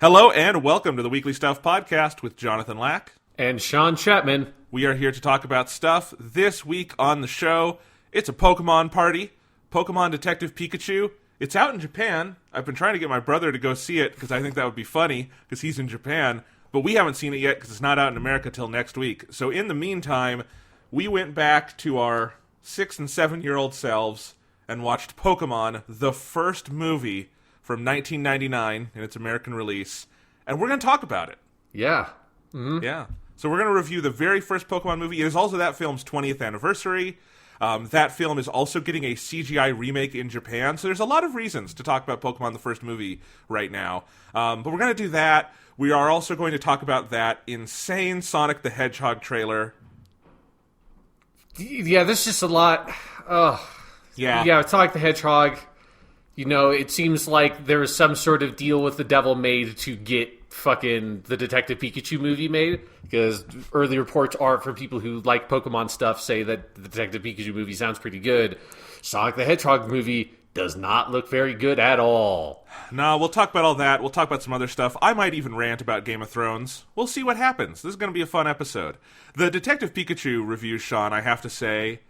Hello and welcome to the Weekly Stuff Podcast with Jonathan Lack. And Sean Chapman. We are here to talk about stuff. This week on the show, it's a Pokemon party. Pokemon Detective Pikachu. It's out in Japan. I've been trying to get my brother to go see it because I think that would be funny because he's in Japan. But we haven't seen it yet because it's not out in America till next week. So in the meantime, we went back to our 6- and 7-year-old selves and watched Pokemon, the first movie from 1999 in its American release, and we're going to talk about it. Yeah. Mm-hmm. Yeah. So we're going to review the very first Pokemon movie. It is also that film's 20th anniversary. That film is also getting a CGI remake in Japan, so there's a lot of reasons to talk about Pokemon the first movie right now. But we're going to do that. We are also going to talk about that insane Sonic the Hedgehog trailer. Yeah, there's just a lot. Yeah, Sonic the Hedgehog. You know, it seems like there was some sort of deal with the devil made to get fucking the Detective Pikachu movie made, because early reports are from people who like Pokemon stuff say that the Detective Pikachu movie sounds pretty good. Sonic the Hedgehog movie does not look very good at all. No, we'll talk about all that. We'll talk about some other stuff. I might even rant about Game of Thrones. We'll see what happens. This is going to be a fun episode. The Detective Pikachu reviews, Sean, I have to say,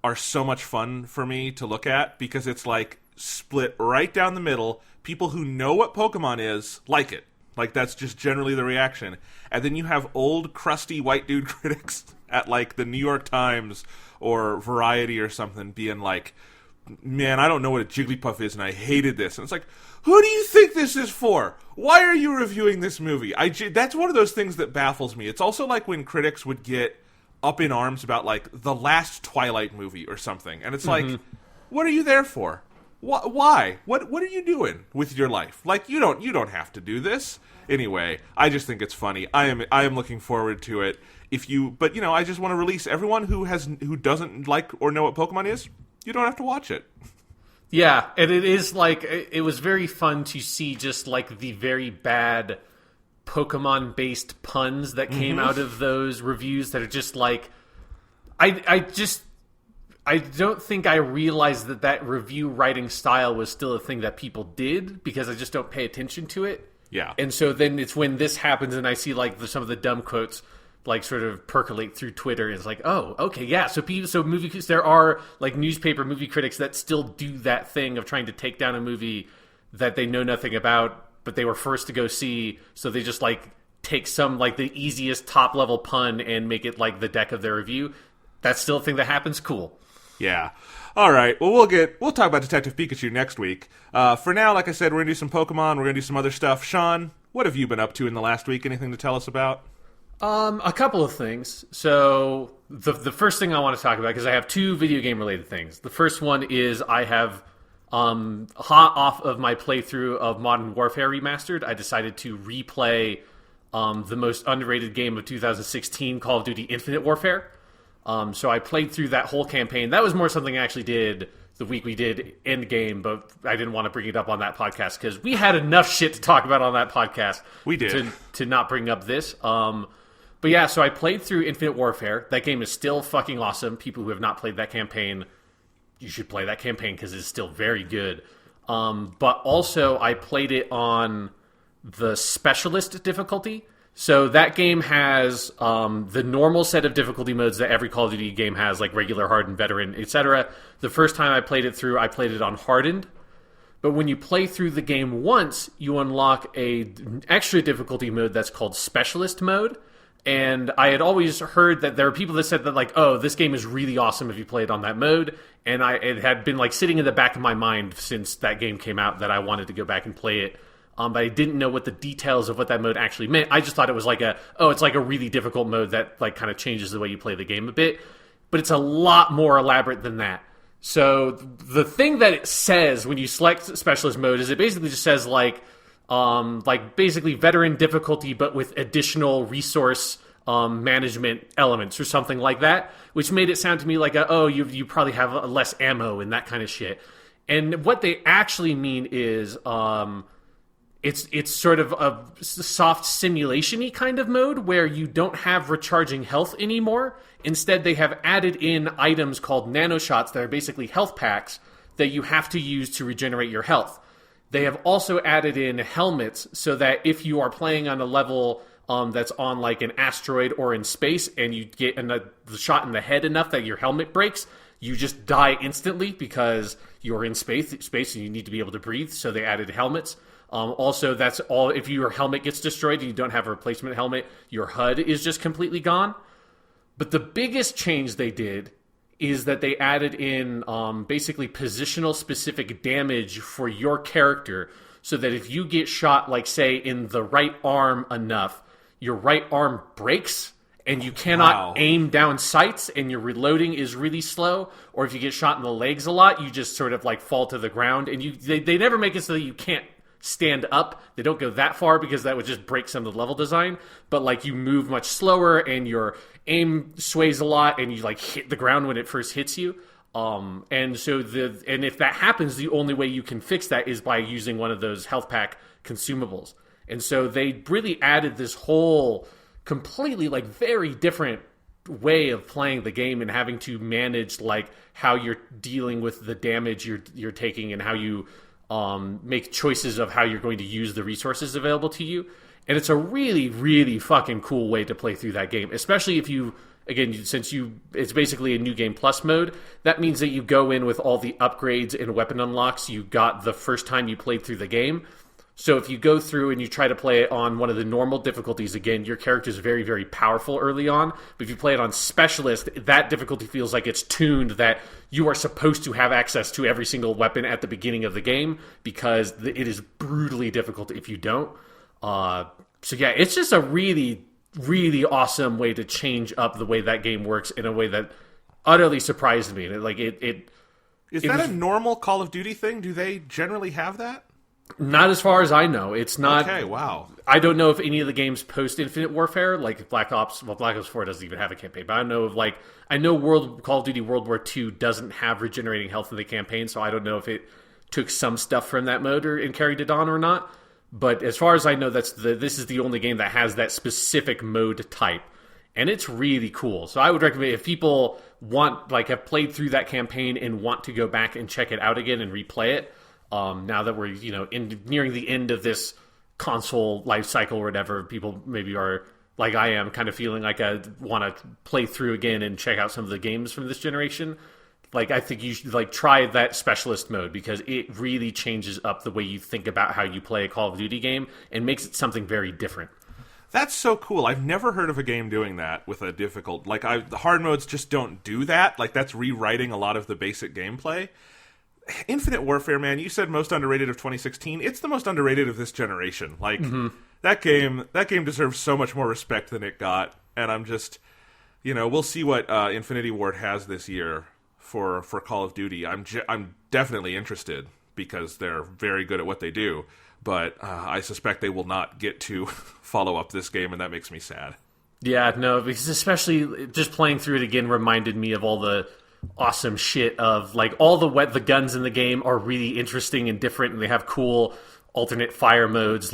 are so much fun for me to look at because it's like split right down the middle. People who know what Pokemon is like it. Like, that's just generally the reaction. And then you have old, crusty white dude critics at, like, the New York Times or Variety or something being like, man, I don't know what a Jigglypuff is, and I hated this. And it's like, who do you think this is for? Why are you reviewing this movie? That's one of those things that baffles me. It's also like when critics would get up in arms about, like, the last Twilight movie or something. And it's like, what are you there for? Why? What are you doing with your life? Like, you don't have to do this. Anyway, I just think it's funny. I am looking forward to it. But I just want to release everyone who doesn't like or know what Pokemon is. You don't have to watch it. Yeah, and it is like, it was very fun to see just like the very bad Pokemon-based puns that came out of those reviews that are just like, I don't think I realized that review writing style was still a thing that people did because I just don't pay attention to it. Yeah. And so then it's when this happens and I see like some of the dumb quotes like sort of percolate through Twitter. It's like, oh, okay, yeah. There are like newspaper movie critics that still do that thing of trying to take down a movie that they know nothing about, but they were first to go see. So they just like take some like the easiest top level pun and make it like the deck of their review. That's still a thing that happens. Cool. Yeah. All right. Well, we'll talk about Detective Pikachu next week. For now, like I said, we're going to do some Pokemon. We're going to do some other stuff. Sean, what have you been up to in the last week? Anything to tell us about? A couple of things. So the first thing I want to talk about, because I have two video game related things. The first one is I have hot off of my playthrough of Modern Warfare Remastered, I decided to replay the most underrated game of 2016, Call of Duty Infinite Warfare. So I played through that whole campaign. That was more something I actually did the week we did Endgame, but I didn't want to bring it up on that podcast because we had enough shit to talk about on that podcast. We did. To not bring up this. But yeah, so I played through Infinite Warfare. That game is still fucking awesome. People who have not played that campaign, you should play that campaign because it's still very good. But also I played it on the Specialist difficulty. So that game has the normal set of difficulty modes that every Call of Duty game has, like regular, hardened, veteran, etc. The first time I played it on hardened. But when you play through the game once, you unlock an extra difficulty mode that's called Specialist mode. And I had always heard that there were people that said that, like, oh, this game is really awesome if you play it on that mode. And it had been like sitting in the back of my mind since that game came out that I wanted to go back and play it. But I didn't know what the details of what that mode actually meant. I just thought it was like it's like a really difficult mode that like kind of changes the way you play the game a bit. But it's a lot more elaborate than that. So the thing that it says when you select Specialist mode is it basically just says like basically veteran difficulty, but with additional resource management elements or something like that, which made it sound to me like you probably have less ammo and that kind of shit. And what they actually mean is it's sort of a soft simulation-y kind of mode where you don't have recharging health anymore. Instead, they have added in items called nanoshots that are basically health packs that you have to use to regenerate your health. They have also added in helmets so that if you are playing on a level that's on like an asteroid or in space and you get the shot in the head enough that your helmet breaks, you just die instantly because you're in space and you need to be able to breathe. So they added helmets. Also, that's all. If your helmet gets destroyed and you don't have a replacement helmet, your HUD is just completely gone. But the biggest change they did is that they added in basically positional specific damage for your character, so that if you get shot, like say in the right arm enough, your right arm breaks and you cannot aim down sights and your reloading is really slow. Or if you get shot in the legs a lot, you just sort of like fall to the ground. And they never make it so that you can't stand up. They don't go that far because that would just break some of the level design. But like you move much slower and your aim sways a lot and you like hit the ground when it first hits you. And if that happens, the only way you can fix that is by using one of those health pack consumables. And so they really added this whole completely like very different way of playing the game and having to manage like how you're dealing with the damage you're taking and how you make choices of how you're going to use the resources available to you. And it's a really, really fucking cool way to play through that game, especially if you, again, it's basically a new game plus mode. That means that you go in with all the upgrades and weapon unlocks you got the first time you played through the game. So if you go through and you try to play it on one of the normal difficulties, again, your character is very, very powerful early on. But if you play it on specialist, that difficulty feels like it's tuned that you are supposed to have access to every single weapon at the beginning of the game because it is brutally difficult if you don't. So yeah, it's just a really, really awesome way to change up the way that game works in a way that utterly surprised me. Is that a normal Call of Duty thing? Do they generally have that? Not as far as I know. It's not. Okay, wow. I don't know if any of the games post Infinite Warfare, like Black Ops 4 doesn't even have a campaign, but I know Call of Duty World War II doesn't have regenerating health in the campaign, so I don't know if it took some stuff from that mode and carried it on or not. But as far as I know, this is the only game that has that specific mode type. And it's really cool. So I would recommend if people have played through that campaign and want to go back and check it out again and replay it, now that we're nearing the end of this console life cycle or whatever, people maybe are like I am, kind of feeling like I want to play through again and check out some of the games from this generation. Like I think you should try that specialist mode because it really changes up the way you think about how you play a Call of Duty game and makes it something very different. That's so cool. I've never heard of a game doing that with a difficult... the hard modes just don't do that. That's rewriting a lot of the basic gameplay. Infinite Warfare, man, you said most underrated of 2016. It's the most underrated of this generation. That game deserves so much more respect than it got. And I'm just... we'll see what Infinity Ward has this year for Call of Duty. I'm definitely interested because they're very good at what they do. But I suspect they will not get to follow up this game, and that makes me sad. Yeah, no, because especially just playing through it again reminded me of all the awesome shit of all the guns in the game are really interesting and different, and they have cool alternate fire modes.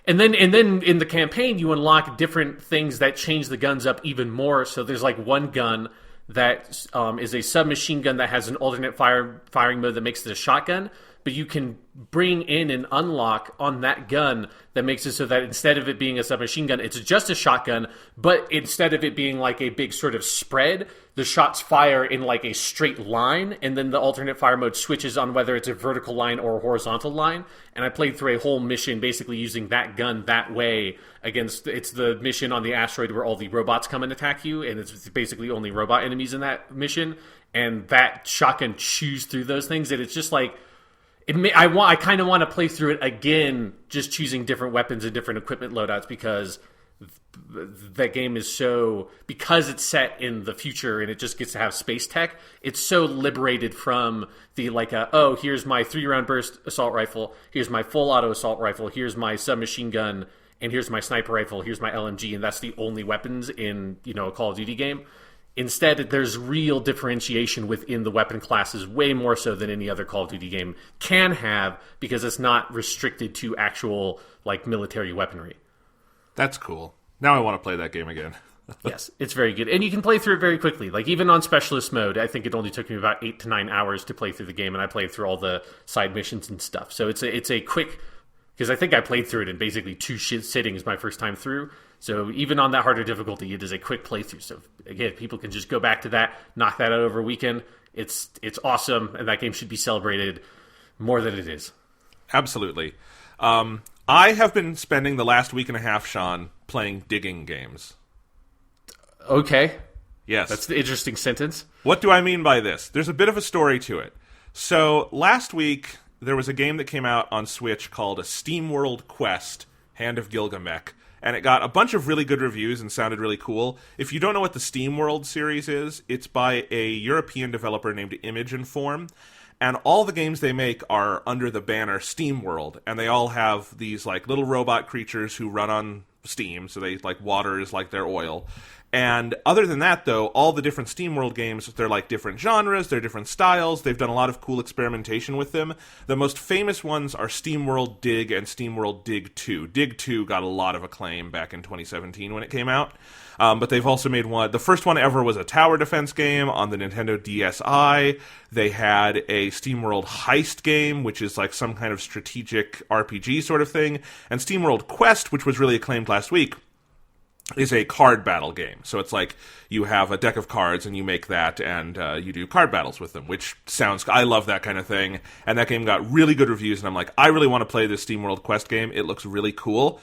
And then in the campaign you unlock different things that change the guns up even more. So there's one gun that is a submachine gun that has an alternate firing mode that makes it a shotgun. But you can bring in an unlock on that gun that makes it so that instead of it being a submachine gun, it's just a shotgun. But instead of it being a big sort of spread, the shots fire in a straight line. And then the alternate fire mode switches on whether it's a vertical line or a horizontal line. And I played through a whole mission basically using that gun that way it's the mission on the asteroid where all the robots come and attack you. And it's basically only robot enemies in that mission. And that shotgun chews through those things. And it's just I kind of want to play through it again, just choosing different weapons and different equipment loadouts because that game is because it's set in the future and it just gets to have space tech, it's so liberated from the here's my 3-round burst assault rifle, here's my full auto assault rifle, here's my submachine gun, and here's my sniper rifle, here's my LMG, and that's the only weapons in a Call of Duty game. Instead, there's real differentiation within the weapon classes, way more so than any other Call of Duty game can have, because it's not restricted to actual military weaponry. That's cool. Now I want to play that game again. Yes, it's very good. And you can play through it very quickly. Like, even on specialist mode, I think it only took me about 8 to 9 hours to play through the game, and I played through all the side missions and stuff. So it's a quick... Because I think I played through it in basically 2 sittings my first time through. So even on that harder difficulty, it is a quick playthrough. So again, people can just go back to that, knock that out over a weekend. It's awesome, and that game should be celebrated more than it is. Absolutely. I have been spending the last week and a half, Sean, playing digging games. Okay. Yes. That's the interesting sentence. What do I mean by this? There's a bit of a story to it. So last week, there was a game that came out on Switch called A SteamWorld Quest, Hand of Gilgamesh, and it got a bunch of really good reviews and sounded really cool. If you don't know what the SteamWorld series is, it's by a European developer named Image and Form, and all the games they make are under the banner SteamWorld, and they all have these like little robot creatures who run on steam, so they like water is like their oil. And other than that, though, all the different SteamWorld games, they're like different genres, they're different styles, they've done a lot of cool experimentation with them. The most famous ones are SteamWorld Dig and SteamWorld Dig 2. Dig 2 got a lot of acclaim back in 2017 when it came out. But they've also made one, the first one ever was a tower defense game on the Nintendo DSi. They had a SteamWorld Heist game, which is like some kind of strategic RPG sort of thing. And SteamWorld Quest, which was really acclaimed last week, is a card battle game. So it's like you have a deck of cards and you make that and you do card battles with them, which sounds... I love that kind of thing. And that game got really good reviews, and I'm like, I really want to play this SteamWorld Quest game. It looks really cool.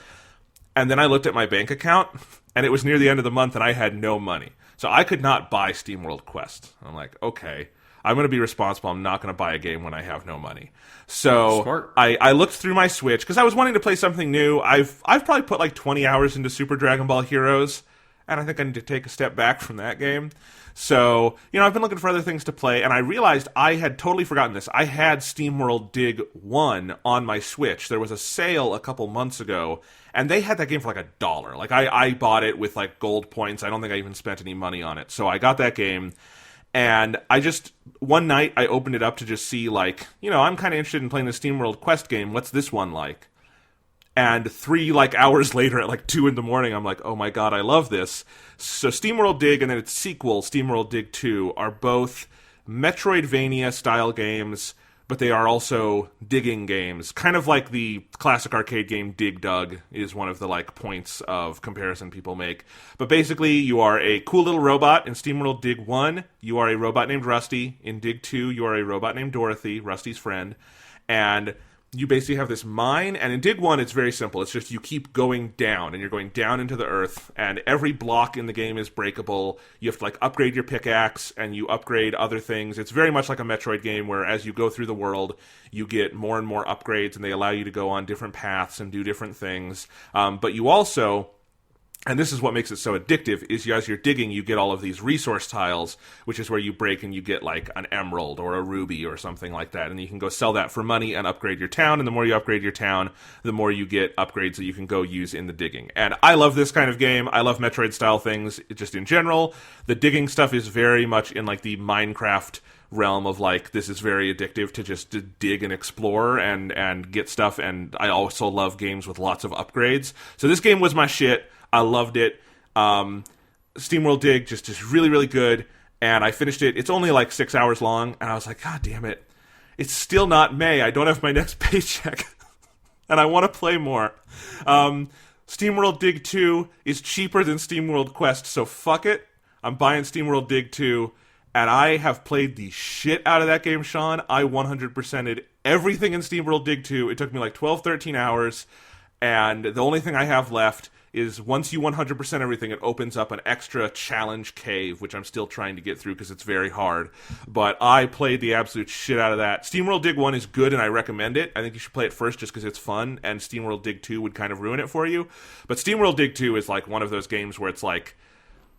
And then I looked at my bank account, and it was near the end of the month, and I had no money. So I could not buy SteamWorld Quest. I'm like, okay, I'm going to be responsible. I'm not going to buy a game when I have no money. So I looked through my Switch because I was wanting to play something new. I've probably put like 20 hours into Super Dragon Ball Heroes, and I think I need to take a step back from that game. So, I've been looking for other things to play, and I realized I had totally forgotten this. I had SteamWorld Dig 1 on my Switch. There was a sale a couple months ago, and they had that game for like $1. Like, I bought it with like gold points. I don't think I even spent any money on it. So I got that game. And one night, I opened it up to just see, like, I'm kind of interested in playing the SteamWorld Quest game. What's this one like? And 3, hours later at, 2 in the morning, I'm like, oh my god, I love this. So SteamWorld Dig and then its sequel, SteamWorld Dig 2, are both Metroidvania-style games, but they are also digging games. Kind of like the classic arcade game Dig Dug is one of the, points of comparison people make. But basically, you are a cool little robot in SteamWorld Dig 1. You are a robot named Rusty. In Dig 2, you are a robot named Dorothy, Rusty's friend. And you basically have this mine, and in Dig 1, it's very simple. It's just you keep going down, and you're going down into the earth, and every block in the game is breakable. You have to, upgrade your pickaxe, and you upgrade other things. It's very much like a Metroid game, where as you go through the world, you get more and more upgrades, and they allow you to go on different paths and do different things. But you also... And this is what makes it so addictive, is as you're digging, you get all of these resource tiles, which is where you break and you get, an emerald or a ruby or something like that. And you can go sell that for money and upgrade your town. And the more you upgrade your town, the more you get upgrades that you can go use in the digging. And I love this kind of game. I love Metroid-style things just in general. The digging stuff is very much in, the Minecraft realm of, this is very addictive to just to dig and explore and get stuff. And I also love games with lots of upgrades. So this game was my shit. I loved it. SteamWorld Dig, just really, really good. And I finished it. It's only 6 hours long. And I was like, God damn it. It's still not May. I don't have my next paycheck. And I want to play more. SteamWorld Dig 2 is cheaper than SteamWorld Quest. So fuck it. I'm buying SteamWorld Dig 2. And I have played the shit out of that game, Sean. I 100%ed everything in SteamWorld Dig 2. It took me 12, 13 hours. And the only thing I have left is once you 100% everything, it opens up an extra challenge cave, which I'm still trying to get through because it's very hard. But I played the absolute shit out of that. SteamWorld Dig 1 is good, and I recommend it. I think you should play it first just because it's fun, and SteamWorld Dig 2 would kind of ruin it for you. But SteamWorld Dig 2 is one of those games where it's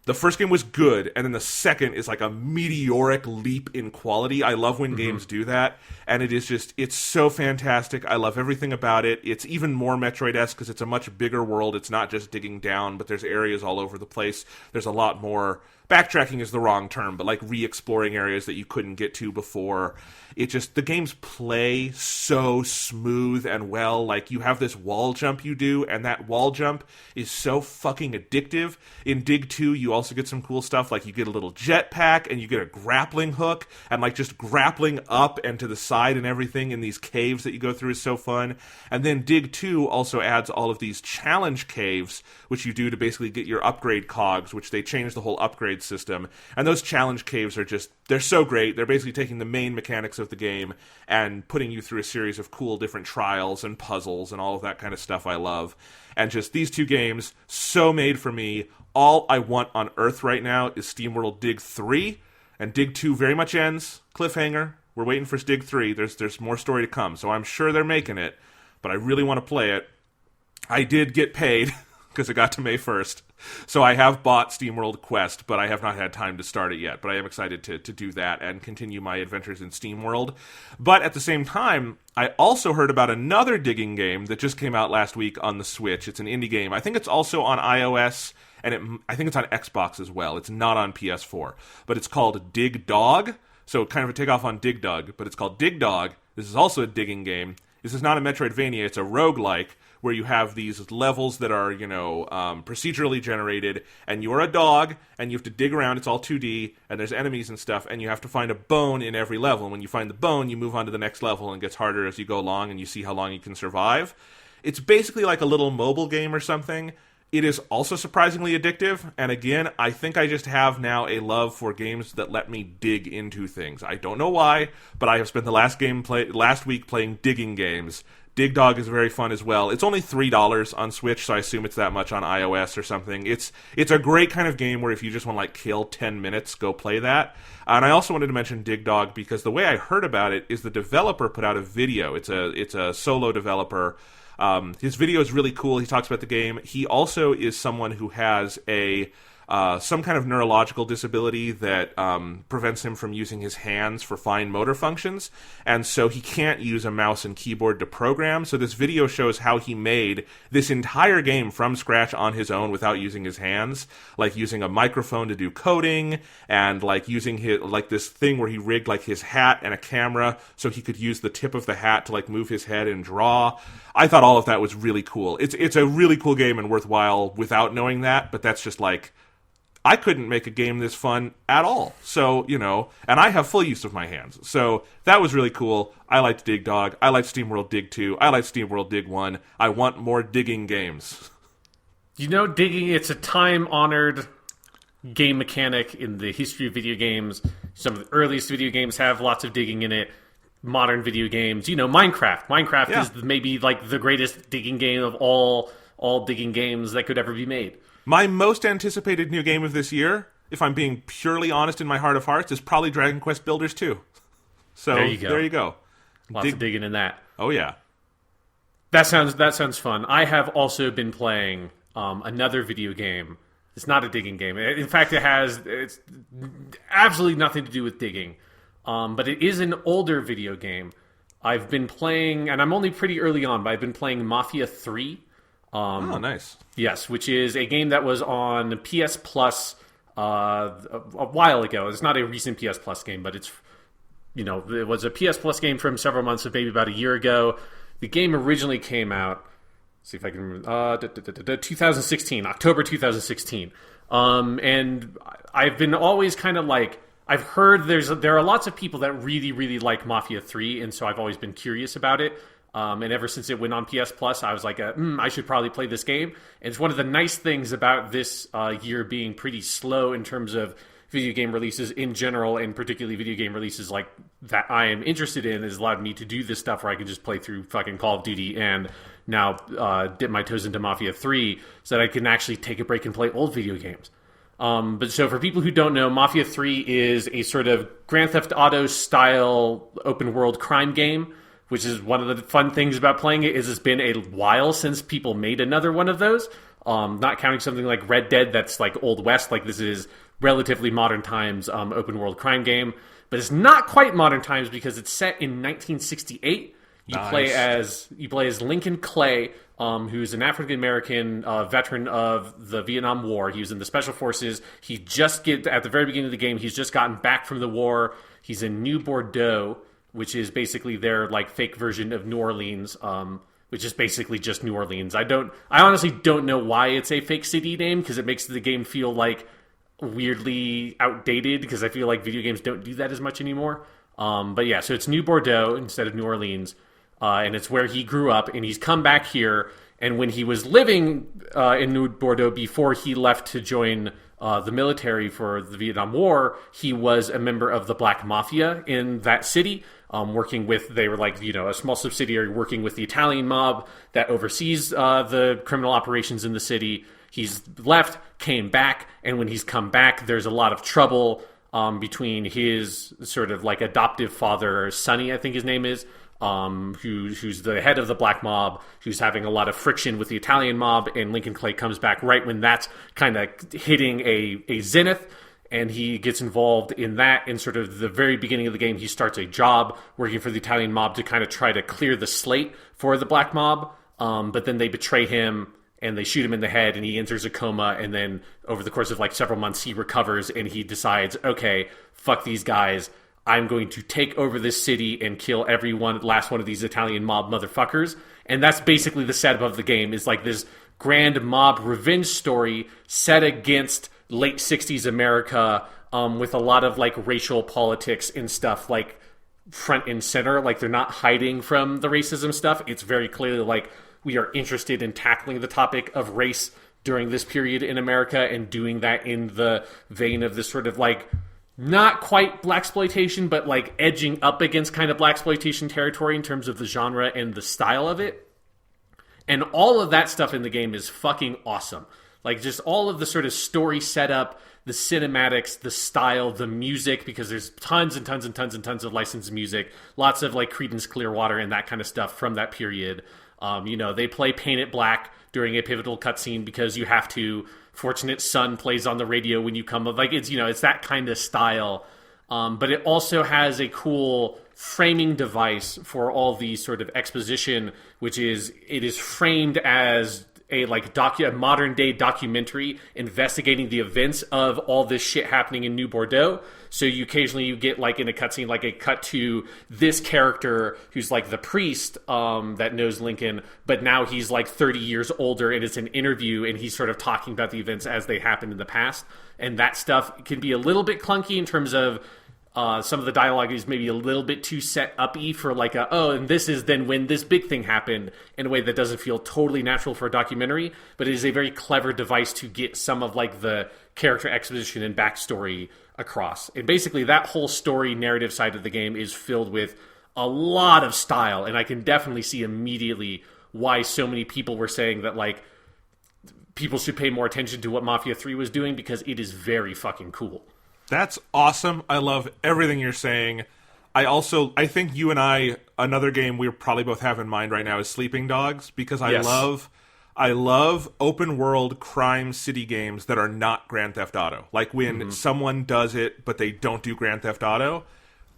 the first game was good, and then the second is a meteoric leap in quality. I love when games do that, and it is it's so fantastic. I love everything about it. It's even more Metroid-esque because it's a much bigger world. It's not just digging down, but there's areas all over the place. There's a lot more backtracking is the wrong term, but like re-exploring areas that you couldn't get to before. The games play so smooth and well. Like, you have this wall jump you do, and that wall jump is so fucking addictive. In Dig 2, you also get some cool stuff, like you get a little jetpack, and you get a grappling hook, and like just grappling up and to the side and everything in these caves that you go through is so fun. And then Dig 2 also adds all of these challenge caves, which you do to basically get your upgrade cogs, which they changed the whole upgrade system. And those challenge caves are they're so great. They're basically taking the main mechanics of the game and putting you through a series of cool different trials and puzzles and all of that kind of stuff I love. And just these two games, so made for me. All I want on Earth right now is SteamWorld Dig 3, and Dig 2 very much ends. Cliffhanger. We're waiting for Dig 3. There's more story to come, so I'm sure they're making it, but I really want to play it. I did get paid because it got to May 1st. So I have bought SteamWorld Quest, but I have not had time to start it yet. But I am excited to do that and continue my adventures in SteamWorld. But at the same time, I also heard about another digging game that just came out last week on the Switch. It's an indie game. I think it's also on iOS, and I think it's on Xbox as well. It's not on PS4. But it's called Dig Dog. So kind of a takeoff on Dig Dug, but it's called Dig Dog. This is also a digging game. This is not a Metroidvania. It's a roguelike, where you have these levels that are, procedurally generated, and you're a dog, and you have to dig around. It's all 2D, and there's enemies and stuff, and you have to find a bone in every level. And when you find the bone, you move on to the next level, and it gets harder as you go along, and you see how long you can survive. It's basically like a little mobile game or something. It is also surprisingly addictive, and again, I think I just have now a love for games that let me dig into things. I don't know why, but I have spent the last week playing digging games. Dig Dog is very fun as well. It's only $3 on Switch, so I assume it's that much on iOS or something. It's a great kind of game where if you just want to kill 10 minutes, go play that. And I also wanted to mention Dig Dog because the way I heard about it is the developer put out a video. It's a solo developer. His video is really cool. He talks about the game. He also is someone who has some kind of neurological disability that prevents him from using his hands for fine motor functions, and so he can't use a mouse and keyboard to program. So this video shows how he made this entire game from scratch on his own without using his hands, like using a microphone to do coding, and using his this thing where he rigged his hat and a camera so he could use the tip of the hat to move his head and draw. I thought all of that was really cool. It's a really cool game and worthwhile without knowing that, but that's just I couldn't make a game this fun at all. So, and I have full use of my hands. So that was really cool. I liked Dig Dog. I liked SteamWorld Dig 2. I liked SteamWorld Dig 1. I want more digging games. Digging, it's a time-honored game mechanic in the history of video games. Some of the earliest video games have lots of digging in it. Modern video games, Minecraft. Minecraft is maybe the greatest digging game of all digging games that could ever be made. My most anticipated new game of this year, if I'm being purely honest in my heart of hearts, is probably Dragon Quest Builders 2. So there you go. Lots of digging in that. Oh yeah. That sounds fun. I have also been playing another video game. It's not a digging game. In fact, it's absolutely nothing to do with digging. But it is an older video game. I've been playing, and I'm only pretty early on, but I've been playing Mafia 3. Oh, nice. Yes, which is a game that was on PS Plus a while ago. It's not a recent PS Plus game, but it's, it was a PS Plus game from several months, maybe about a year ago. The game originally came out, let's see if I can remember, 2016, October 2016. And I've been always kind of I've heard there are lots of people that really, really like Mafia 3, and so I've always been curious about it. And ever since it went on PS Plus, I was like, I should probably play this game. And it's one of the nice things about this year being pretty slow in terms of video game releases in general, and particularly video game releases that I am interested in, has allowed me to do this stuff where I can just play through fucking Call of Duty and now dip my toes into Mafia 3 so that I can actually take a break and play old video games. But so for people who don't know, Mafia 3 is a sort of Grand Theft Auto style open world crime game, which is one of the fun things about playing it. Is it's been a while since people made another one of those. Not counting something like Red Dead that's Old West. This is relatively modern times open world crime game. But it's not quite modern times because it's set in 1968. You play as Lincoln Clay, who's an African-American veteran of the Vietnam War. He was in the Special Forces. At the very beginning of the game, he's just gotten back from the war. He's in New Bordeaux, which is basically their like fake version of New Orleans, which is basically just New Orleans. I honestly don't know why it's a fake city name, because it makes the game feel like weirdly outdated, because I feel like video games don't do that as much anymore. But yeah, so it's New Bordeaux instead of New Orleans. And it's where he grew up, and he's come back here. And when he was living in New Bordeaux before he left to join the military for the Vietnam War, he was a member of the Black Mafia in that city, they were like, a small subsidiary working with the Italian mob that oversees the criminal operations in the city. He's left, came back, and when he's come back, there's a lot of trouble between his sort of like adoptive father, Sonny, I think his name is, who's the head of the black mob, who's having a lot of friction with the Italian mob, and Lincoln Clay comes back right when that's kind of hitting a zenith, and he gets involved in that. In sort of the very beginning of the game, he starts a job working for the Italian mob to kind of try to clear the slate for the black mob, but then they betray him, and they shoot him in the head, and he enters a coma, and then over the course of like several months, he recovers, and he decides, okay, fuck these guys, I'm going to take over this city and kill last one of these Italian mob motherfuckers. And that's basically the setup of the game, is like this grand mob revenge story set against late 60s America, with a lot of like racial politics and stuff like front and center. Like they're not hiding from the racism stuff. It's very clearly like we are interested in tackling the topic of race during this period in America, and doing that in the vein of this sort of like not quite blaxploitation, but like edging up against kind of blaxploitation territory in terms of the genre and the style of it. And all of that stuff in the game is fucking awesome. Like just all of the sort of story setup, the cinematics, the style, the music, because there's tons and tons and tons and tons of licensed music, lots of like Creedence Clearwater and that kind of stuff from that period. They play Paint It Black during a pivotal cutscene because you have to. Fortunate Son plays on the radio when you come up. Like it's that kind of style. But it also has a cool framing device for all the sort of exposition, which is it is framed as a like a modern day documentary investigating the events of all this shit happening in New Bordeaux. So you get like in a cutscene like a cut to this character who's like the priest that knows Lincoln, but now he's like 30 years older, and it's an interview, and he's sort of talking about the events as they happened in the past. And that stuff can be a little bit clunky in terms of some of the dialogue is maybe a little bit too set up-y for like and this is then when this big thing happened, in a way that doesn't feel totally natural for a documentary, but it is a very clever device to get some of like the character exposition and backstory across. And basically that whole story narrative side of the game is filled with a lot of style, and I can definitely see immediately why so many people were saying that like people should pay more attention to what Mafia 3 was doing, because it is very fucking cool. That's awesome. I love everything you're saying. I think you and I, another game we probably both have in mind right now is Sleeping Dogs, because I love open world crime city games that are not Grand Theft Auto. Like when someone does it, but they don't do Grand Theft Auto.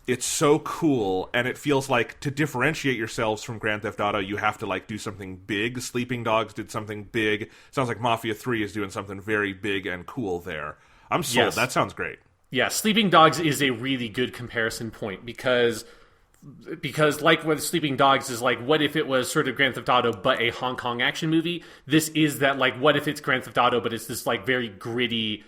It's so cool, and it feels like to differentiate yourselves from Grand Theft Auto, you have to like do something big. Sleeping Dogs did something big. Sounds like Mafia 3 is doing something very big and cool there. I'm sold. Yes. That sounds great. Yeah, Sleeping Dogs is a really good comparison point, because like with Sleeping Dogs is like, what if it was sort of Grand Theft Auto but a Hong Kong action movie? This is that like, what if it's Grand Theft Auto but it's this like very gritty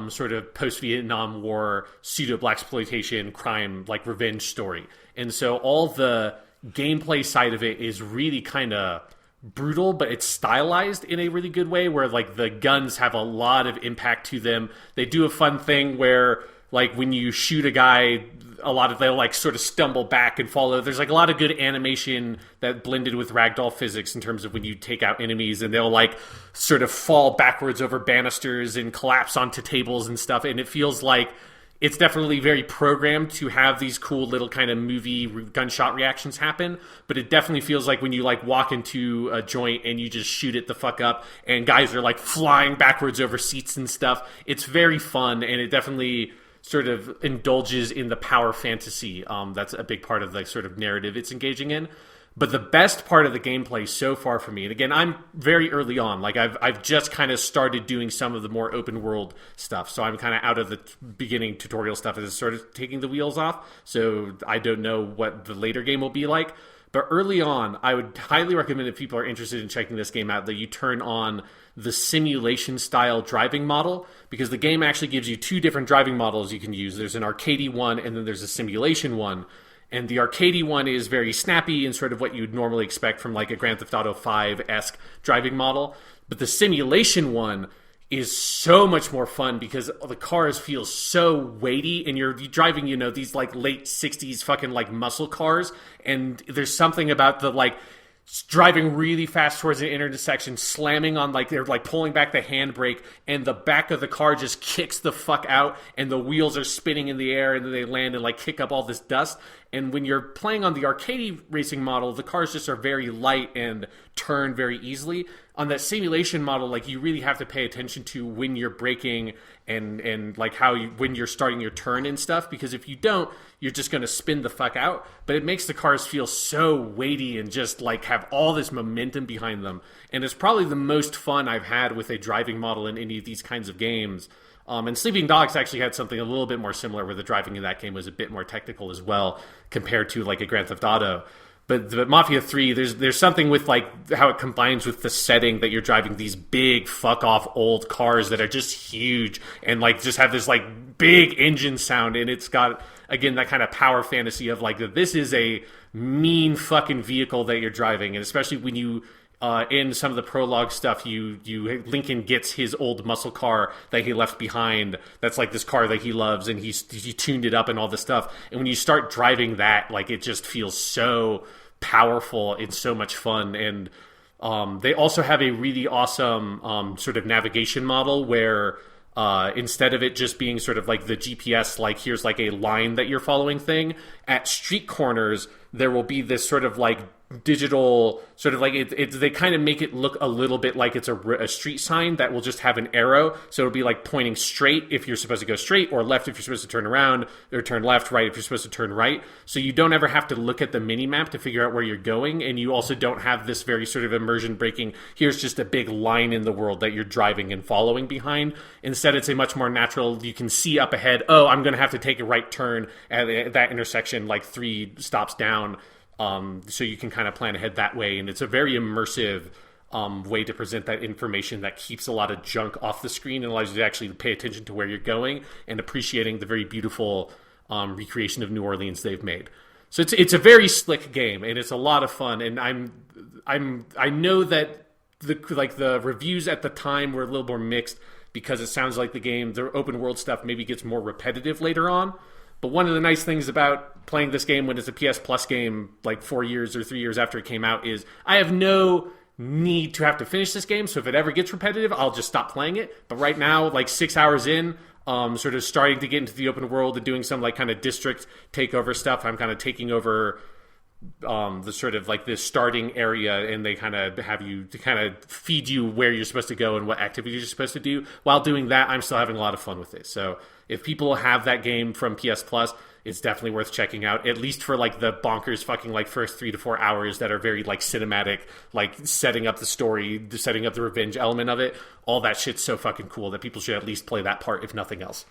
sort of post-Vietnam War pseudo-blaxploitation crime like revenge story. And so all the gameplay side of it is really kind of brutal, but it's stylized in a really good way, where like the guns have a lot of impact to them. They do a fun thing where like when you shoot a guy, they'll like sort of stumble back and follow. There's like a lot of good animation that blended with ragdoll physics in terms of when you take out enemies, and they'll like sort of fall backwards over banisters and collapse onto tables and stuff. And it feels like it's definitely very programmed to have these cool little kind of movie gunshot reactions happen, but it definitely feels like when you like walk into a joint and you just shoot it the fuck up and guys are like flying backwards over seats and stuff. It's very fun, and it definitely sort of indulges in the power fantasy. That's a big part of the sort of narrative it's engaging in. But the best part of the gameplay so far for me, and again, I'm very early on. Like I've just kind of started doing some of the more open world stuff, so I'm kind of out of the beginning tutorial stuff and it's sort of taking the wheels off. So I don't know what the later game will be like. But early on, I would highly recommend if people are interested in checking this game out that you turn on the simulation style driving model, because the game actually gives you two different driving models you can use. There's an arcadey one and then there's a simulation one. And the arcadey one is very snappy and sort of what you'd normally expect from like a Grand Theft Auto 5-esque driving model. But the simulation one is so much more fun because the cars feel so weighty and you're driving, these like late 60s fucking like muscle cars. And there's something about the like driving really fast towards an intersection, slamming on like they're like pulling back the handbrake and the back of the car just kicks the fuck out and the wheels are spinning in the air and then they land and like kick up all this dust. And when you're playing on the arcade racing model, the cars just are very light and turn very easily. On that simulation model, like you really have to pay attention to when you're braking and like when you're starting your turn and stuff, because if you don't, you're just going to spin the fuck out. But it makes the cars feel so weighty and just like have all this momentum behind them. And it's probably the most fun I've had with a driving model in any of these kinds of games. And Sleeping Dogs actually had something a little bit more similar where the driving in that game was a bit more technical as well compared to like a Grand Theft Auto. But Mafia 3, there's something with like how it combines with the setting that you're driving these big fuck off old cars that are just huge and like just have this like big engine sound, and it's got again that kind of power fantasy of like this is a mean fucking vehicle that you're driving, and especially when you in some of the prologue stuff, Lincoln gets his old muscle car that he left behind. That's like this car that he loves, and he tuned it up and all this stuff. And when you start driving that, like it just feels so powerful and so much fun. And they also have a really awesome sort of navigation model where instead of it just being sort of like the GPS, like here's like a line that you're following thing, at street corners there will be this sort of like digital sort of like they kind of make it look a little bit like it's a street sign that will just have an arrow, so it'll be like pointing straight if you're supposed to go straight, or left if you're supposed to turn around, or turn left, right if you're supposed to turn right. So you don't ever have to look at the mini map to figure out where you're going, and you also don't have this very sort of immersion breaking here's just a big line in the world that you're driving and following behind. Instead, it's a much more natural, you can see up ahead, oh, I'm going to have to take a right turn at that intersection like 3 stops down. So you can kind of plan ahead that way, and it's a very immersive way to present that information that keeps a lot of junk off the screen and allows you to actually pay attention to where you're going and appreciating the very beautiful recreation of New Orleans they've made. So it's a very slick game, and it's a lot of fun. And I know that the reviews at the time were a little more mixed because it sounds like the open world stuff maybe gets more repetitive later on. But one of the nice things about playing this game when it's a PS Plus game, like 4 years or 3 years after it came out, is I have no need to have to finish this game. So if it ever gets repetitive, I'll just stop playing it. But right now, like 6 hours in, sort of starting to get into the open world and doing some like kind of district takeover stuff, I'm kind of taking over the sort of like this starting area, and they kind of have you to kind of feed you where you're supposed to go and what activities you're supposed to do. While doing that, I'm still having a lot of fun with it. So if people have that game from PS Plus, it's definitely worth checking out, at least for like the bonkers fucking like first 3 to 4 hours that are very like cinematic, like setting up the story, setting up the revenge element of it. All that shit's so fucking cool that people should at least play that part, if nothing else.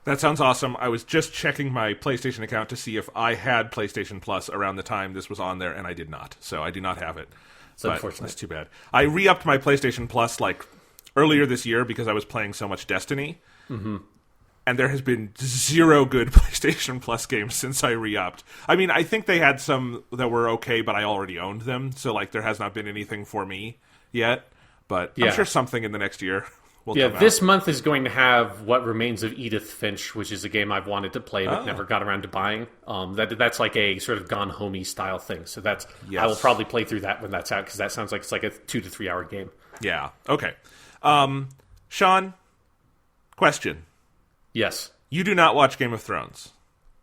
That sounds awesome. I was just checking my PlayStation account to see if I had PlayStation Plus around the time this was on there, and I did not. So I do not have it. It's unfortunate. That's too bad. I re-upped my PlayStation Plus like earlier this year because I was playing so much Destiny. Mm-hmm. And there has been 0 good PlayStation Plus games since I re-upped. I mean, I think they had some that were okay, but I already owned them. So like there has not been anything for me yet. But yeah. I'm sure something in the next year. This month is going to have What Remains of Edith Finch, which is a game I've wanted to play but never got around to buying. That's like a sort of Gone Homey style thing. So I will probably play through that when that's out, because that sounds like it's like a 2 to 3 hour game. Yeah. Okay. Sean, question. Yes. You do not watch Game of Thrones?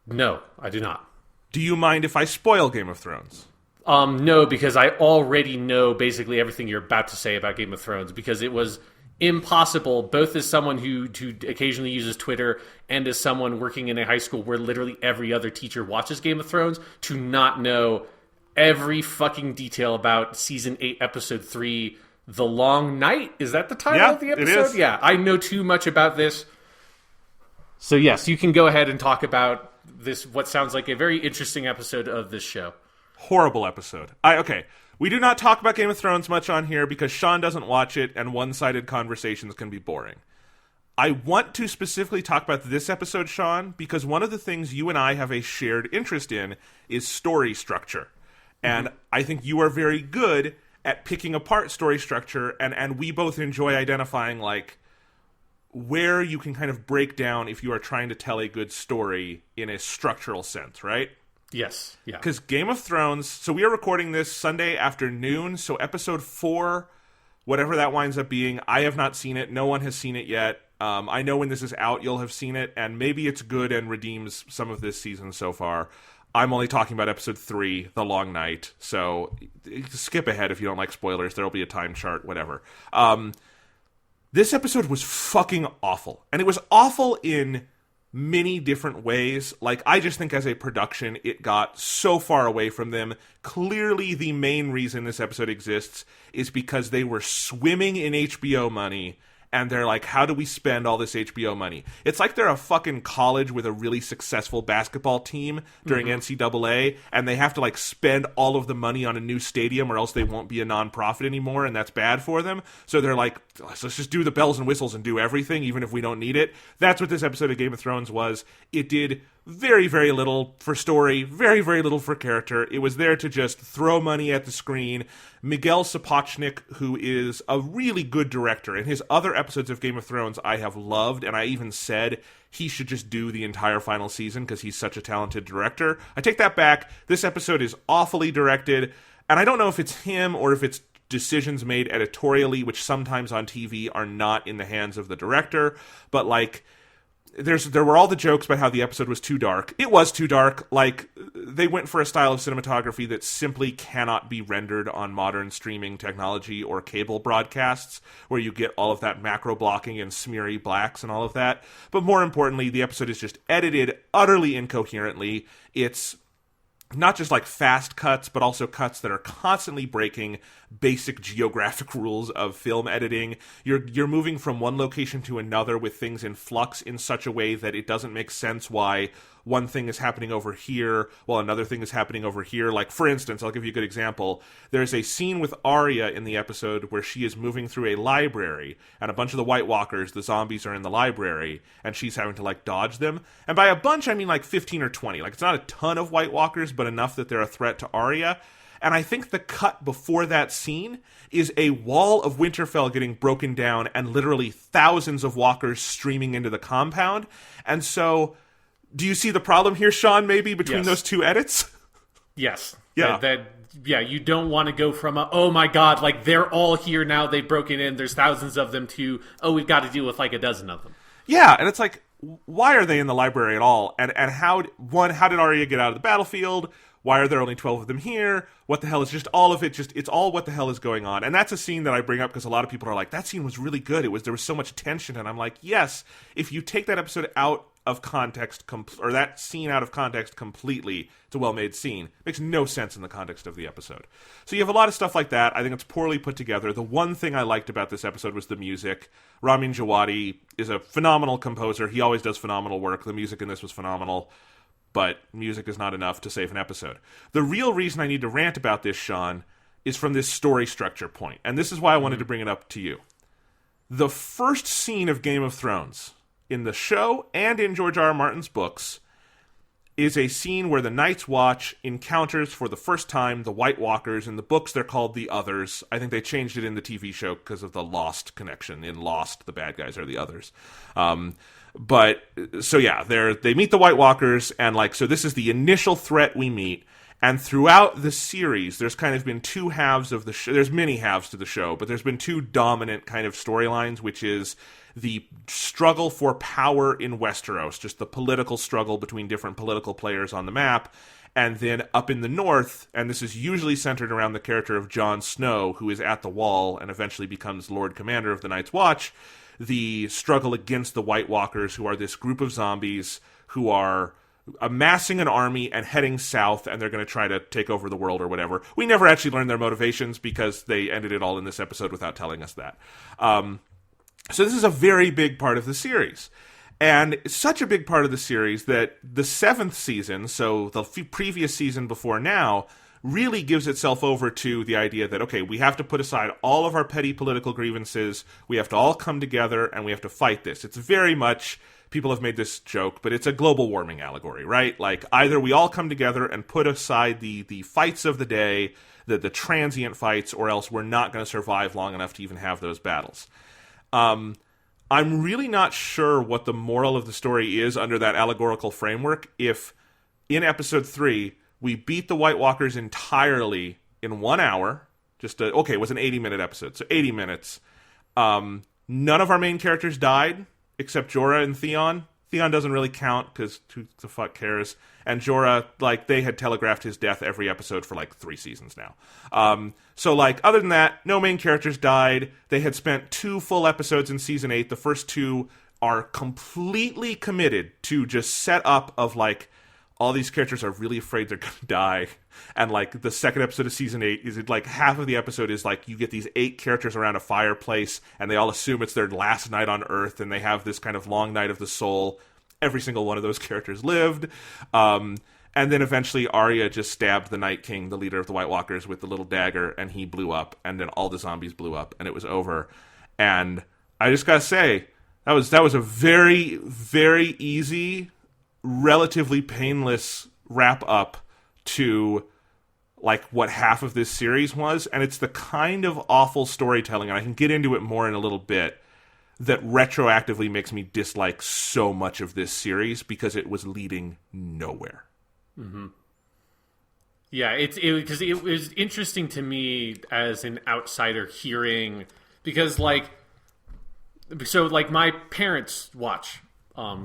No, I do not. Do you mind if I spoil Game of Thrones? No, because I already know basically everything you're about to say about Game of Thrones, because it was impossible, both as someone who occasionally uses Twitter and as someone working in a high school where literally every other teacher watches Game of Thrones, to not know every fucking detail about season 8, episode 3, The Long Night. Is that the title of the episode? It is. Yeah, I know too much about this. So yes, you can go ahead and talk about this, what sounds like a very interesting episode of this show. Horrible episode. Okay. We do not talk about Game of Thrones much on here because Sean doesn't watch it and one-sided conversations can be boring. I want to specifically talk about this episode, Sean, because one of the things you and I have a shared interest in is story structure. And I think you are very good at picking apart story structure, and we both enjoy identifying, like, where you can kind of break down if you are trying to tell a good story in a structural sense, right? Yes. Yeah. Because Game of Thrones, so we are recording this Sunday afternoon, so episode 4, whatever that winds up being, I have not seen it. No one has seen it yet. I know when this is out, you'll have seen it, and maybe it's good and redeems some of this season so far. I'm only talking about episode 3, The Long Night, so skip ahead if you don't like spoilers. There'll be a time chart, whatever. This episode was fucking awful, and it was awful in many different ways. Like, I just think as a production, it got so far away from them. Clearly, the main reason this episode exists is because they were swimming in HBO money, and they're like, how do we spend all this HBO money? It's like they're a fucking college with a really successful basketball team during NCAA, and they have to, like, spend all of the money on a new stadium or else they won't be a nonprofit anymore, and that's bad for them. So they're like, let's just do the bells and whistles and do everything, even if we don't need it. That's what this episode of Game of Thrones was. It did very, very little for story, very, very little for character. It was there to just throw money at the screen. Miguel Sapochnik, who is a really good director, and his other episodes of Game of Thrones I have loved, and I even said he should just do the entire final season because he's such a talented director. I take that back. This episode is awfully directed, and I don't know if it's him or if it's decisions made editorially, which sometimes on TV are not in the hands of the director, but, like, there were all the jokes about how the episode was too dark. It was too dark. Like, they went for a style of cinematography that simply cannot be rendered on modern streaming technology or cable broadcasts, where you get all of that macro blocking and smeary blacks and all of that. But more importantly, the episode is just edited utterly incoherently. It's not just like fast cuts, but also cuts that are constantly breaking basic geographic rules of film editing. You're moving from one location to another with things in flux in such a way that it doesn't make sense why one thing is happening over here while another thing is happening over here. Like, for instance, I'll give you a good example. There's a scene with Arya in the episode where she is moving through a library, and a bunch of the White Walkers, the zombies, are in the library, and she's having to, like, dodge them. And by a bunch, I mean, like, 15 or 20. Like, it's not a ton of White Walkers, but enough that they're a threat to Arya. And I think the cut before that scene is a wall of Winterfell getting broken down and literally thousands of walkers streaming into the compound. And so, do you see the problem here, Sean, maybe, between those two edits? Yes. Yeah. Yeah, you don't want to go from, oh my god, like, they're all here now, they've broken in, there's thousands of them, to, oh, we've got to deal with, like, a dozen of them. Yeah, and it's like, why are they in the library at all? And how did Arya get out of the battlefield? Why are there only 12 of them here? What the hell is just all of it? Just, it's all what the hell is going on. And that's a scene that I bring up because a lot of people are like, that scene was really good. There was so much tension. And I'm like, yes, if you take that episode out of context, or that scene out of context completely, it's a well-made scene. It makes no sense in the context of the episode. So you have a lot of stuff like that. I think it's poorly put together. The one thing I liked about this episode was the music. Ramin Djawadi is a phenomenal composer. He always does phenomenal work. The music in this was phenomenal. But music is not enough to save an episode. The real reason I need to rant about this, Sean, is from this story structure point. And this is why I wanted to bring it up to you. The first scene of Game of Thrones, in the show and in George R. R. Martin's books, is a scene where the Night's Watch encounters for the first time the White Walkers. In the books, they're called the Others. I think they changed it in the TV show because of the Lost connection. In Lost, the bad guys are the Others. But, so yeah, they meet the White Walkers, and, like, so this is the initial threat we meet, and throughout the series, there's kind of been two halves of the show. There's many halves to the show, but there's been two dominant kind of storylines, which is the struggle for power in Westeros, just the political struggle between different political players on the map, and then up in the north, and this is usually centered around the character of Jon Snow, who is at the Wall and eventually becomes Lord Commander of the Night's Watch, the struggle against the White Walkers, who are this group of zombies who are amassing an army and heading south, and they're going to try to take over the world or whatever. We never actually learned their motivations because they ended it all in this episode without telling us that. So this is a very big part of the series. And it's such a big part of the series that the 7th season, so the previous season before now, really gives itself over to the idea that, okay, we have to put aside all of our petty political grievances, we have to all come together, and we have to fight this. It's very much, people have made this joke, but it's a global warming allegory, right? Like, either we all come together and put aside the fights of the day, the transient fights, or else we're not going to survive long enough to even have those battles. I'm really not sure what the moral of the story is under that allegorical framework if, in episode 3, we beat the White Walkers entirely in 1 hour. Okay, it was an 80-minute episode, so 80 minutes. None of our main characters died, except Jorah and Theon. Theon doesn't really count, because who the fuck cares? And Jorah, like, they had telegraphed his death every episode for, 3 seasons now. So, other than that, no main characters died. They had spent 2 full episodes in Season 8. The first 2 are completely committed to just set up of, all these characters are really afraid they're going to die. And, the second episode of Season 8 is, half of the episode is, you get these 8 characters around a fireplace, and they all assume it's their last night on Earth, and they have this kind of long night of the soul. Every single one of those characters lived. And then eventually Arya just stabbed the Night King, the leader of the White Walkers, with the little dagger, and he blew up, and then all the zombies blew up, and it was over. And I just gotta say, that was a very, very easy, relatively painless wrap-up to, what half of this series was, and it's the kind of awful storytelling, and I can get into it more in a little bit, that retroactively makes me dislike so much of this series because it was leading nowhere. Mm-hmm. Yeah, because it was interesting to me as an outsider hearing, because my parents watch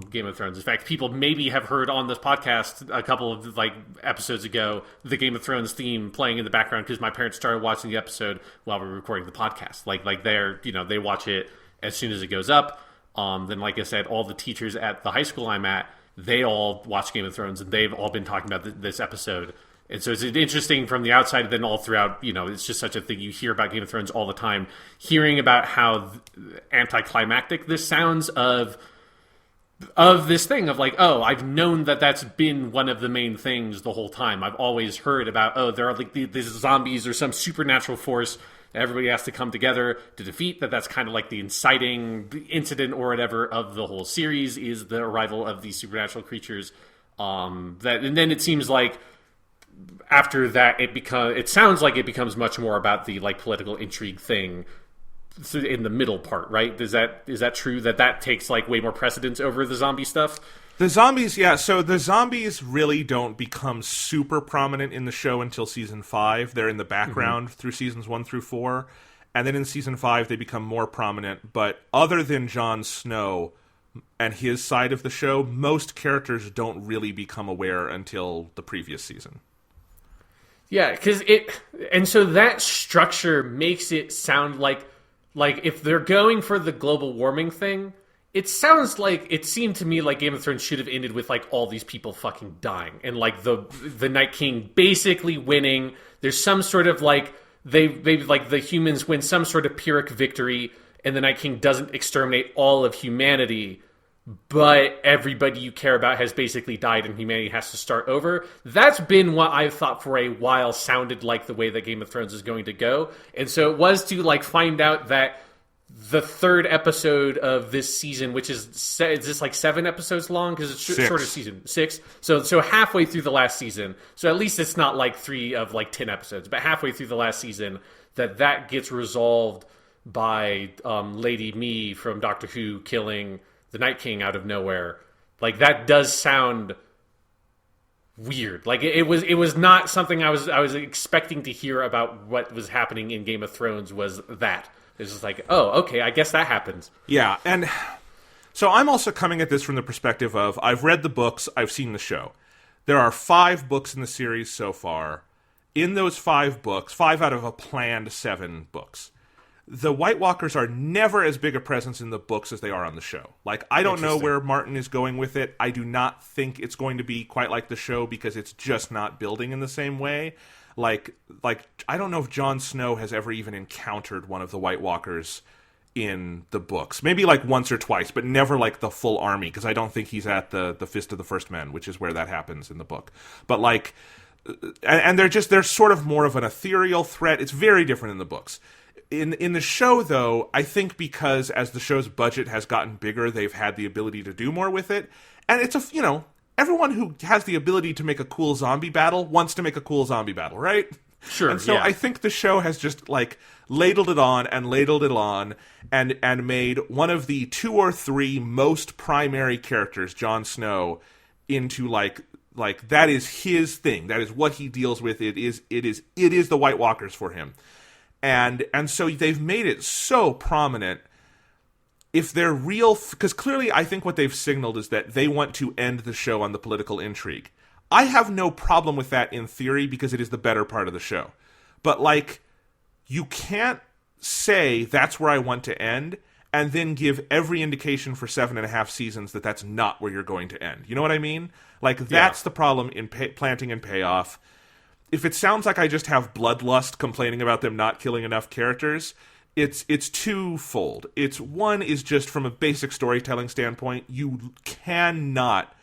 Game of Thrones. In fact, people maybe have heard on this podcast a couple of episodes ago the Game of Thrones theme playing in the background because my parents started watching the episode while we were recording the podcast. They watch it as soon as it goes up. Then, like I said, all the teachers at the high school I'm at, they all watch Game of Thrones, and they've all been talking about this episode. And so it's interesting from the outside, then all throughout, it's just such a thing. You hear about Game of Thrones all the time, hearing about how anticlimactic this sounds of this thing of I've known that's been one of the main things the whole time. I've always heard about, there are these zombies or some supernatural force everybody has to come together to defeat. That's kind of the inciting incident or whatever of the whole series is the arrival of these supernatural creatures. And then it seems like after that it sounds like it becomes much more about the political intrigue thing in the middle part, right? Is that true that takes way more precedence over the zombie stuff? The zombies, yeah. So the zombies really don't become super prominent in the show until season 5. They're in the background through seasons 1 through 4. And then in season 5, they become more prominent. But other than Jon Snow and his side of the show, most characters don't really become aware until the previous season. Yeah, because so that structure makes it sound like if they're going for the global warming thing, it seemed to me like Game of Thrones should have ended with all these people fucking dying and the Night King basically winning. There's some sort of they the humans win some sort of Pyrrhic victory, and the Night King doesn't exterminate all of humanity, but everybody you care about has basically died and humanity has to start over. That's been what I've thought for a while sounded like the way that Game of Thrones is going to go. And so it was to find out that the 3rd episode of this season, which is this 7 episodes long? Because it's a shorter season. 6. So halfway through the last season. So at least it's not 3 of 10 episodes, but halfway through the last season that gets resolved by Lady Me from Doctor Who killing the Night King out of nowhere. That does sound weird. It was not something I was expecting to hear about what was happening in Game of Thrones was that. It's just oh, okay, I guess that happens. Yeah, and so I'm also coming at this from the perspective of I've read the books, I've seen the show. There are 5 books in the series so far. In those 5 books, 5 out of a planned 7 books, the White Walkers are never as big a presence in the books as they are on the show. Like, I don't know where Martin is going with it. I do not think it's going to be quite like the show because it's just not building in the same way. Like I don't know if Jon Snow has ever even encountered one of the White Walkers in the books. Maybe like once or twice, but never like the full army, because I don't think he's at the Fist of the First Men, which is where that happens in the book. But like, and they're sort of more of an ethereal threat. It's very different in the books. In the show, though, I think because as the show's budget has gotten bigger, they've had the ability to do more with it. And it's everyone who has the ability to make a cool zombie battle wants to make a cool zombie battle, right? Sure. And so I think the show has just like ladled it on and made one of the 2 or 3 most primary characters, Jon Snow, into like that is his thing. That is what he deals with. It is the White Walkers for him. And so they've made it so prominent. If they're real, because clearly I think what they've signaled is that they want to end the show on the political intrigue. I have no problem with that in theory because it is the better part of the show. But like, you can't say that's where I want to end and then give every indication for 7.5 seasons that that's not where you're going to end. You know what I mean? Like, that's the problem in planting and payoff. If it sounds like I just have bloodlust complaining about them not killing enough characters, it's twofold. It's one is just from a basic storytelling standpoint, you cannot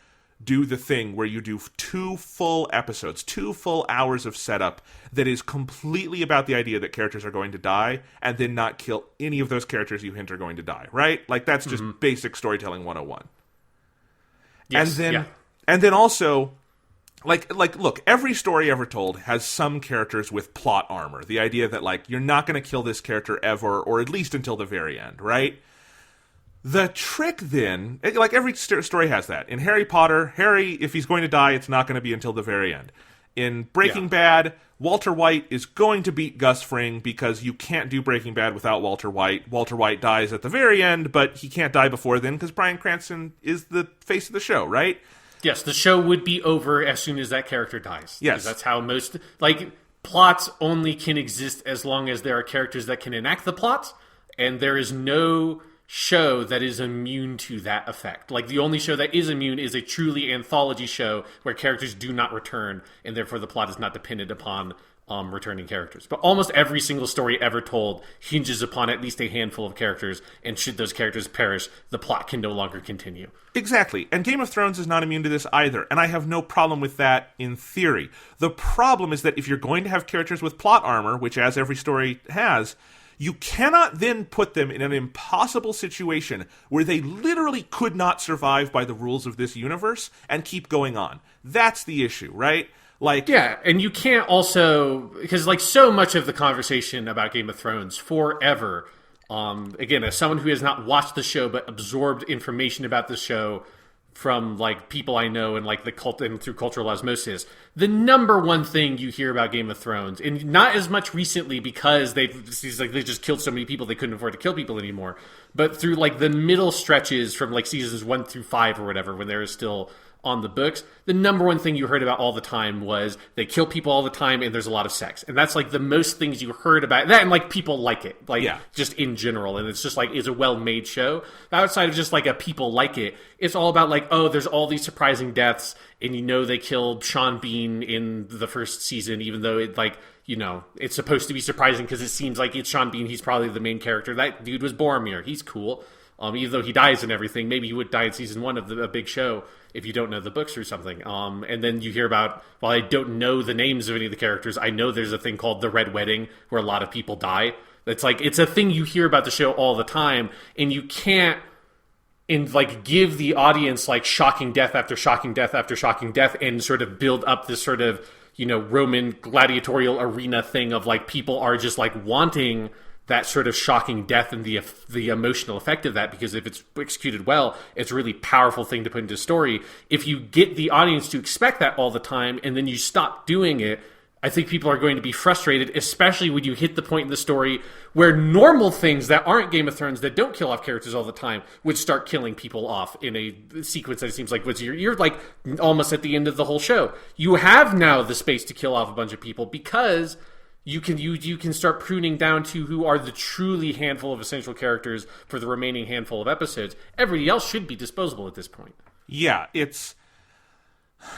do the thing where you do 2 full episodes, 2 full hours of setup that is completely about the idea that characters are going to die and then not kill any of those characters you hint are going to die, right? Like, that's just basic storytelling 101. Yes, and then also, like, look, every story ever told has some characters with plot armor. The idea that, like, you're not going to kill this character ever, or at least until the very end, right? The trick then, like every story has that. In Harry Potter, Harry, if he's going to die, it's not going to be until the very end. In Breaking Bad, Walter White is going to beat Gus Fring because you can't do Breaking Bad without Walter White. Walter White dies at the very end, but he can't die before then because Bryan Cranston is the face of the show, right? Yes, the show would be over as soon as that character dies. Yes. That's how most, like, plots only can exist as long as there are characters that can enact the plots, and there is no show that is immune to that effect. Like, the only show that is immune is a truly anthology show where characters do not return, and therefore the plot is not dependent upon returning characters. But almost every single story ever told hinges upon at least a handful of characters, and should those characters perish, the plot can no longer continue. Exactly. And Game of Thrones is not immune to this either, and I have no problem with that in theory. The problem is that if you're going to have characters with plot armor, which as every story has, you cannot then put them in an impossible situation where they literally could not survive by the rules of this universe and keep going on. That's the issue, right? Like, yeah, and you can't also, because like so much of the conversation about Game of Thrones forever, again, as someone who has not watched the show but absorbed information about the show from like people I know and like the cult and through cultural osmosis, the number one thing you hear about Game of Thrones, and not as much recently because they just killed so many people they couldn't afford to kill people anymore, but through like the middle stretches from like seasons 1 through 5 or whatever, when there is still on the books, the number one thing you heard about all the time was they kill people all the time and there's a lot of sex. And that's like the most things you heard about that, and like people like it, like just in general. And it's just like, it's a well-made show. Outside of just like a people like it, it's all about like, oh, there's all these surprising deaths, and you know they killed Sean Bean in the first season, even though it like, you know, it's supposed to be surprising because it seems like it's Sean Bean, he's probably the main character. That dude was Boromir, he's cool. Even though he dies and everything, maybe he would die in season 1 of a big show if you don't know the books or something. And then you hear about, while I don't know the names of any of the characters, I know there's a thing called the Red Wedding where a lot of people die. It's like, it's a thing you hear about the show all the time, and you can't like give the audience like shocking death after shocking death after shocking death and sort of build up this sort of, you know, Roman gladiatorial arena thing of like people are just like wanting that sort of shocking death and the emotional effect of that, because if it's executed well, it's a really powerful thing to put into a story. If you get the audience to expect that all the time and then you stop doing it, I think people are going to be frustrated, especially when you hit the point in the story where normal things that aren't Game of Thrones, that don't kill off characters all the time, would start killing people off in a sequence that it seems like you're like almost at the end of the whole show. You have now the space to kill off a bunch of people because you can start pruning down to who are the truly handful of essential characters for the remaining handful of episodes. Everybody else should be disposable at this point. Yeah, it's...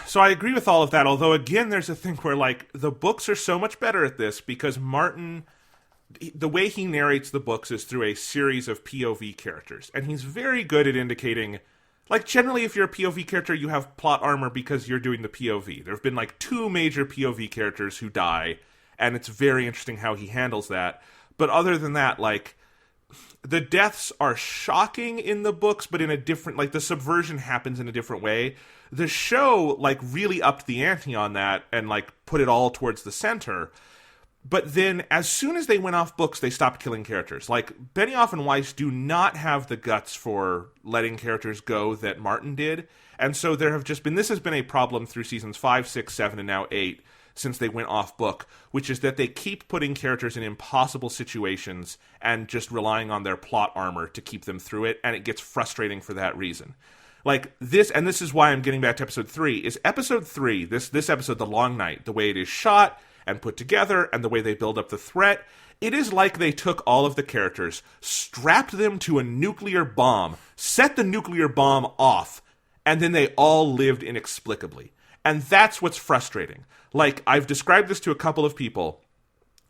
So I agree with all of that, although, again, there's a thing where, like, the books are so much better at this because Martin... The way he narrates the books is through a series of POV characters, and he's very good at indicating... Like, generally, if you're a POV character, you have plot armor because you're doing the POV. There have been, like, 2 major POV characters who die, and it's very interesting how he handles that. But other than that, like, the deaths are shocking in the books, but in a different... Like, the subversion happens in a different way. The show, like, really upped the ante on that and, like, put it all towards the center. But then, as soon as they went off books, they stopped killing characters. Like, Benioff and Weiss do not have the guts for letting characters go that Martin did. And so there have just been... This has been a problem through seasons 5, 6, 7, and now 8, since they went off book, which is that they keep putting characters in impossible situations and just relying on their plot armor to keep them through it, and it gets frustrating for that reason. Like, this, and this is why I'm getting back to episode 3, is episode 3, this episode, The Long Night, the way it is shot and put together, and the way they build up the threat, it is like they took all of the characters, strapped them to a nuclear bomb, set the nuclear bomb off, and then they all lived inexplicably. And that's what's frustrating. Like, I've described this to a couple of people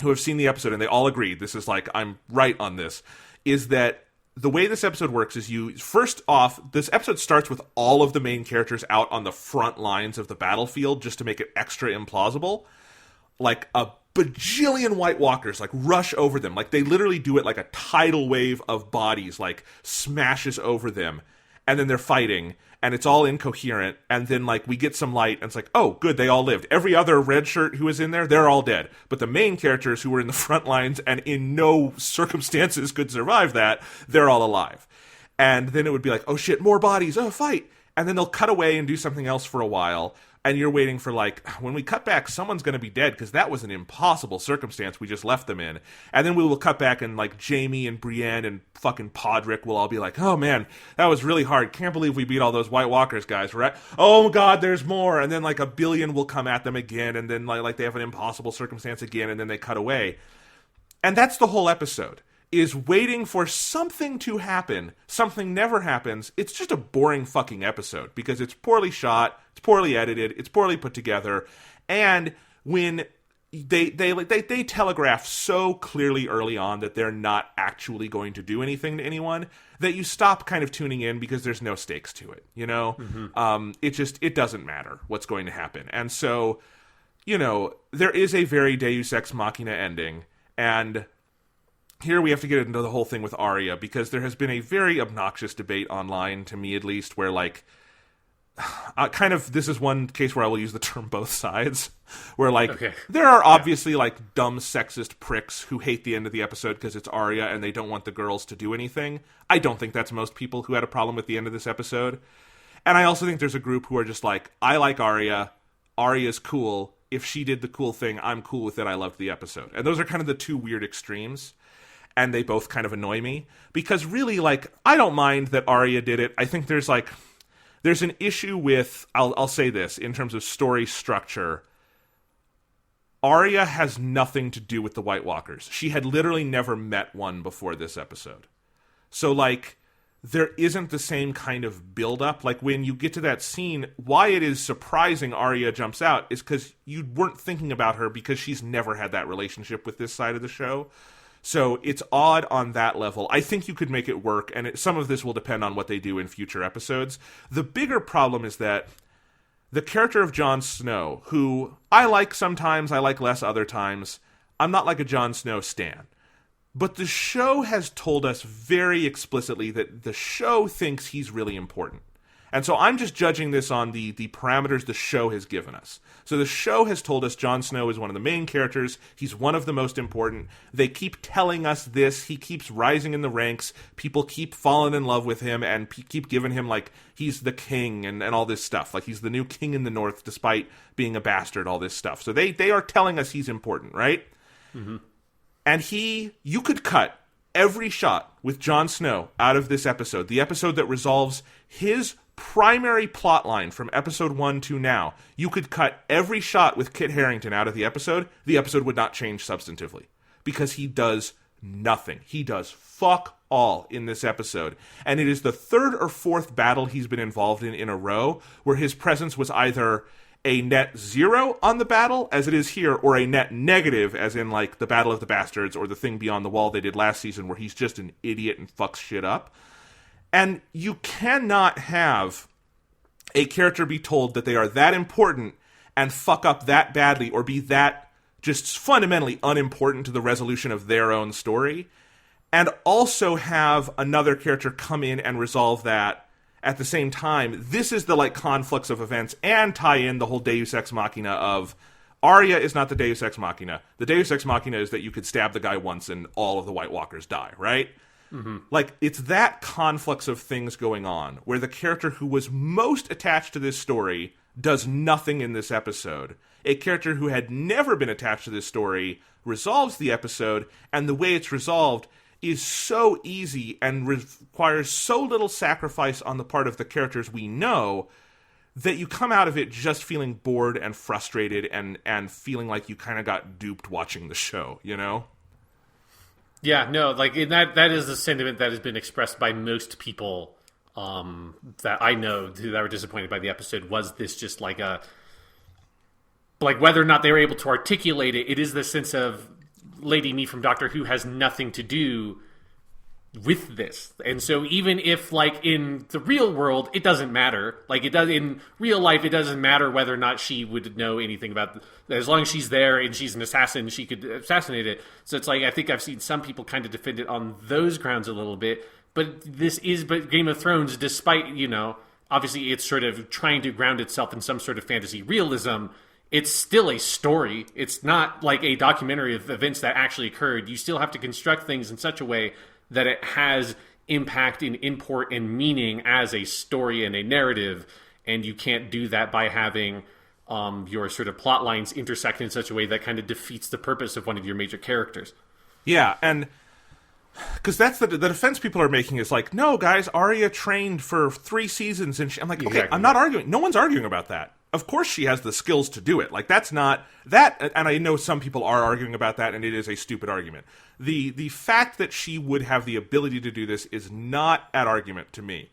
who have seen the episode, and they all agreed, this is like, I'm right on this, is that the way this episode works is first off, this episode starts with all of the main characters out on the front lines of the battlefield just to make it extra implausible. Like, a bajillion White Walkers, like, rush over them. Like, they literally do it like a tidal wave of bodies, like, smashes over them. And then they're fighting, and it's all incoherent. And then, like, we get some light, and it's like, oh, good, they all lived. Every other red shirt who was in there, they're all dead. But the main characters who were in the front lines and in no circumstances could survive that, they're all alive. And then it would be like, oh shit, more bodies, oh, fight! And then they'll cut away and do something else for a while. And you're waiting for, like, when we cut back, someone's going to be dead, because that was an impossible circumstance we just left them in. And then we will cut back, and, like, Jamie and Brienne and fucking Podrick will all be like, oh, man, that was really hard. Can't believe we beat all those White Walkers, guys, right? Oh, God, there's more. And then, like, a billion will come at them again, and then, like they have an impossible circumstance again, and then they cut away. And that's the whole episode, is waiting for something to happen. Something never happens. It's just a boring fucking episode, because it's poorly shot, it's poorly edited, it's poorly put together, and when they telegraph so clearly early on that they're not actually going to do anything to anyone, that you stop kind of tuning in because there's no stakes to it, you know? Mm-hmm. It doesn't matter what's going to happen. And so, you know, there is a very Deus Ex Machina ending, and here we have to get into the whole thing with Arya, because there has been a very obnoxious debate online, to me at least, where, like, this is one case where I will use the term both sides, where, like, okay, there are obviously, like, dumb sexist pricks who hate the end of the episode because it's Arya and they don't want the girls to do anything. I don't think that's most people who had a problem with the end of this episode. And I also think there's a group who are just like, I like Arya, Arya's cool, if she did the cool thing, I'm cool with it, I loved the episode. And those are kind of the two weird extremes. And they both kind of annoy me, because really, like, I don't mind that Arya did it. I think there's an issue with, I'll say this, in terms of story structure, Arya has nothing to do with the White Walkers. She had literally never met one before this episode. So, like, there isn't the same kind of build-up. Like, when you get to that scene, why it is surprising Arya jumps out is because you weren't thinking about her, because she's never had that relationship with this side of the show. So it's odd on that level. I think you could make it work, and some of this will depend on what they do in future episodes. The bigger problem is that the character of Jon Snow, who I like sometimes, I like less other times, I'm not like a Jon Snow stan. But the show has told us very explicitly that the show thinks he's really important. And so I'm just judging this on the parameters the show has given us. So the show has told us Jon Snow is one of the main characters. He's one of the most important. They keep telling us this. He keeps rising in the ranks. People keep falling in love with him and keep giving him, like, he's the king and all this stuff. Like, he's the new king in the North despite being a bastard, all this stuff. So they are telling us he's important, right? Mm-hmm. And you could cut every shot with Jon Snow out of this episode. The episode that resolves his primary plot line from episode 1 to now, you could cut every shot with Kit Harington out of the episode would not change substantively. Because he does nothing. He does fuck all in this episode. And it is the third or fourth battle he's been involved in a row where his presence was either a net 0 on the battle, as it is here, or a net negative, as in, like, the Battle of the Bastards or the Thing Beyond the Wall they did last season, where he's just an idiot and fucks shit up. And you cannot have a character be told that they are that important and fuck up that badly, or be that just fundamentally unimportant to the resolution of their own story, and also have another character come in and resolve that at the same time. This is the, like, conflux of events, and tie in the whole Deus Ex Machina of Arya is not the Deus Ex Machina. The Deus Ex Machina is that you could stab the guy once and all of the White Walkers die, right? Mm-hmm. Like, it's that conflux of things going on, where the character who was most attached to this story does nothing in this episode. A character who had never been attached to this story resolves the episode, and the way it's resolved is so easy and requires so little sacrifice on the part of the characters we know that you come out of it just feeling bored and frustrated and feeling like you kind of got duped watching the show, you know? Yeah, no, like, that is the sentiment that has been expressed by most people that I know that were disappointed by the episode. Was this just like whether or not they were able to articulate it, it is the sense of Lady Me from Doctor Who has nothing to do with this. And so even if, like, in the real world, it doesn't matter. Like, it does in real life, it doesn't matter whether or not she would know anything about as long as she's there and she's an assassin, she could assassinate it. So it's like, I think I've seen some people kind of defend it on those grounds a little bit. But Game of Thrones, despite, you know, obviously it's sort of trying to ground itself in some sort of fantasy realism, it's still a story. It's not like a documentary of events that actually occurred. You still have to construct things in such a way that it has impact and import and meaning as a story and a narrative, and you can't do that by having your sort of plot lines intersect in such a way that kind of defeats the purpose of one of your major characters. Yeah, and because that's the defense people are making is like, no, guys, Arya trained for 3 seasons, and I'm like, okay, exactly. I'm not arguing. No one's arguing about that. Of course she has the skills to do it. Like, that's not that, and I know some people are arguing about that, and it is a stupid argument. The fact that she would have the ability to do this is not at argument to me.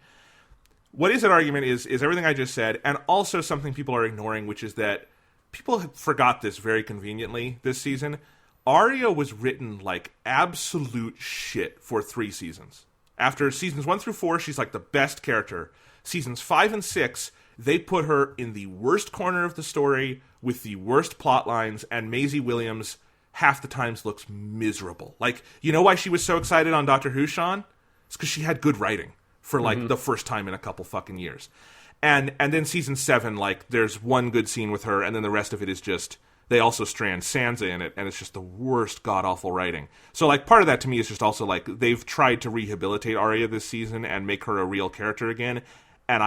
What is at argument is everything I just said, and also something people are ignoring, which is that people forgot this very conveniently this season. Arya was written like absolute shit for 3 seasons. After seasons 1 through 4, she's like the best character. Seasons 5 and 6, they put her in the worst corner of the story with the worst plot lines, and Maisie Williams half the times looks miserable. Like, you know why she was so excited on Doctor Who, Sean? It's because she had good writing for, like, the first time in a couple fucking years. And then season 7, like, there's one good scene with her, and then the rest of it is just, they also strand Sansa in it, and it's just the worst god-awful writing. So, like, part of that to me is just also, like, they've tried to rehabilitate Arya this season and make her a real character again, and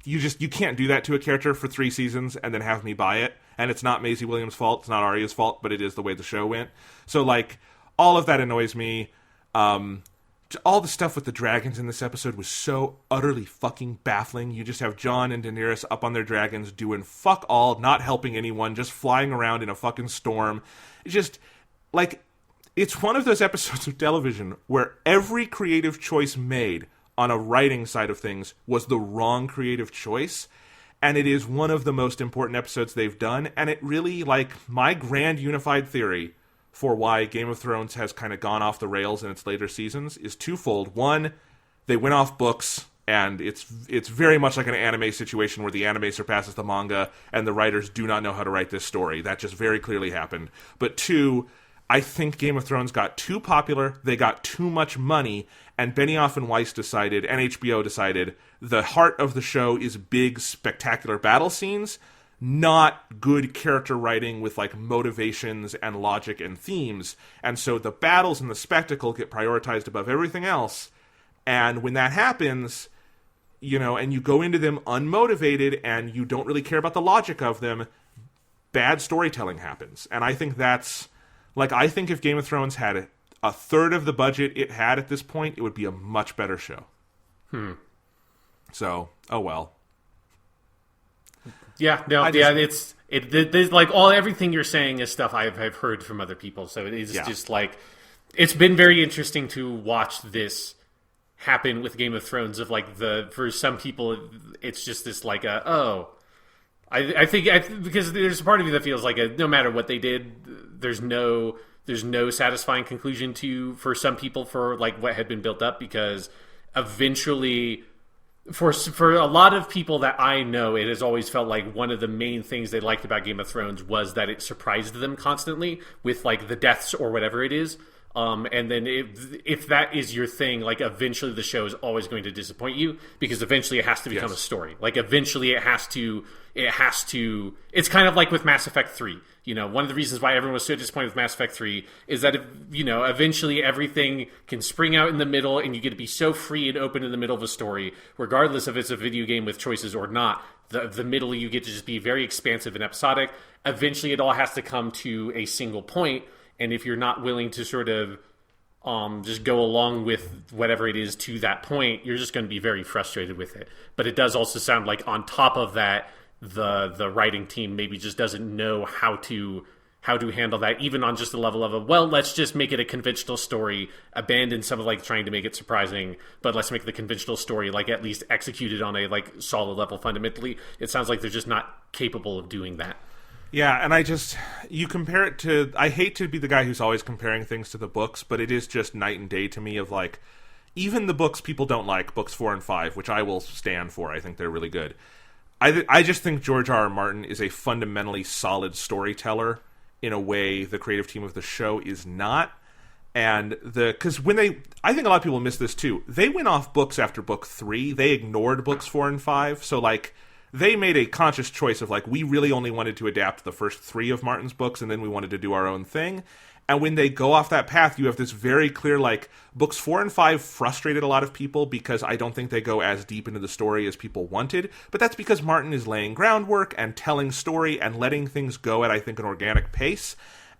you can't do that to a character for 3 seasons and then have me buy it. And it's not Maisie Williams' fault, it's not Arya's fault, but it is the way the show went. So, like, all of that annoys me. All the stuff with the dragons in this episode was so utterly fucking baffling. You just have Jon and Daenerys up on their dragons doing fuck all, not helping anyone, just flying around in a fucking storm. It's just, like, it's one of those episodes of television where every creative choice made on a writing side of things was the wrong creative choice. And it is one of the most important episodes they've done. And it really, like, my grand unified theory for why Game of Thrones has kind of gone off the rails in its later seasons is twofold. One, they went off books, and it's very much like an anime situation where the anime surpasses the manga, and the writers do not know how to write this story. That just very clearly happened. But two, I think Game of Thrones got too popular, they got too much money, and Benioff and Weiss decided, and HBO decided, the heart of the show is big, spectacular battle scenes, not good character writing with, like, motivations and logic and themes. And so the battles and the spectacle get prioritized above everything else. And when that happens, you know, and you go into them unmotivated and you don't really care about the logic of them, bad storytelling happens. And I think that's, like, I think if Game of Thrones had a third of the budget it had at this point, it would be a much better show. So, oh well. Yeah, no, it's like everything you're saying is stuff I've heard from other people. So it is just like, it's been very interesting to watch this happen with Game of Thrones. Of like for some people, it's just this like I think because there's a part of me that feels like no matter what they did, there's no satisfying conclusion for some people for like what had been built up, because eventually. For a lot of people that I know, it has always felt like one of the main things they liked about Game of Thrones was that it surprised them constantly with like the deaths or whatever it is. And then if that is your thing, like eventually the show is always going to disappoint you, because eventually it has to become a story. Like eventually it has to. It's kind of like with Mass Effect 3. You know, one of the reasons why everyone was so disappointed with Mass Effect 3 is that, eventually everything can spring out in the middle and you get to be so free and open in the middle of a story, regardless if it's a video game with choices or not. The middle, you get to just be very expansive and episodic. Eventually it all has to come to a single point, and if you're not willing to sort of just go along with whatever it is to that point, you're just going to be very frustrated with it. But it does also sound like on top of that, the writing team maybe just doesn't know how to handle that, even on just the level of let's just make it a conventional story, abandon some of like trying to make it surprising, but let's make the conventional story like at least executed on a like solid level fundamentally. It sounds like they're just not capable of doing that. Yeah, and you compare it to, I hate to be the guy who's always comparing things to the books, but it is just night and day to me of like, even the books people don't like, books 4 and 5, which I will stand for, I think they're really good. I just think George R. R. Martin is a fundamentally solid storyteller in a way the creative team of the show is not. And because I think a lot of people miss this too. They went off books after book 3. They ignored books 4 and 5. So like, they made a conscious choice of like, we really only wanted to adapt the first 3 of Martin's books, and then we wanted to do our own thing. And when they go off that path, you have this very clear, like, books 4 and 5 frustrated a lot of people because I don't think they go as deep into the story as people wanted. But that's because Martin is laying groundwork and telling story and letting things go at, I think, an organic pace.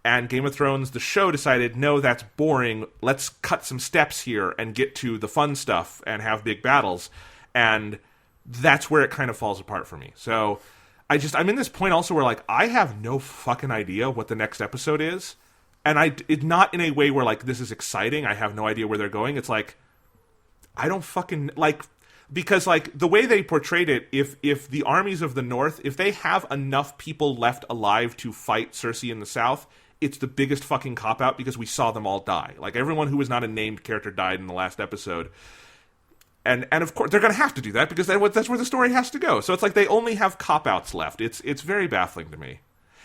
And Game of Thrones, the show, decided, no, that's boring. Let's cut some steps here and get to the fun stuff and have big battles. And that's where it kind of falls apart for me. So I'm in this point also where, like, I have no fucking idea what the next episode is. And it's not in a way where, like, this is exciting. I have no idea where they're going. It's like, I don't fucking, like, because, like, the way they portrayed it, if the armies of the North, if they have enough people left alive to fight Cersei in the South, it's the biggest fucking cop-out because we saw them all die. Like, everyone who was not a named character died in the last episode. And of course, they're going to have to do that because that's where the story has to go. So it's like they only have cop-outs left. It's very baffling to me.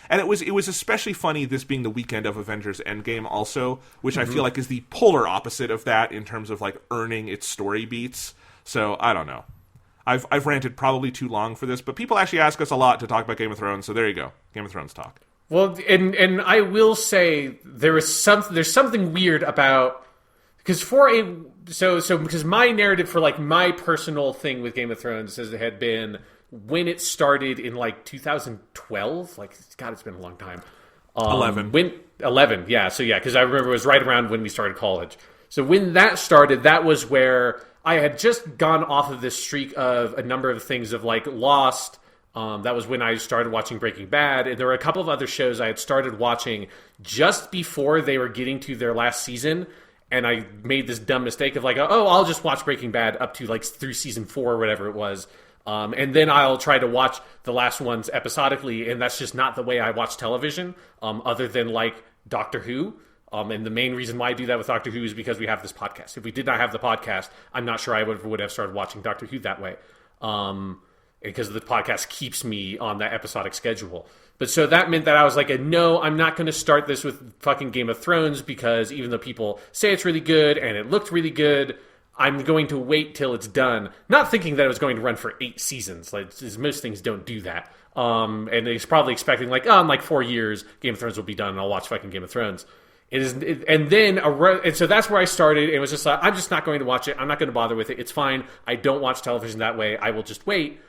And it was especially funny, this being the weekend of Avengers Endgame also, which I feel like is the polar opposite of that in terms of like earning its story beats. So I don't know. I've ranted probably too long for this, but people actually ask us a lot to talk about Game of Thrones, so there you go. Game of Thrones talk. Well, and I will say there's something weird about, because because my narrative for like my personal thing with Game of Thrones had been when it started in like 2012, like, God, it's been a long time. 11, yeah. So yeah, because I remember it was right around when we started college. So when that started, that was where I had just gone off of this streak of a number of things of like Lost. That was when I started watching Breaking Bad, and there were a couple of other shows I had started watching just before they were getting to their last season. And I made this dumb mistake of like, I'll just watch Breaking Bad up to like through season 4 or whatever it was. And then I'll try to watch the last ones episodically, and that's just not the way I watch television, other than like Doctor Who. And the main reason why I do that with Doctor Who is because we have this podcast. If we did not have the podcast, I'm not sure I would have started watching Doctor Who that way, because the podcast keeps me on that episodic schedule. But so that meant that I was like, no, I'm not going to start this with fucking Game of Thrones, because even though people say it's really good and it looked really good, I'm going to wait till it's done, not thinking that it was going to run for 8 seasons. Like, most things don't do that. And he's probably expecting like, in like 4 years, Game of Thrones will be done, and I'll watch fucking Game of Thrones. And so that's where I started. It was just like, I'm just not going to watch it. I'm not going to bother with it. It's fine. I don't watch television that way. I will just wait.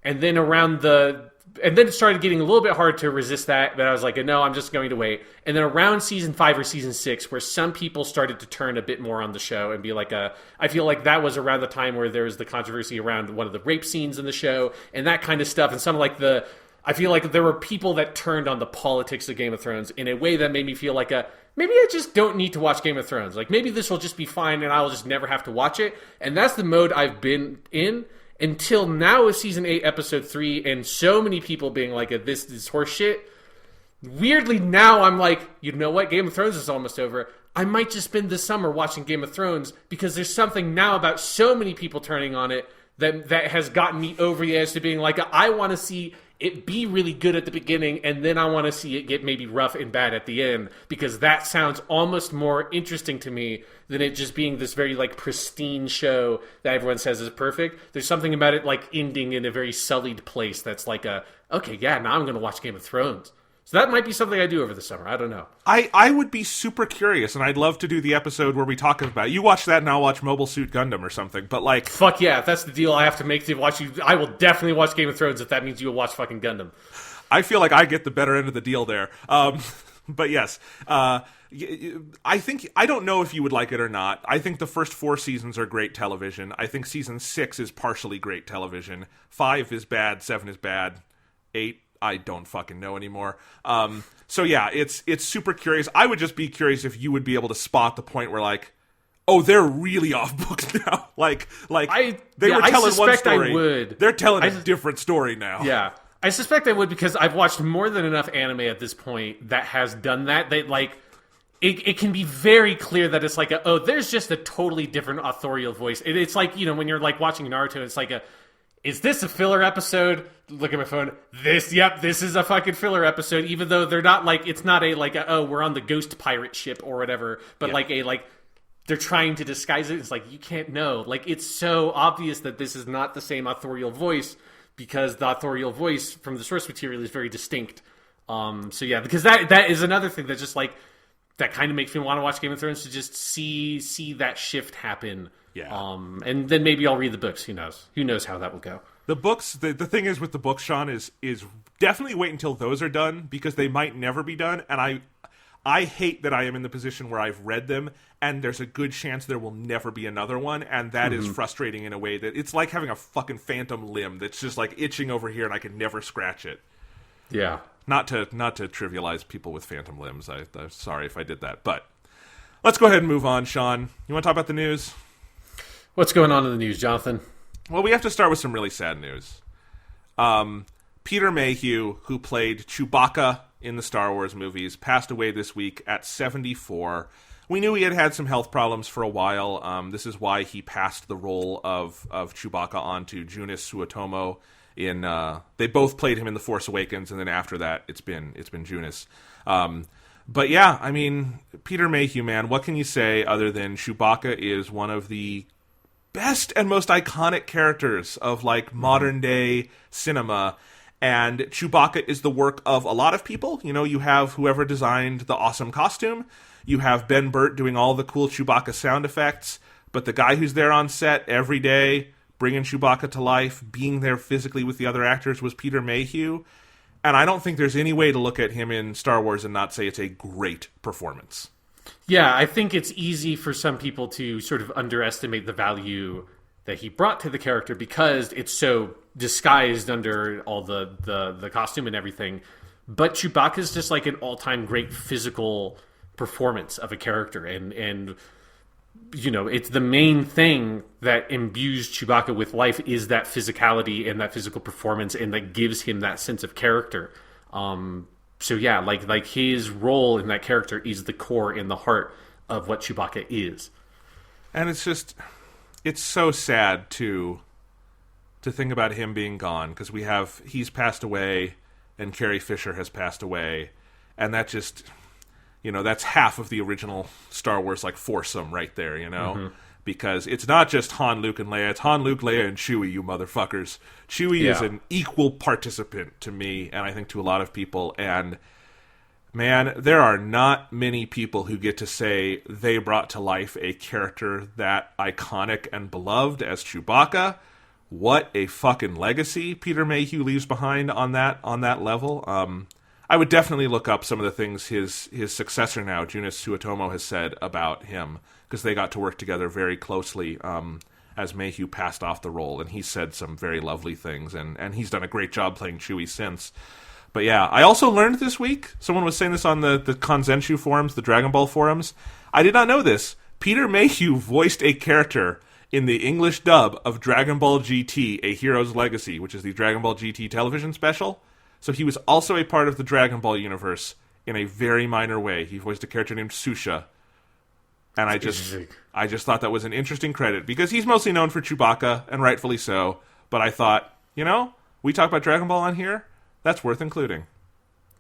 and then it started getting a little bit hard to resist that, but I was like, no, I'm just going to wait. And then around season 5 or season 6, where some people started to turn a bit more on the show and be like, I feel like that was around the time where there was the controversy around one of the rape scenes in the show and that kind of stuff. And some like I feel like there were people that turned on the politics of Game of Thrones in a way that made me feel like maybe I just don't need to watch Game of Thrones. Like maybe this will just be fine and I will just never have to watch it. And that's the mode I've been in until now with season 8, episode 3, and so many people being like, this is horse shit. Weirdly, now I'm like, you know what? Game of Thrones is almost over. I might just spend the summer watching Game of Thrones because there's something now about so many people turning on it that has gotten me over the edge to being like, I want to see it be really good at the beginning, and then I want to see it get maybe rough and bad at the end, because that sounds almost more interesting to me than it just being this very like pristine show that everyone says is perfect. There's something about it like ending in a very sullied place that's like okay, yeah, now I'm going to watch Game of Thrones. So that might be something I do over the summer. I don't know. I would be super curious, and I'd love to do the episode where we talk about it. You watch that, and I'll watch Mobile Suit Gundam or something. But like, fuck yeah, if that's the deal I have to make to watch you, I will definitely watch Game of Thrones if that means you will watch fucking Gundam. I feel like I get the better end of the deal there. But yes, I don't know if you would like it or not. I think the first 4 seasons are great television. I think season 6 is partially great television. 5 is bad. 7 is bad. 8. I don't fucking know anymore. So yeah, it's super curious. I would just be curious if you would be able to spot the point where like, oh, they're really off books now. They were telling one story. I would. They're telling a different story now. Yeah, I suspect I would, because I've watched more than enough anime at this point that has done that. They like it can be very clear that it's like there's just a totally different authorial voice. It's like, when you're like watching Naruto, it's like is this a filler episode? Look at my phone. This is a fucking filler episode, even though they're not like, it's not we're on the ghost pirate ship or whatever, but yeah. They're trying to disguise it. It's like, you can't know. Like, it's so obvious that this is not the same authorial voice, because the authorial voice from the source material is very distinct. So yeah, because that is another thing that just like, that kind of makes me want to watch Game of Thrones, to just see that shift happen. Yeah. And then maybe I'll read the books. Who knows? Who knows how that will go? The books, the thing is with the books, Sean, is definitely wait until those are done, because they might never be done. And I hate that I am in the position where I've read them, and there's a good chance there will never be another one, and that is frustrating in a way that it's like having a fucking phantom limb that's just like itching over here, and I can never scratch it. Yeah. Not to trivialize people with phantom limbs. I'm sorry if I did that, but let's go ahead and move on, Sean. You want to talk about the news? What's going on in the news, Jonathan? Well, we have to start with some really sad news. Peter Mayhew, who played Chewbacca in the Star Wars movies, passed away this week at 74. We knew he had some health problems for a while. This is why he passed the role of Chewbacca on to Joonas Suotamo. They both played him in The Force Awakens, and then after that, it's been Joonas. But yeah, I mean, Peter Mayhew, man, what can you say other than Chewbacca is one of the best and most iconic characters of like modern day cinema, and Chewbacca is the work of a lot of people. You have whoever designed the awesome costume, you have Ben Burtt doing all the cool Chewbacca sound effects, but the guy who's there on set every day bringing Chewbacca to life, being there physically with the other actors, was Peter Mayhew. And I don't think there's any way to look at him in Star Wars and not say it's a great performance. Yeah, I think it's easy for some people to sort of underestimate the value that he brought to the character because it's so disguised under all the costume and everything. But Chewbacca is just like an all-time great physical performance of a character. And it's the main thing that imbues Chewbacca with life is that physicality and that physical performance, and that gives him that sense of character. So yeah, like his role in that character is the core and the heart of what Chewbacca is. And it's so sad to think about him being gone, because he's passed away and Carrie Fisher has passed away, and that just, that's half of the original Star Wars like foursome right there, because it's not just Han, Luke, and Leia, it's Han, Luke, Leia, and Chewie, you motherfuckers. Chewie is an equal participant to me, and I think to a lot of people, and man, there are not many people who get to say they brought to life a character that iconic and beloved as Chewbacca, what a fucking legacy Peter Mayhew leaves behind on that level. I would definitely look up some of the things his successor now, Junice Suotomo, has said about him, because they got to work together very closely as Mayhew passed off the role, and he said some very lovely things, and he's done a great job playing Chewie since. But yeah, I also learned this week, someone was saying this on the Kanzenshu forums, the Dragon Ball forums, I did not know this. Peter Mayhew voiced a character in the English dub of Dragon Ball GT, A Hero's Legacy, which is the Dragon Ball GT television special. So he was also a part of the Dragon Ball universe in a very minor way. He voiced a character named Susha. And I just thought that was an interesting credit, because he's mostly known for Chewbacca, and rightfully so. But I thought, we talk about Dragon Ball on here, that's worth including.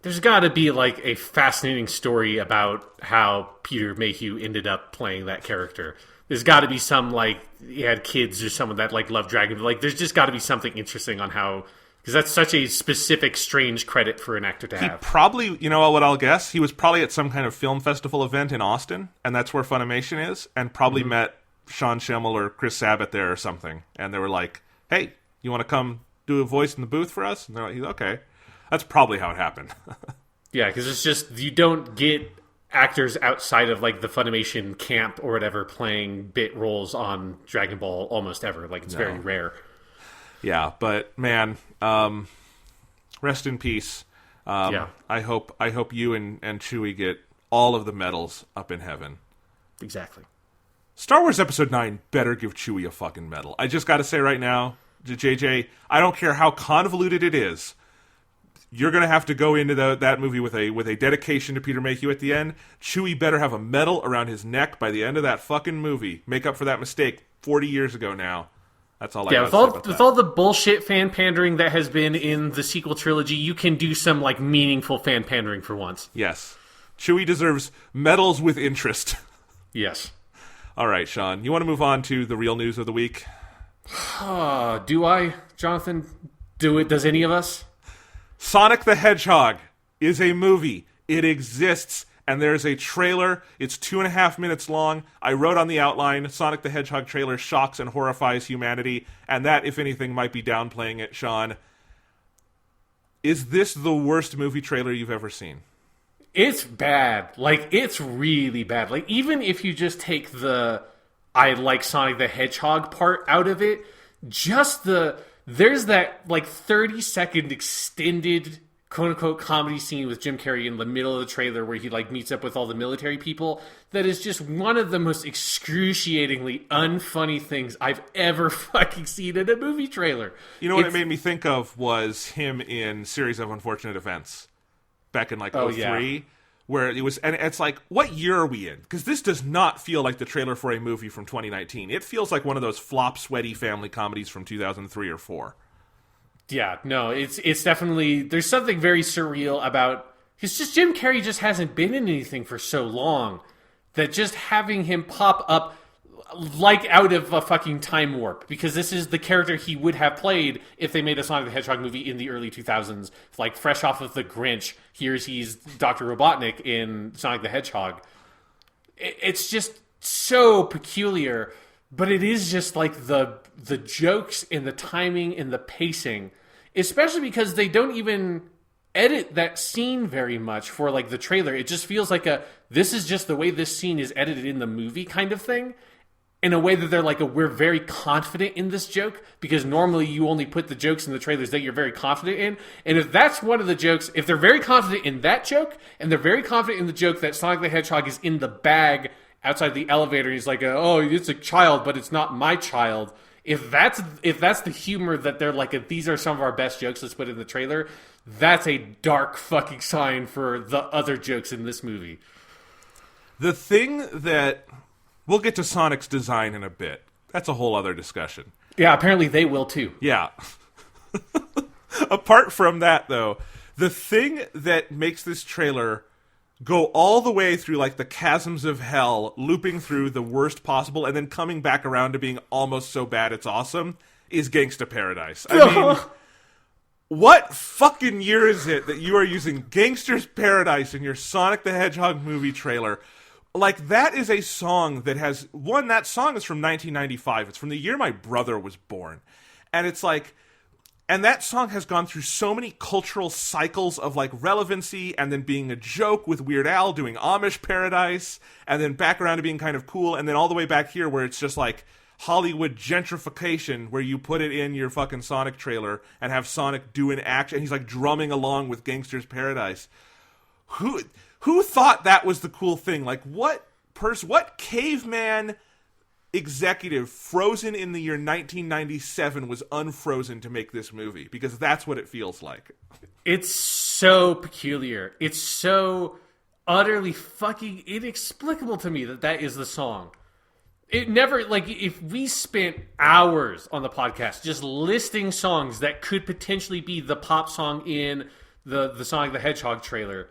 There's got to be like a fascinating story about how Peter Mayhew ended up playing that character. There's got to be some, like, he had kids or someone that, like, loved Dragon Ball. Like, there's just got to be something interesting on how... Because that's such a specific, strange credit for an actor to have. He probably, what I'll guess? He was probably at some kind of film festival event in Austin, and that's where Funimation is, and probably met Sean Schemmel or Chris Sabat there or something. And they were like, hey, you want to come do a voice in the booth for us? And they're like, okay. That's probably how it happened. Yeah, because it's just, you don't get actors outside of, like, the Funimation camp or whatever playing bit roles on Dragon Ball almost ever. Like, it's very rare. Yeah, but man, rest in peace. I hope you and Chewie get all of the medals up in heaven. Exactly. Star Wars Episode 9 better give Chewie a fucking medal. I just got to say right now, JJ, I don't care how convoluted it is. You're going to have to go into that movie with a dedication to Peter Mayhew at the end. Chewie better have a medal around his neck by the end of that fucking movie. Make up for that mistake 40 years ago now. That's all I got to say about that. With all the bullshit fan pandering that has been in the sequel trilogy, you can do some, like, meaningful fan pandering for once. Yes. Chewie deserves medals with interest. Yes. All right, Sean. You want to move on to the real news of the week? Do I, Jonathan? Does any of us? Sonic the Hedgehog is a movie. It exists. And there's a trailer. It's 2.5 minutes long. I wrote on the outline, Sonic the Hedgehog trailer shocks and horrifies humanity. And that, if anything, might be downplaying it, Sean. Is this the worst movie trailer you've ever seen? It's bad. Like, it's really bad. Like, even if you just take the I like Sonic the Hedgehog part out of it, just there's that, like, 30-second extended quote-unquote comedy scene with Jim Carrey in the middle of the trailer where he, like, meets up with all the military people. That is just one of the most excruciatingly unfunny things I've ever fucking seen in a movie trailer. You know what it made me think of was him in Series of Unfortunate Events back in, like, 2003, where it was, and it's like, what year are we in? Because this does not feel like the trailer for a movie from 2019. It feels like one of those flop, sweaty family comedies from 2003 or 4. Yeah, no, it's definitely, there's something very surreal about, it's just Jim Carrey just hasn't been in anything for so long that just having him pop up like out of a fucking time warp, because this is the character he would have played if they made a Sonic the Hedgehog movie in the early 2000s, like fresh off of The Grinch. He's Dr. Robotnik in Sonic the Hedgehog. It's just so peculiar, but it is just like the jokes and the timing and the pacing, especially because they don't even edit that scene very much for, like, the trailer. It just feels like this is just the way this scene is edited in the movie kind of thing, in a way that they're like, we're very confident in this joke, because normally you only put the jokes in the trailers that you're very confident in. And if that's one of the jokes, if they're very confident in that joke, and they're very confident in the joke that Sonic the Hedgehog is in the bag outside the elevator, he's like, oh, it's a child, but it's not my child. If that's the humor that they're like, these are some of our best jokes, let's put in the trailer, that's a dark fucking sign for the other jokes in this movie. The thing that... We'll get to Sonic's design in a bit. That's a whole other discussion. Yeah, apparently they will too. Yeah. Apart from that, though, the thing that makes this trailer go all the way through, like, the chasms of hell, looping through the worst possible, and then coming back around to being almost so bad it's awesome, is Gangsta Paradise. I mean, what fucking year is it that you are using Gangsta's Paradise in your Sonic the Hedgehog movie trailer? Like, that is a song that has... that song is from 1995. It's from the year my brother was born. And it's like, and that song has gone through so many cultural cycles of like relevancy and then being a joke with Weird Al doing Amish Paradise and then back around to being kind of cool and then all the way back here where it's just like Hollywood gentrification where you put it in your fucking Sonic trailer and have Sonic do an action and he's like drumming along with Gangster's Paradise. Who thought that was the cool thing? Like what caveman executive frozen in the year 1997 was unfrozen to make this movie? Because that's what it feels like. It's so peculiar. It's so utterly fucking inexplicable to me that is the song. It never, like, if we spent hours on the podcast just listing songs that could potentially be the pop song in the Sonic the Hedgehog trailer,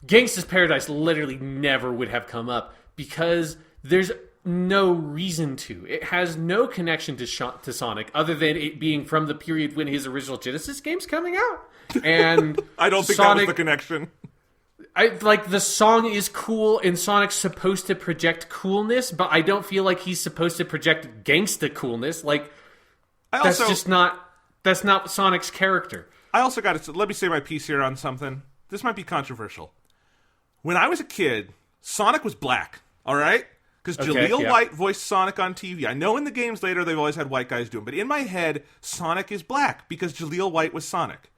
Gangsta's Paradise literally never would have come up because there's no reason to. It has no connection to Sonic other than it being from the period when his original Genesis game's coming out. And I don't think that was the connection. The song is cool and Sonic's supposed to project coolness, but I don't feel like he's supposed to project gangsta coolness. Like, that's not Sonic's character. I also got to, let me say my piece here on something. This might be controversial. When I was a kid, Sonic was black, all right? Because Jaleel White voiced Sonic on TV. I know in the games later they've always had white guys do them, but in my head, Sonic is black because Jaleel White was Sonic.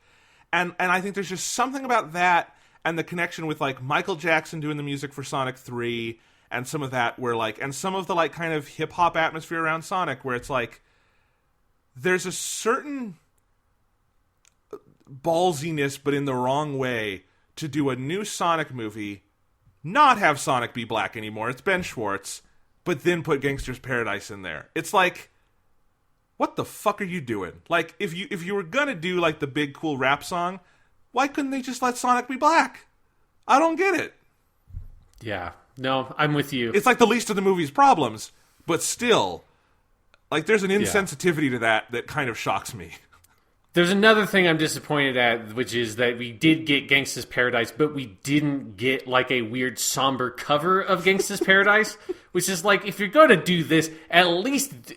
And I think there's just something about that and the connection with like Michael Jackson doing the music for Sonic 3 and some of that where like, and some of the like kind of hip hop atmosphere around Sonic where it's like, there's a certain ballsiness, but in the wrong way, to do a new Sonic movie, not have Sonic be black anymore, it's Ben Schwartz, but then put Gangster's Paradise in there. It's like, what the fuck are you doing? Like, if you were gonna do like the big cool rap song, why couldn't they just let Sonic be black? I don't get it. Yeah, no, I'm with you. It's like the least of the movie's problems, but still, like there's an insensitivity to that kind of shocks me. There's another thing I'm disappointed at, which is that we did get Gangsta's Paradise, but we didn't get like a weird somber cover of Gangsta's Paradise, which is like, if you're going to do this, at least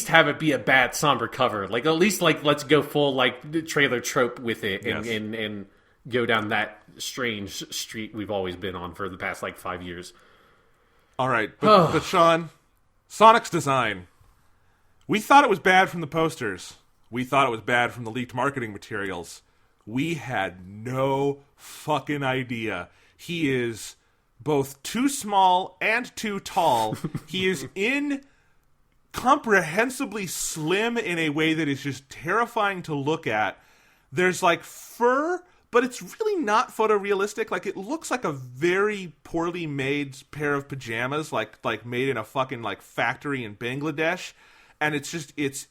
have it be a bad somber cover. Like, at least like let's go full like trailer trope with it and go down that strange street we've always been on for the past like 5 years. All right, but Sean, Sonic's design. We thought it was bad from the posters. We thought it was bad from the leaked marketing materials. We had no fucking idea. He is both too small and too tall. He is incomprehensibly slim in a way that is just terrifying to look at. There's like fur, but it's really not photorealistic. Like, it looks like a very poorly made pair of pajamas, like made in a fucking like factory in Bangladesh. And it's just it's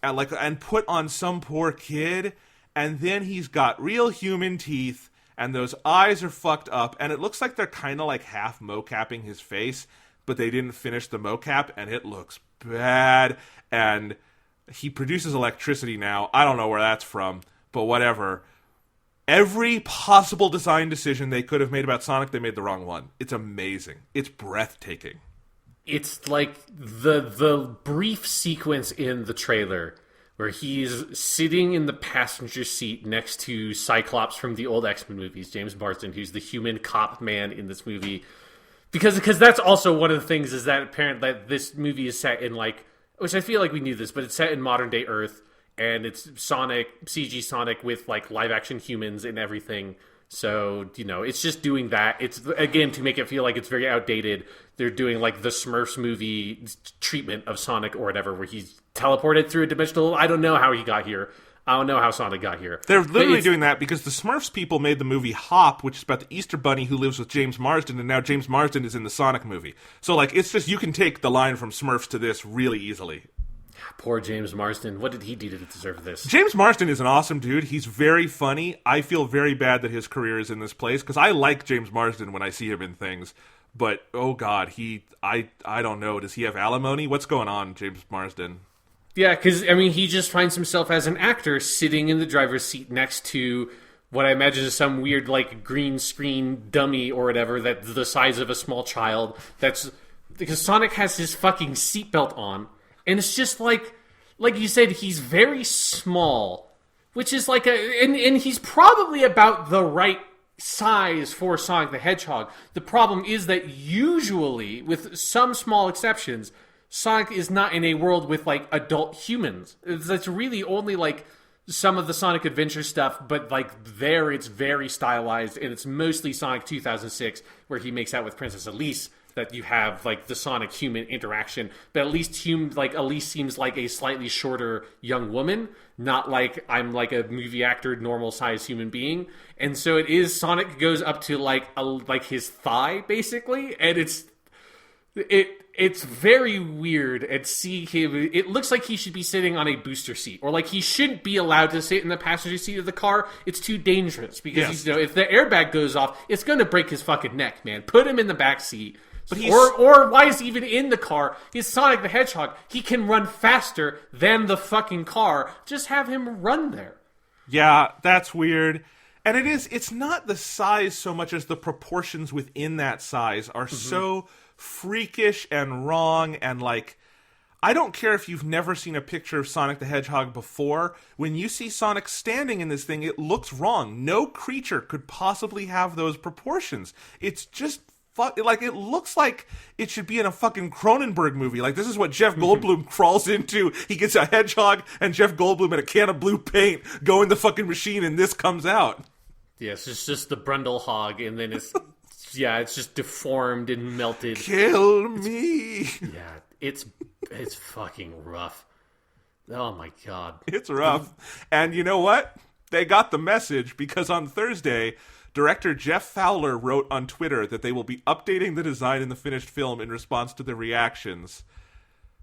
and put on some poor kid, and then he's got real human teeth, and those eyes are fucked up, and it looks like they're kind of like half mocapping his face, but they didn't finish the mocap, and it looks bad, and he produces electricity now. I don't know where that's from, but whatever. Every possible design decision they could have made about Sonic, they made the wrong one. It's amazing. It's breathtaking. It's like the brief sequence in the trailer where he's sitting in the passenger seat next to Cyclops from the old X-Men movies, James Marsden, who's the human cop man in this movie. Because that's also one of the things is that apparent that this movie is set in like, which I feel like we knew this, but it's set in modern day Earth, and it's Sonic, CG Sonic with like live action humans and everything. So, you know, it's just doing that. It's, again, to make it feel like it's very outdated, they're doing, like, the Smurfs movie treatment of Sonic or whatever, where he's teleported through a dimensional... I don't know how he got here. I don't know how Sonic got here. They're literally doing that because the Smurfs people made the movie Hop, which is about the Easter Bunny who lives with James Marsden, and now James Marsden is in the Sonic movie. So, like, it's just, you can take the line from Smurfs to this really easily. Poor James Marsden. What did he do to deserve this? James Marsden is an awesome dude. He's very funny. I feel very bad that his career is in this place, because I like James Marsden when I see him in things. But, oh God, I don't know. Does he have alimony? What's going on, James Marsden? Yeah, because, I mean, he just finds himself as an actor sitting in the driver's seat next to what I imagine is some weird, like, green screen dummy or whatever that's the size of a small child. That's because Sonic has his fucking seatbelt on. And it's just like, like you said, he's very small, which is like and he's probably about the right size for Sonic the Hedgehog. The problem is that usually, with some small exceptions, Sonic is not in a world with like adult humans. It's really only like some of the Sonic Adventure stuff, but like there it's very stylized, and it's mostly Sonic 2006 where he makes out with Princess Elise that you have like the Sonic human interaction. But at least Elise seems like a slightly shorter young woman, not like I'm like a movie actor normal size human being. And so it is Sonic goes up to like his thigh basically, and it's very weird and see him. It looks like he should be sitting on a booster seat, or like he shouldn't be allowed to sit in the passenger seat of the car. It's too dangerous because if the airbag goes off, it's going to break his fucking neck, man. Put him in the back seat. But or why is he even in the car? He's Sonic the Hedgehog. He can run faster than the fucking car. Just have him run there. Yeah, that's weird. And it's not the size so much as the proportions within that size are so freakish and wrong, and like, I don't care if you've never seen a picture of Sonic the Hedgehog before. When you see Sonic standing in this thing, it looks wrong. No creature could possibly have those proportions. It's just like, it looks like it should be in a fucking Cronenberg movie. Like, this is what Jeff Goldblum crawls into. He gets a hedgehog and Jeff Goldblum and a can of blue paint go in the fucking machine, and this comes out. Yes, it's just the Brundle hog, and then it's it's just deformed and melted. Kill me. Yeah, it's fucking rough. Oh my god. It's rough. And you know what? They got the message, because on Thursday, director Jeff Fowler wrote on Twitter that they will be updating the design in the finished film in response to the reactions.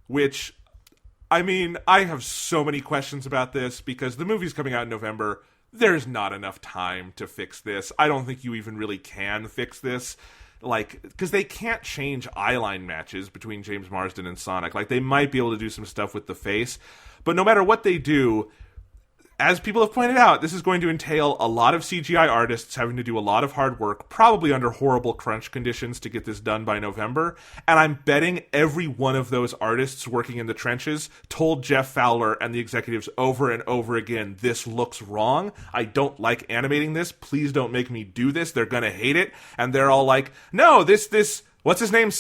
Which, I mean, I have so many questions about this, because the movie's coming out in November. There's not enough time to fix this. I don't think you even really can fix this. Like, because they can't change eyeline matches between James Marsden and Sonic. Like, they might be able to do some stuff with the face. But no matter what they do, as people have pointed out, this is going to entail a lot of CGI artists having to do a lot of hard work, probably under horrible crunch conditions, to get this done by November. And I'm betting every one of those artists working in the trenches told Jeff Fowler and the executives over and over again, this looks wrong. I don't like animating this. Please don't make me do this. They're going to hate it. And they're all like, no, this, what's his name?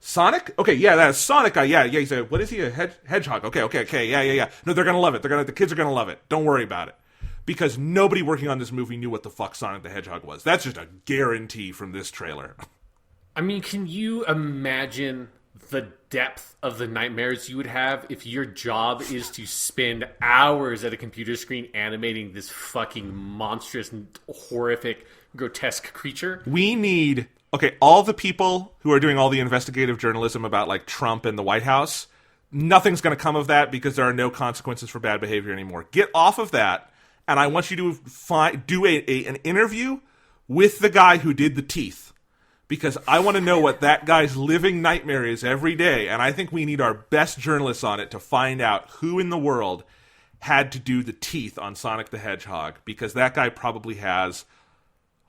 Sonic? Okay, yeah, that's Sonic guy. Yeah, he's a, what is he, a hedgehog? Okay, yeah. No, they're gonna love it. The kids are gonna love it. Don't worry about it. Because nobody working on this movie knew what the fuck Sonic the Hedgehog was. That's just a guarantee from this trailer. I mean, can you imagine the depth of the nightmares you would have if your job is to spend hours at a computer screen animating this fucking monstrous, horrific, grotesque creature? We need... Okay, all the people who are doing all the investigative journalism about, like, Trump and the White House, nothing's going to come of that because there are no consequences for bad behavior anymore. Get off of that, and I want you to do an interview with the guy who did the teeth, because I want to know what that guy's living nightmare is every day, and I think we need our best journalists on it to find out who in the world had to do the teeth on Sonic the Hedgehog, because that guy probably has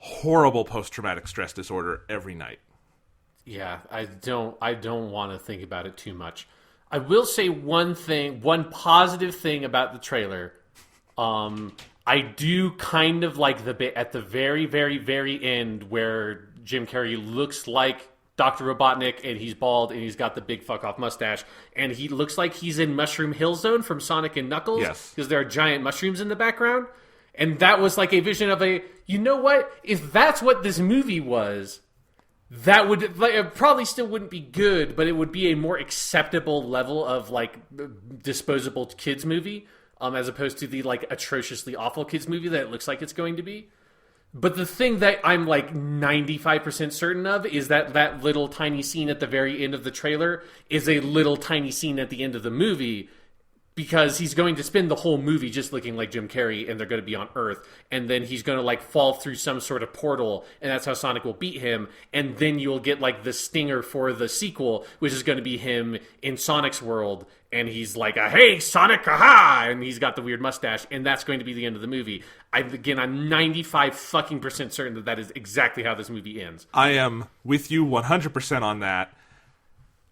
horrible post-traumatic stress disorder every night. Yeah, I don't want to think about it too much. I will say one positive thing about the trailer. I do kind of like the bit at the very, very, very end where Jim Carrey looks like Dr. Robotnik, and he's bald, and he's got the big fuck-off mustache, and he looks like he's in Mushroom Hill Zone from Sonic and Knuckles, because there are giant mushrooms in the background. And that was like a vision of you know what? If that's what this movie was, that would, like, it probably still wouldn't be good, but it would be a more acceptable level of, like, disposable kids movie, as opposed to the, like, atrociously awful kids movie that it looks like it's going to be. But the thing that I'm, like, 95% certain of is that little tiny scene at the very end of the trailer is a little tiny scene at the end of the movie, because he's going to spend the whole movie just looking like Jim Carrey, and they're going to be on Earth, and then he's going to, like, fall through some sort of portal, and that's how Sonic will beat him, and then you'll get, like, the stinger for the sequel, which is going to be him in Sonic's world, and he's like, hey, Sonic, aha! And he's got the weird mustache, and that's going to be the end of the movie. I'm 95% certain that is exactly how this movie ends. I am with you 100% on that.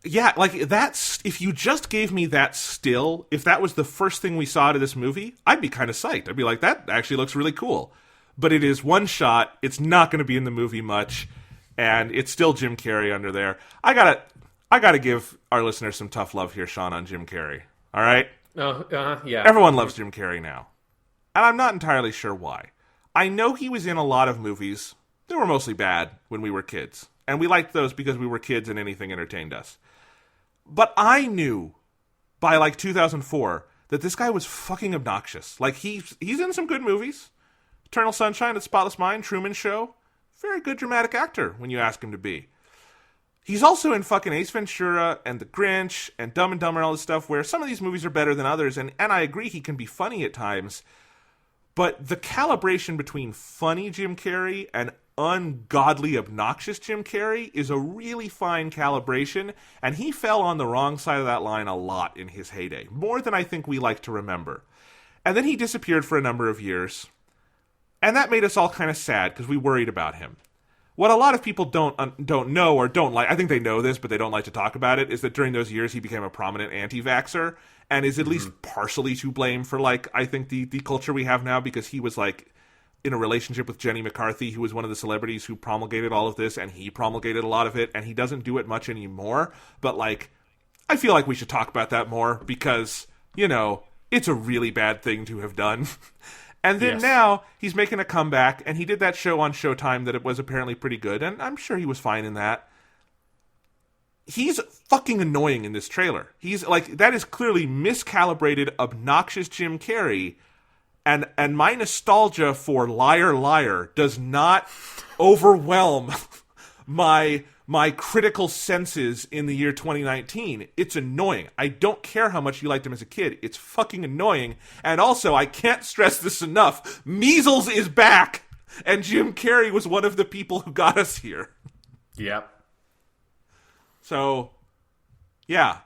Yeah, like that's if you just gave me that still, if that was the first thing we saw to this movie, I'd be kind of psyched. I'd be like, that actually looks really cool. But it is one shot. It's not going to be in the movie much, and it's still Jim Carrey under there. I gotta give our listeners some tough love here, Sean, on Jim Carrey. All right? Yeah. Everyone loves Jim Carrey now, and I'm not entirely sure why. I know he was in a lot of movies that were mostly bad when we were kids, and we liked those because we were kids and anything entertained us. But I knew by like 2004 that this guy was fucking obnoxious. Like he's in some good movies. Eternal Sunshine of the Spotless Mind, Truman Show. Very good dramatic actor when you ask him to be. He's also in fucking Ace Ventura and The Grinch and Dumb and Dumber and all this stuff where some of these movies are better than others. And I agree he can be funny at times. But the calibration between funny Jim Carrey and ungodly, obnoxious Jim Carrey is a really fine calibration, and he fell on the wrong side of that line a lot in his heyday, more than I think we like to remember. And then he disappeared for a number of years, and that made us all kind of sad because we worried about him. What a lot of people don't know or don't like, I think they know this, but they don't like to talk about it, is that during those years he became a prominent anti-vaxxer, and is at least partially to blame for, like, I think the culture we have now, because he was, like, in a relationship with Jenny McCarthy, who was one of the celebrities who promulgated all of this, and he promulgated a lot of it, and he doesn't do it much anymore. But, like, I feel like we should talk about that more because, you know, it's a really bad thing to have done. And then now he's making a comeback, and he did that show on Showtime that it was apparently pretty good, and I'm sure he was fine in that. He's fucking annoying in this trailer. He's, like, that is clearly miscalibrated, obnoxious Jim Carrey. And my nostalgia for Liar Liar does not overwhelm my critical senses in the year 2019. It's annoying. I don't care how much you liked him as a kid. It's fucking annoying. And also, I can't stress this enough. Measles is back! And Jim Carrey was one of the people who got us here. Yep. So, yeah.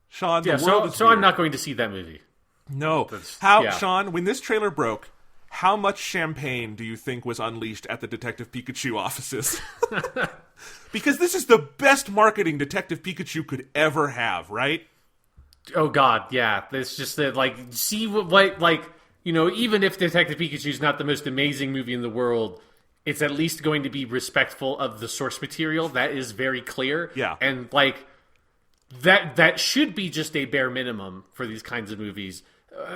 Sean, the world is so weird. I'm not going to see that movie. No. Sean, when this trailer broke, how much champagne do you think was unleashed at the Detective Pikachu offices? Because this is the best marketing Detective Pikachu could ever have, right? Oh, God, yeah. It's just that, like, see what, like, you know, even if Detective Pikachu is not the most amazing movie in the world, it's at least going to be respectful of the source material. That is very clear. Yeah. And, like, that should be just a bare minimum for these kinds of movies.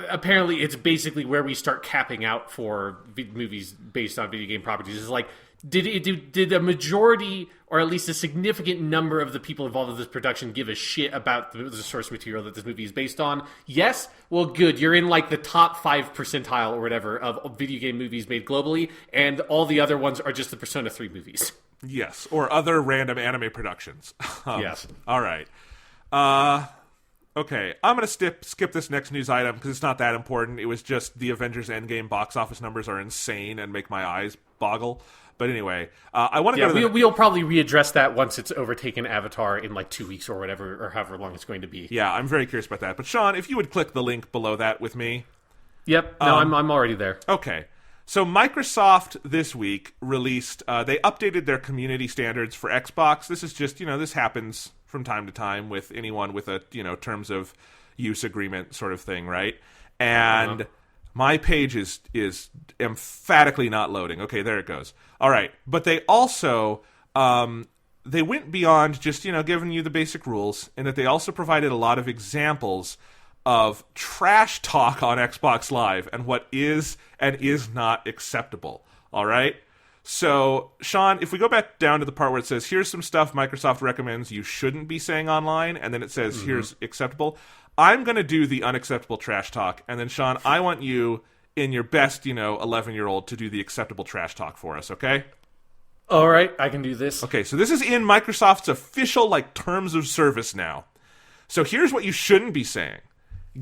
Apparently, it's basically where we start capping out for movies based on video game properties. It's like, did a majority, or at least a significant number of the people involved in this production give a shit about the source material that this movie is based on? Yes? Well, good. You're in, like, the top 5 percentile or whatever of video game movies made globally, and all the other ones are just the Persona 3 movies. Yes, or other random anime productions. Yes. All right. Okay, I'm going to skip this next news item because it's not that important. It was just the Avengers Endgame box office numbers are insane and make my eyes boggle. But anyway, I want to go to the... We'll probably readdress that once it's overtaken Avatar in like 2 weeks or whatever, or however long it's going to be. Yeah, I'm very curious about that. But Sean, if you would click the link below that with me. Yep, no, I'm already there. Okay. So Microsoft this week released, they updated their community standards for Xbox. This is just, this happens from time to time with anyone with a, terms of use agreement sort of thing, right? And my page is emphatically not loading. Okay, there it goes. All right. But they also, they went beyond just, giving you the basic rules, in that they also provided a lot of examples of trash talk on Xbox Live and what is and is not acceptable. All right? So, Sean, if we go back down to the part where it says, here's some stuff Microsoft recommends you shouldn't be saying online, and then it says, here's acceptable, I'm going to do the unacceptable trash talk, and then, Sean, I want you, in your best, 11-year-old, to do the acceptable trash talk for us, okay? All right, I can do this. Okay, so this is in Microsoft's official, terms of service now. So here's what you shouldn't be saying.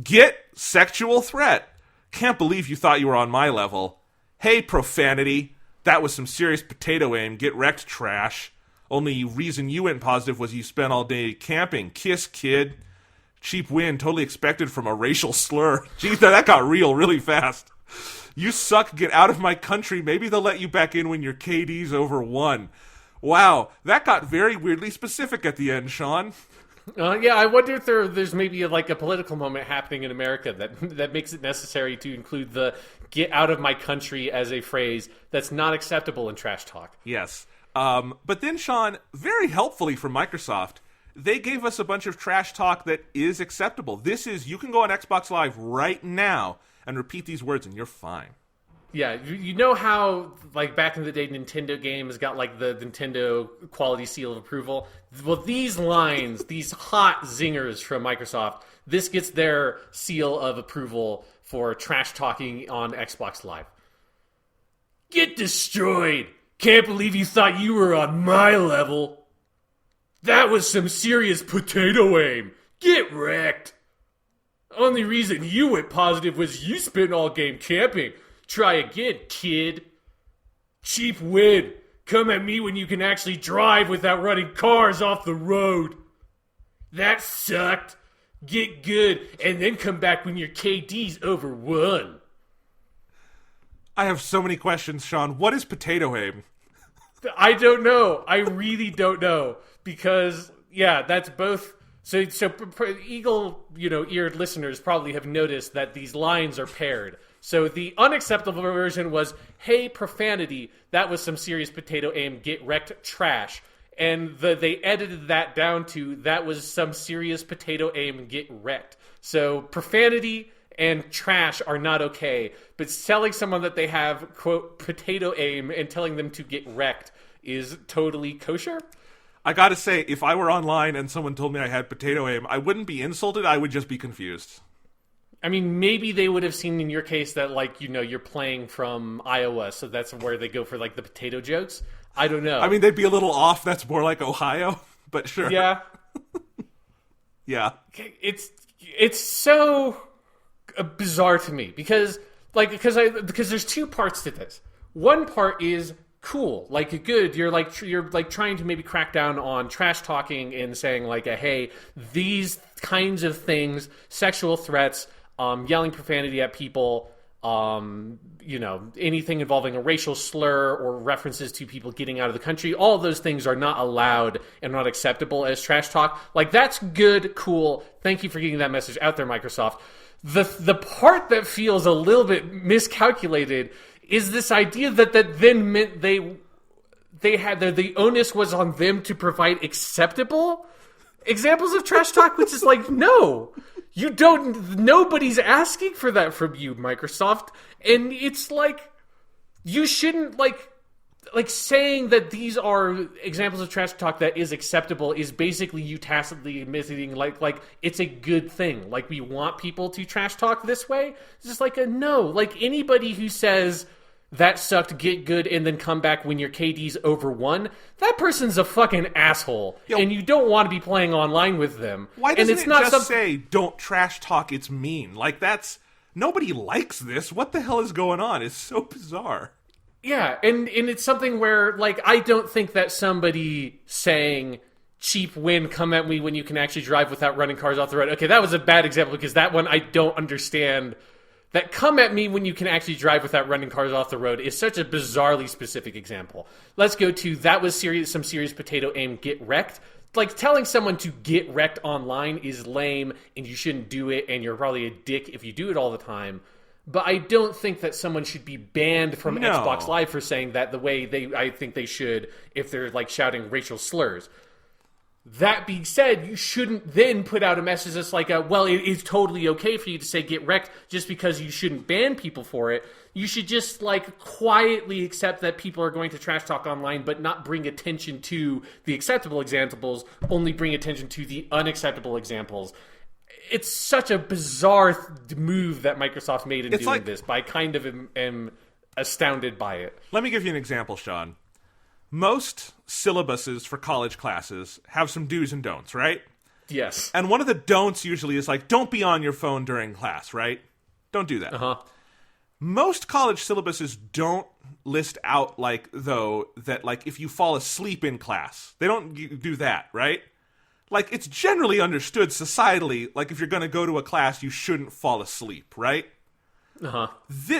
Get sexual threat. Can't believe you thought you were on my level. Hey, profanity. That was some serious potato aim. Get wrecked, trash. Only reason you went positive was you spent all day camping. Kiss, kid. Cheap win, totally expected from a racial slur. Geez, that got real really fast. You suck, get out of my country. Maybe they'll let you back in when your KD's over 1. Wow, that got very weirdly specific at the end, Sean. Yeah, I wonder if there's maybe like a political moment happening in America that makes it necessary to include the "get out of my country" as a phrase that's not acceptable in trash talk. Yes. But then, Sean, very helpfully from Microsoft, they gave us a bunch of trash talk that is acceptable. This is, you can go on Xbox Live right now and repeat these words and you're fine. Yeah, you know how, like, back in the day, Nintendo games got, like, the Nintendo quality seal of approval? Well, these lines, these hot zingers from Microsoft, this gets their seal of approval for trash talking on Xbox Live. Get destroyed! Can't believe you thought you were on my level. That was some serious potato aim. Get wrecked. Only reason you went positive was you spent all game camping. Try again, kid. Cheap win. Come at me when you can actually drive without running cars off the road. That sucked. Get good, and then come back when your KD's over 1. I have so many questions, Sean. What is potato aim? I don't know. I really don't know. Because, yeah, that's both... So eagle, eared listeners probably have noticed that these lines are paired. So the unacceptable version was, hey, profanity, that was some serious potato aim, get wrecked, trash. And they edited that down to, that was some serious potato aim, get wrecked. So profanity and trash are not okay. But telling someone that they have, quote, potato aim and telling them to get wrecked is totally kosher. I gotta say, if I were online and someone told me I had potato aim, I wouldn't be insulted, I would just be confused. I mean, maybe they would have seen in your case that, like, you're playing from Iowa, so that's where they go for, like, the potato jokes. I don't know. I mean, they'd be a little off, that's more like Ohio, but sure. Yeah. Yeah. It's so bizarre to me, because there's two parts to this. One part is cool, like, good. You're trying to maybe crack down on trash talking and saying, like, hey, these kinds of things, sexual threats, yelling profanity at people, anything involving a racial slur or references to people getting out of the country, all of those things are not allowed and not acceptable as trash talk. Like, that's good, cool. Thank you for getting that message out there, Microsoft. The part that feels a little bit miscalculated is this idea that then meant they had the onus was on them to provide acceptable examples of trash talk, which is like, no, you don't. Nobody's asking for that from you, Microsoft, and it's like you shouldn't like saying that these are examples of trash talk that is acceptable is basically you tacitly admitting like it's a good thing. Like, we want people to trash talk this way. It's just like a no. Like, anybody who says that sucked, get good, and then come back when your KD's over 1, that person's a fucking asshole. Yo, and you don't want to be playing online with them. Why doesn't it just say, don't trash talk, it's mean? Like, nobody likes this. What the hell is going on? It's so bizarre. Yeah, and it's something where, like, I don't think that somebody saying, cheap win, come at me when you can actually drive without running cars off the road. Okay, that was a bad example, because that one I don't understand. That come at me when you can actually drive without running cars off the road is such a bizarrely specific example. Let's go to, that was some serious potato aim, get wrecked. Like, telling someone to get wrecked online is lame, and you shouldn't do it, and you're probably a dick if you do it all the time. But I don't think that someone should be banned from Xbox Live for saying that the way I think they should if they're, like, shouting racial slurs. That being said, you shouldn't then put out a message that's like, well, it is totally okay for you to say get wrecked just because you shouldn't ban people for it. You should just, like, quietly accept that people are going to trash talk online, but not bring attention to the acceptable examples, only bring attention to the unacceptable examples. It's such a bizarre move that Microsoft made in doing this, but I kind of am astounded by it. Let me give you an example, Sean. Most syllabuses for college classes have some do's and don'ts, right? Yes. And one of the don'ts usually is like, don't be on your phone during class, right? Don't do that. Uh-huh. Most college syllabuses don't list out, like, though, that, like, if you fall asleep in class. They don't do that, right? Like, it's generally understood societally, like, if you're going to go to a class, you shouldn't fall asleep, right? Uh-huh.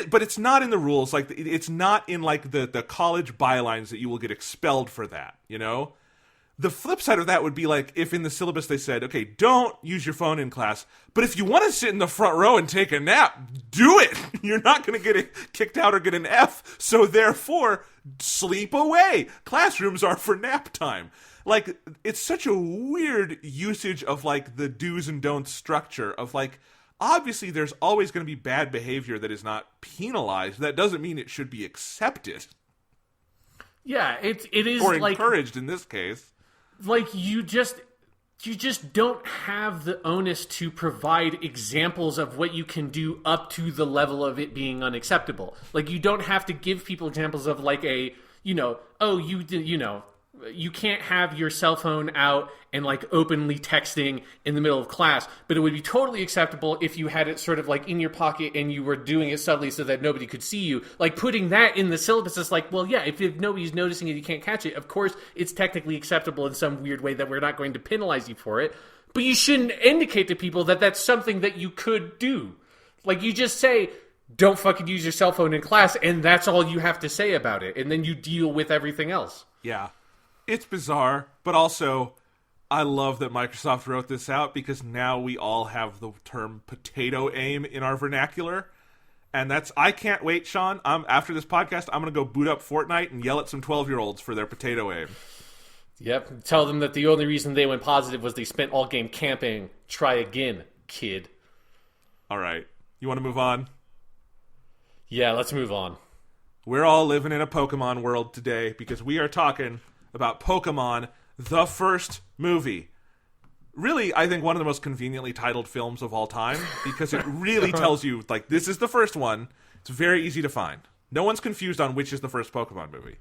But it's not in the rules. Like, it's not in, like, the college bylines that you will get expelled for that, you know? the flip side of that would be like if in the syllabus they said, okay, don't use your phone in class, but if you want to sit in the front row and take a nap, do it. You're not going to get kicked out or get an F, so therefore, sleep away. Classrooms are for nap time. Like, it's such a weird usage of, like, the do's and don'ts structure of, like, obviously there's always going to be bad behavior that is not penalized. That doesn't mean it should be accepted. Yeah, it is or like encouraged in this case. Like you just don't have the onus to provide examples of what you can do up to the level of it being unacceptable. Like you don't have to give people examples of like a, you can't have your cell phone out and like openly texting in the middle of class, but it would be totally acceptable if you had it sort of like in your pocket and you were doing it subtly so that nobody could see you. Like putting that in the syllabus is like, well, yeah, if nobody's noticing it, you can't catch it. Of course, it's technically acceptable in some weird way that we're not going to penalize you for it, but you shouldn't indicate to people that that's something that you could do. Like you just say, don't fucking use your cell phone in class, and that's all you have to say about it, and then you deal with everything else. Yeah. It's bizarre, but also I love that Microsoft wrote this out because now we all have the term potato aim in our vernacular. And I can't wait, Sean. After this podcast, I'm going to go boot up Fortnite and yell at some 12-year-olds for their potato aim. Yep. Tell them that the only reason they went positive was they spent all game camping. Try again, kid. All right. You want to move on? Yeah, let's move on. We're all living in a Pokemon world today because we are talking about Pokemon, the first movie. Really, I think one of the most conveniently titled films of all time because it really tells you, like, this is the first one. It's very easy to find. No one's confused on which is the first Pokemon movie.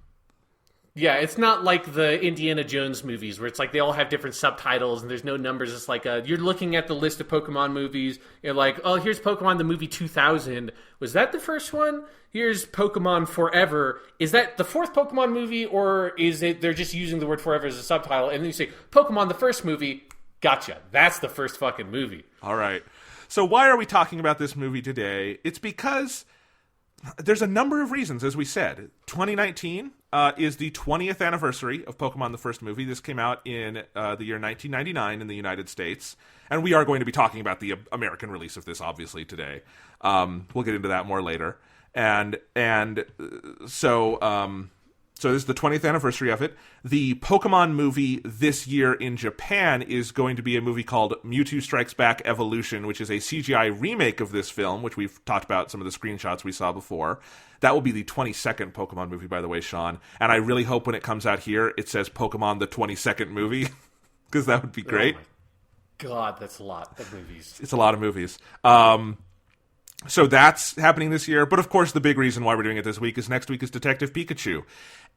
Yeah, it's not like the Indiana Jones movies where it's like they all have different subtitles and there's no numbers. It's like you're looking at the list of Pokemon movies. You're like, oh, here's Pokemon the movie 2000. Was that the first one? Here's Pokemon Forever. Is that the fourth Pokemon movie, or is it they're just using the word Forever as a subtitle? And then you say, Pokemon the first movie. Gotcha. That's the first fucking movie. All right. So why are we talking about this movie today? It's because there's a number of reasons, as we said. 2019 is the 20th anniversary of Pokemon the first movie. This came out in the year 1999 in the United States. And we are going to be talking about the American release of this, obviously, today. We'll get into that more later. So this is the 20th anniversary of it. The Pokemon movie this year in Japan is going to be a movie called Mewtwo Strikes Back Evolution, which is a CGI remake of this film, which we've talked about some of the screenshots we saw before. That will be the 22nd Pokemon movie, by the way, Sean. And I really hope when it comes out here, it says Pokemon the 22nd movie, because that would be great. Oh my God, that's a lot of movies. It's a lot of movies. So that's happening this year. But of course, the big reason why we're doing it this week is next week is Detective Pikachu.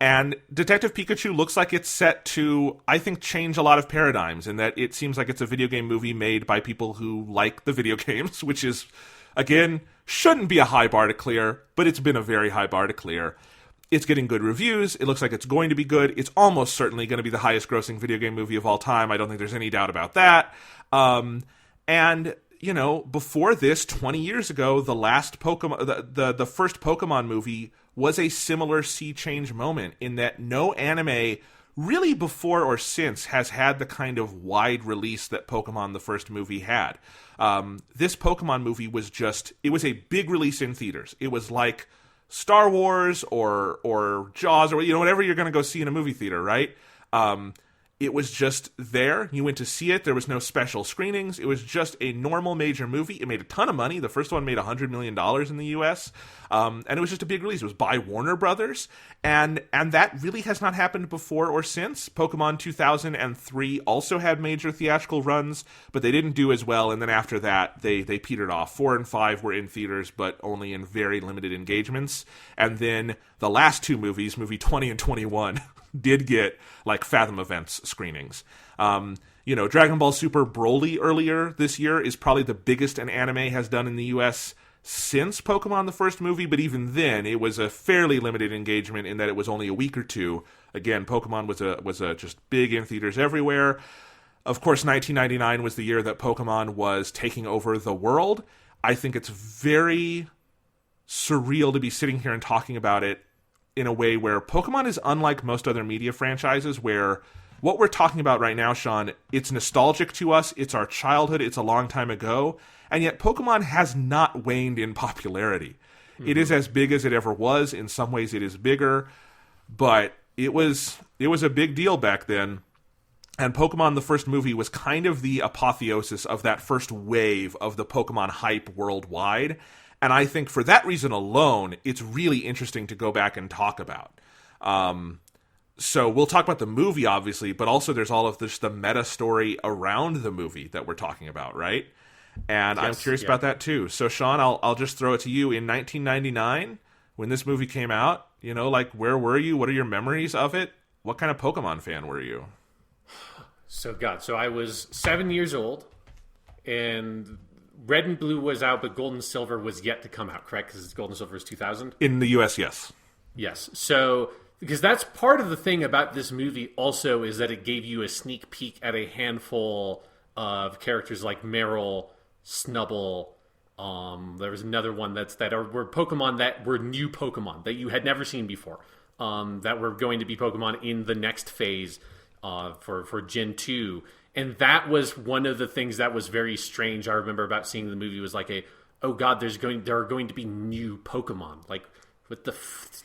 And Detective Pikachu looks like it's set to, I think, change a lot of paradigms in that it seems like it's a video game movie made by people who like the video games, which is, again, shouldn't be a high bar to clear, but it's been a very high bar to clear. It's getting good reviews. It looks like it's going to be good. It's almost certainly going to be the highest grossing video game movie of all time. I don't think there's any doubt about that. And you know, before this, 20 years ago, the last Pokemon, the first Pokemon movie was a similar sea change moment in that no anime really before or since has had the kind of wide release that Pokemon the first movie had. This Pokemon movie was it was a big release in theaters. It was like Star Wars or Jaws or, you know, whatever you're going to go see in a movie theater, right? It was just there. You went to see it. There was no special screenings. It was just a normal major movie. It made a ton of money. The first one made $100 million in the U.S., and it was just a big release. It was by Warner Brothers, and that really has not happened before or since. Pokemon 2003 also had major theatrical runs, but they didn't do as well, and then after that, they petered off. 4 and 5 were in theaters, but only in very limited engagements, and then the last two movies, movie 20 and 21, did get like Fathom Events screenings. You know, Dragon Ball Super Broly earlier this year is probably the biggest an anime has done in the US since Pokemon the first movie, but even then it was a fairly limited engagement in that it was only a week or two. Again, Pokemon was a just big in theaters everywhere. Of course, 1999 was the year that Pokemon was taking over the world. I think it's very surreal to be sitting here and talking about it in a way where Pokemon is unlike most other media franchises where what we're talking about right now, Sean, it's nostalgic to us. It's our childhood. It's a long time ago. And yet Pokemon has not waned in popularity. Mm-hmm. It is as big as it ever was. In some ways it is bigger. But it was a big deal back then. And Pokemon, the first movie, was kind of the apotheosis of that first wave of the Pokemon hype worldwide. And I think for that reason alone, it's really interesting to go back and talk about. So we'll talk about the movie, obviously, but also there's all of this, the meta story around the movie that we're talking about, right? And yes, I'm curious about that too. So Sean, I'll just throw it to you. In 1999, when this movie came out, you know, like, where were you? What are your memories of it? What kind of Pokemon fan were you? So I was 7 years old, and Red and Blue was out, but Gold and Silver was yet to come out, correct? Because Gold and Silver is 2000? In the US, yes. Yes. So, because that's part of the thing about this movie also, is that it gave you a sneak peek at a handful of characters like Meryl, Snubbull. There was another one were Pokemon that were new Pokemon that you had never seen before, that were going to be Pokemon in the next phase for Gen 2. And that was one of the things that was very strange. I remember about seeing the movie was like oh god, there are going to be new Pokemon, like with the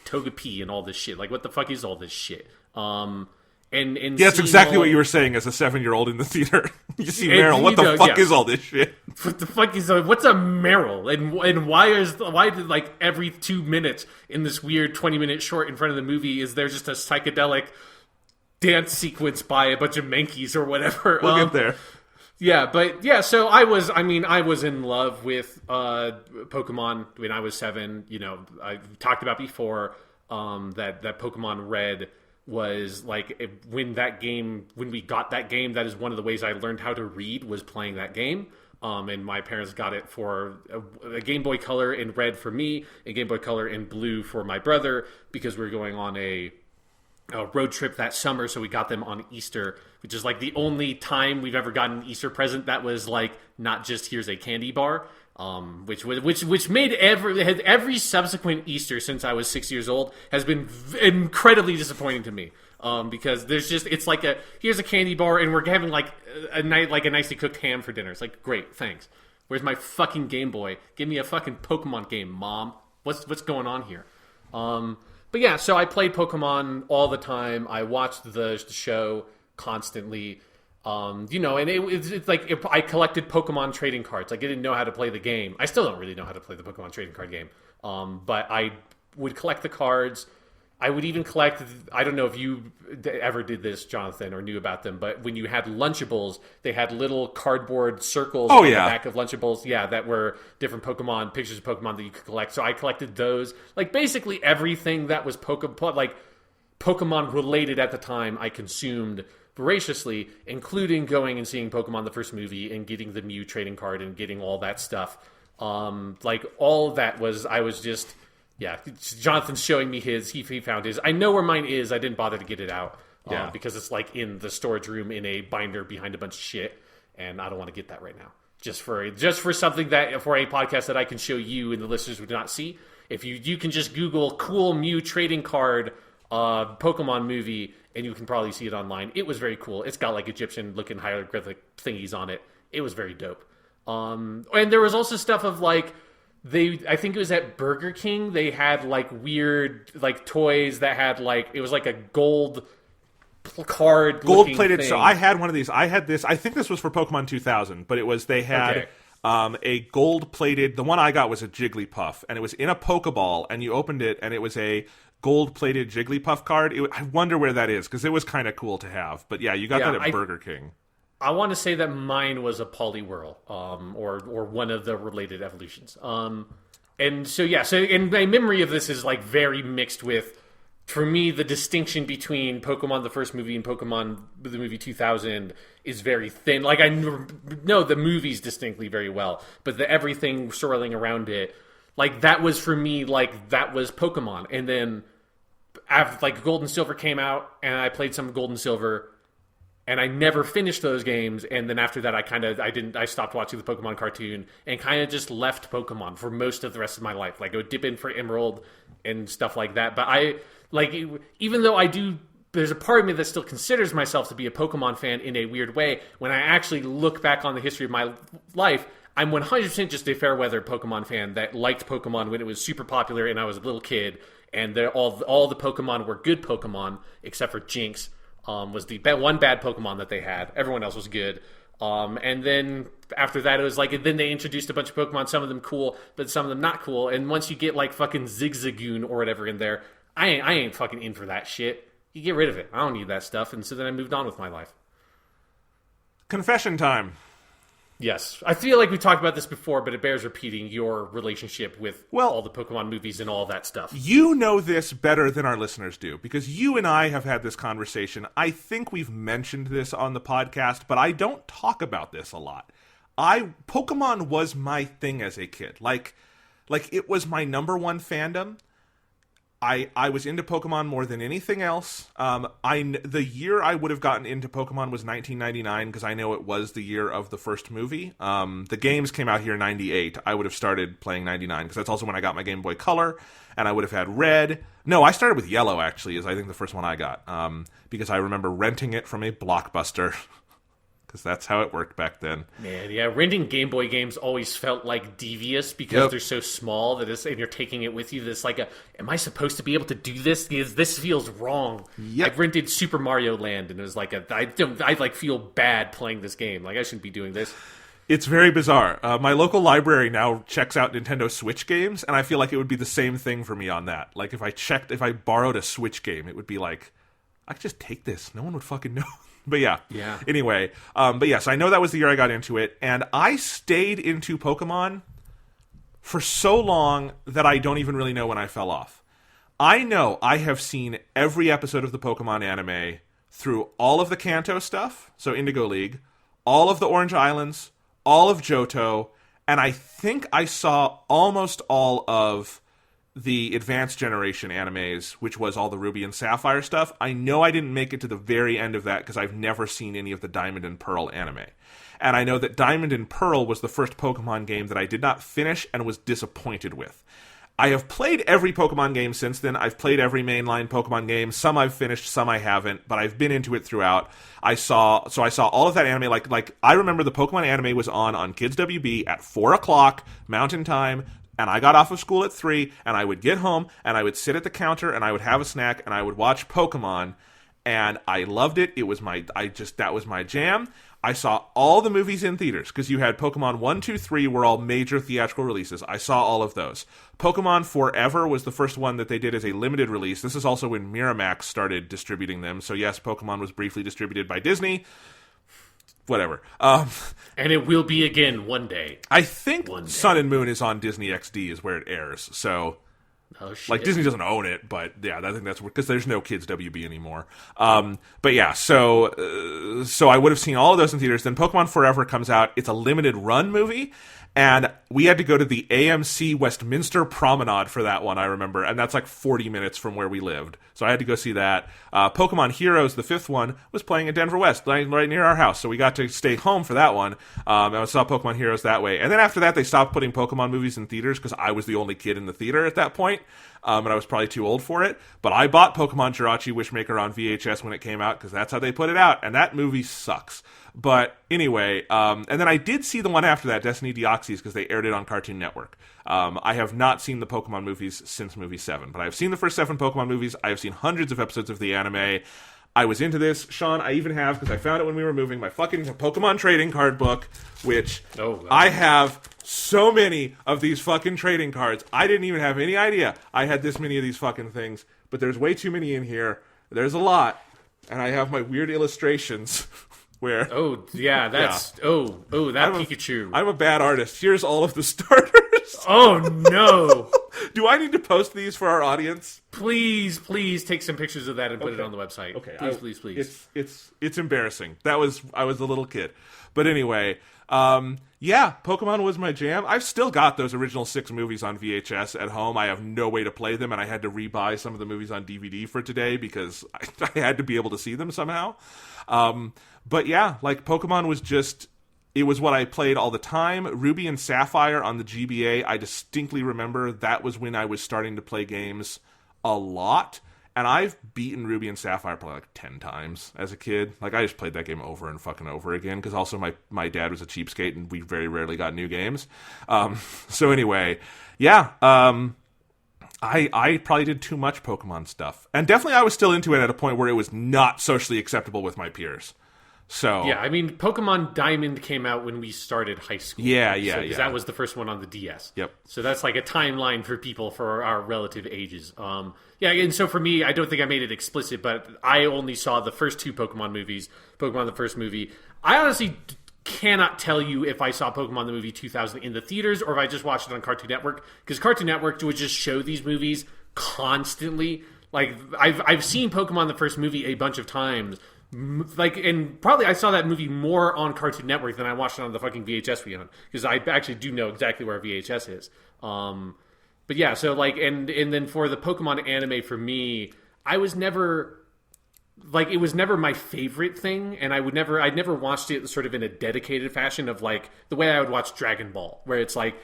Togepi and all this shit. Like, what the fuck is all this shit? And yeah, that's exactly what you were saying as a 7-year-old in the theater. You see Meryl, what the fuck is all this shit? What the fuck is what's a Meryl? And why did like every 2 minutes in this weird 20-minute short in front of the movie is there just a psychedelic dance sequence by a bunch of Mankeys or whatever? We'll get there. Yeah, but yeah, so I was in love with Pokemon when I was 7. You know, I've talked about before that Pokemon Red was like, when we got that game, that is one of the ways I learned how to read, was playing that game. And my parents got it for a Game Boy Color in red for me, and Game Boy Color in blue for my brother, because we were going on a road trip that summer, so we got them on Easter, which is like the only time we've ever gotten an Easter present that was like not just here's a candy bar, which made every subsequent Easter since I was 6 years old has been incredibly disappointing to me, because it's like here's a candy bar and we're having like a nicely cooked ham for dinner. It's like, great, thanks. Where's my fucking Game Boy? Give me a fucking Pokemon game, Mom. What's going on here? But yeah, so I played Pokemon all the time. I watched the show constantly. And it's like, if I collected Pokemon trading cards. Like, I didn't know how to play the game. I still don't really know how to play the Pokemon trading card game. But I would collect the cards. I would even collect, I don't know if you ever did this, Jonathan, or knew about them, but when you had Lunchables, they had little cardboard circles on the back of Lunchables, that were different Pokemon, pictures of Pokemon that you could collect. So I collected those. Like, basically everything that was Pokemon related at the time, I consumed voraciously, including going and seeing Pokemon the first movie and getting the Mew trading card and getting all that stuff. Like, all of that Jonathan's showing me his. He found his. I know where mine is. I didn't bother to get it out because it's like in the storage room in a binder behind a bunch of shit, and I don't want to get that right now. Just for something that, for a podcast that I can show you and the listeners would not see. If you can just Google cool Mew trading card Pokemon movie, and you can probably see it online. It was very cool. It's got like Egyptian looking hieroglyphic thingies on it. It was very dope. And there was also stuff of like, I think it was at Burger King, they had like weird like toys that had like, it was like a gold card, gold plated thing. So I had one of these. I had this, I think this was for Pokemon 2000, but they had a gold plated, the one I got was a Jigglypuff, and it was in a Pokeball, and you opened it and it was a gold plated Jigglypuff card. I wonder where that is, because it was kind of cool to have. But yeah, you got that at Burger King. I want to say that mine was a Poliwhirl, or one of the related evolutions. And so and my memory of this is like very mixed with, for me, the distinction between Pokemon the first movie and Pokemon the movie 2000 is very thin. Like, I know the movies distinctly very well, but the everything swirling around it, like, that was for me, like, that was Pokemon. And then after, like, Gold and Silver came out, and I played some Gold and Silver, and I never finished those games. And then after that, I stopped watching the Pokemon cartoon and kind of just left Pokemon for most of the rest of my life. Like, I would dip in for Emerald and stuff like that. But even though I do there's a part of me that still considers myself to be a Pokemon fan in a weird way. When I actually look back on the history of my life, I'm 100% just a fair weather Pokemon fan that liked Pokemon when it was super popular and I was a little kid. And all the Pokemon were good Pokemon, except for Jinx was the one bad Pokemon that they had. Everyone else was good. And then after that, it was like, then they introduced a bunch of Pokemon, some of them cool, but some of them not cool. And once you get like fucking Zigzagoon or whatever in there, I ain't fucking in for that shit. You get rid of it. I don't need that stuff. And so then I moved on with my life. Confession time. Yes. I feel like we talked about this before, but it bears repeating your relationship with all the Pokemon movies and all that stuff. You know this better than our listeners do, because you and I have had this conversation. I think we've mentioned this on the podcast, but I don't talk about this a lot. Pokemon was my thing as a kid. Like it was my number one fandom. I was into Pokemon more than anything else. The year I would have gotten into Pokemon was 1999, because I know it was the year of the first movie. The games came out here in 98. I would have started playing 99, because that's also when I got my Game Boy Color, and I would have had Red. No, I started with Yellow, actually, is I think the first one I got, because I remember renting it from a Blockbuster. Because that's how it worked back then. Man, yeah, renting Game Boy games always felt like devious because they're so small that and you're taking it with you. This like am I supposed to be able to do this? This feels wrong. Yep. I rented Super Mario Land and it was like I feel bad playing this game. Like I shouldn't be doing this. It's very bizarre. My local library now checks out Nintendo Switch games, and I feel like it would be the same thing for me on that. Like if I borrowed a Switch game, it would be like, I could just take this. No one would fucking know. But yeah. Anyway, but yes, I know that was the year I got into it, and I stayed into Pokemon for so long that I don't even really know when I fell off. I know I have seen every episode of the Pokemon anime through all of the Kanto stuff, so Indigo League, all of the Orange Islands, all of Johto, and I think I saw almost all of the Advanced Generation animes, which was all the Ruby and Sapphire stuff. I know I didn't make it to the very end of that because I've never seen any of the Diamond and Pearl anime. And I know that Diamond and Pearl was the first Pokemon game that I did not finish and was disappointed with. I have played every Pokemon game since then. I've played every mainline Pokemon game. Some I've finished, some I haven't, but I've been into it throughout. I saw all of that anime. Like I remember the Pokemon anime was on Kids WB at 4 o'clock Mountain Time, and I got off of school at 3, and I would get home, and I would sit at the counter, and I would have a snack, and I would watch Pokemon, and I loved it. That was my jam. I saw all the movies in theaters, because you had Pokemon 1, 2, 3 were all major theatrical releases. I saw all of those. Pokemon Forever was the first one that they did as a limited release. This is also when Miramax started distributing them. So yes, Pokemon was briefly distributed by Disney. Whatever. And it will be again one day. I think Sun and Moon is on Disney XD is where it airs. So, like, Disney doesn't own it, but yeah, I think that's because there's no Kids WB anymore. But yeah, so I would have seen all of those in theaters. Then Pokemon Forever comes out. It's a limited run movie. And we had to go to the AMC Westminster Promenade for that one, I remember. And that's like 40 minutes from where we lived. So I had to go see that. Pokemon Heroes, the fifth one, was playing at Denver West, right near our house. So we got to stay home for that one. And I saw Pokemon Heroes that way. And then after that, they stopped putting Pokemon movies in theaters because I was the only kid in the theater at that point. And I was probably too old for it. But I bought Pokemon Jirachi Wishmaker on VHS when it came out because that's how they put it out. And that movie sucks. But anyway, and then I did see the one after that, Destiny Deoxys, because they aired it on Cartoon Network. I have not seen the Pokemon movies since movie 7, but I've seen the first 7 Pokemon movies. I have seen hundreds of episodes of the anime. I was into this. Sean, I even have, because I found it when we were moving, my fucking Pokemon trading card book, which I have so many of these fucking trading cards. I didn't even have any idea I had this many of these fucking things, but there's way too many in here. There's a lot, and I have my weird illustrations. Where Pikachu. I'm a bad artist. Here's all of the starters. Oh no. Do I need to post these for our audience? Please take some pictures of that and put it on the website. Okay. Please. It's embarrassing. I was a little kid. But anyway, Pokemon was my jam. I've still got those original 6 movies on VHS at home. I have no way to play them, and I had to rebuy some of the movies on DVD for today because I had to be able to see them somehow. But yeah, like Pokemon was just, it was what I played all the time. Ruby and Sapphire on the GBA, I distinctly remember that was when I was starting to play games a lot. And I've beaten Ruby and Sapphire probably like 10 times as a kid. Like, I just played that game over and fucking over again, because also my dad was a cheapskate, and we very rarely got new games. So anyway, yeah, I probably did too much Pokemon stuff. And definitely I was still into it at a point where it was not socially acceptable with my peers. So yeah, I mean, Pokemon Diamond came out when we started high school. Yeah. That was the first one on the DS. Yep. So that's like a timeline for people for our relative ages. Yeah, and so for me, I don't think I made it explicit, but I only saw the first two Pokemon movies. Pokemon the first movie. I honestly cannot tell you if I saw Pokemon the movie 2000 in the theaters or if I just watched it on Cartoon Network, because Cartoon Network would just show these movies constantly. Like, I've seen Pokemon the first movie a bunch of times. Like, and probably I saw that movie more on Cartoon Network than I watched it on the fucking VHS we own, because I actually do know exactly where VHS is. But yeah, so like, and then for the Pokemon anime, for me, I was never like, it was never my favorite thing, and I'd never watched it sort of in a dedicated fashion of like the way I would watch Dragon Ball, where it's like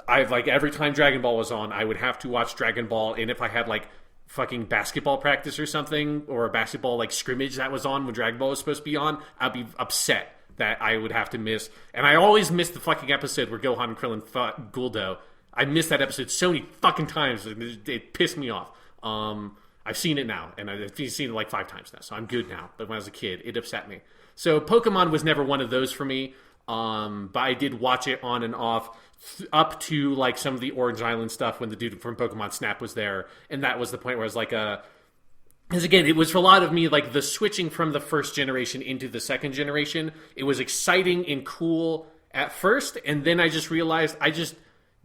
every time Dragon Ball was on, I would have to watch Dragon Ball, and if I had like fucking basketball practice or something, or a basketball like scrimmage that was on when Dragon Ball was supposed to be on, I'd be upset that I would have to miss. And I always missed the fucking episode where Gohan and Krillin fought Guldo. I missed that episode so many fucking times, it pissed me off. I've seen it now, and I've seen it like 5 times now, so I'm good now. But when I was a kid, it upset me. So Pokemon was never one of those for me, but I did watch it on and off up to like some of the Orange Island stuff when the dude from Pokemon Snap was there, and that was the point where I was like, because again, it was for a lot of me like the switching from the first generation into the second generation. It was exciting and cool at first, and then I just realized I just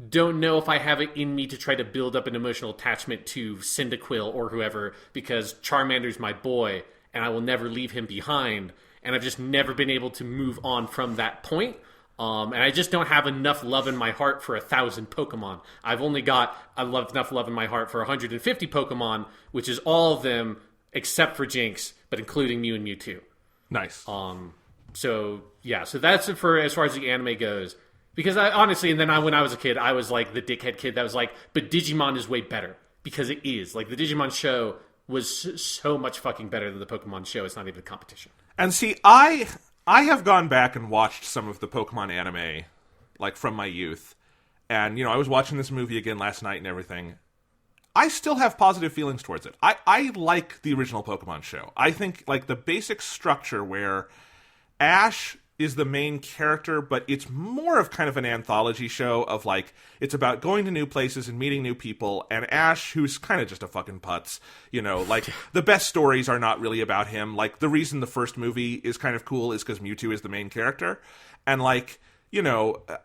don't know if I have it in me to try to build up an emotional attachment to Cyndaquil or whoever, because Charmander's my boy, and I will never leave him behind, and I've just never been able to move on from that point. And I just don't have enough love in my heart for 1,000 Pokemon. I've only got enough love in my heart for 150 Pokemon, which is all of them except for Jinx, but including Mew and Mewtwo. Nice. So yeah, so that's it for as far as the anime goes. Because I honestly, and then when I was a kid, I was like the dickhead kid that was like, but Digimon is way better, because it is. Like, the Digimon show was so much fucking better than the Pokemon show. It's not even a competition. And see, I have gone back and watched some of the Pokemon anime, like, from my youth. And, I was watching this movie again last night and everything. I still have positive feelings towards it. I like the original Pokemon show. I think, like, the basic structure where Ash is the main character, but it's more of kind of an anthology show of, like, it's about going to new places and meeting new people, and Ash, who's kind of just a fucking putz, like, the best stories are not really about him. Like, the reason the first movie is kind of cool is because Mewtwo is the main character, and, like,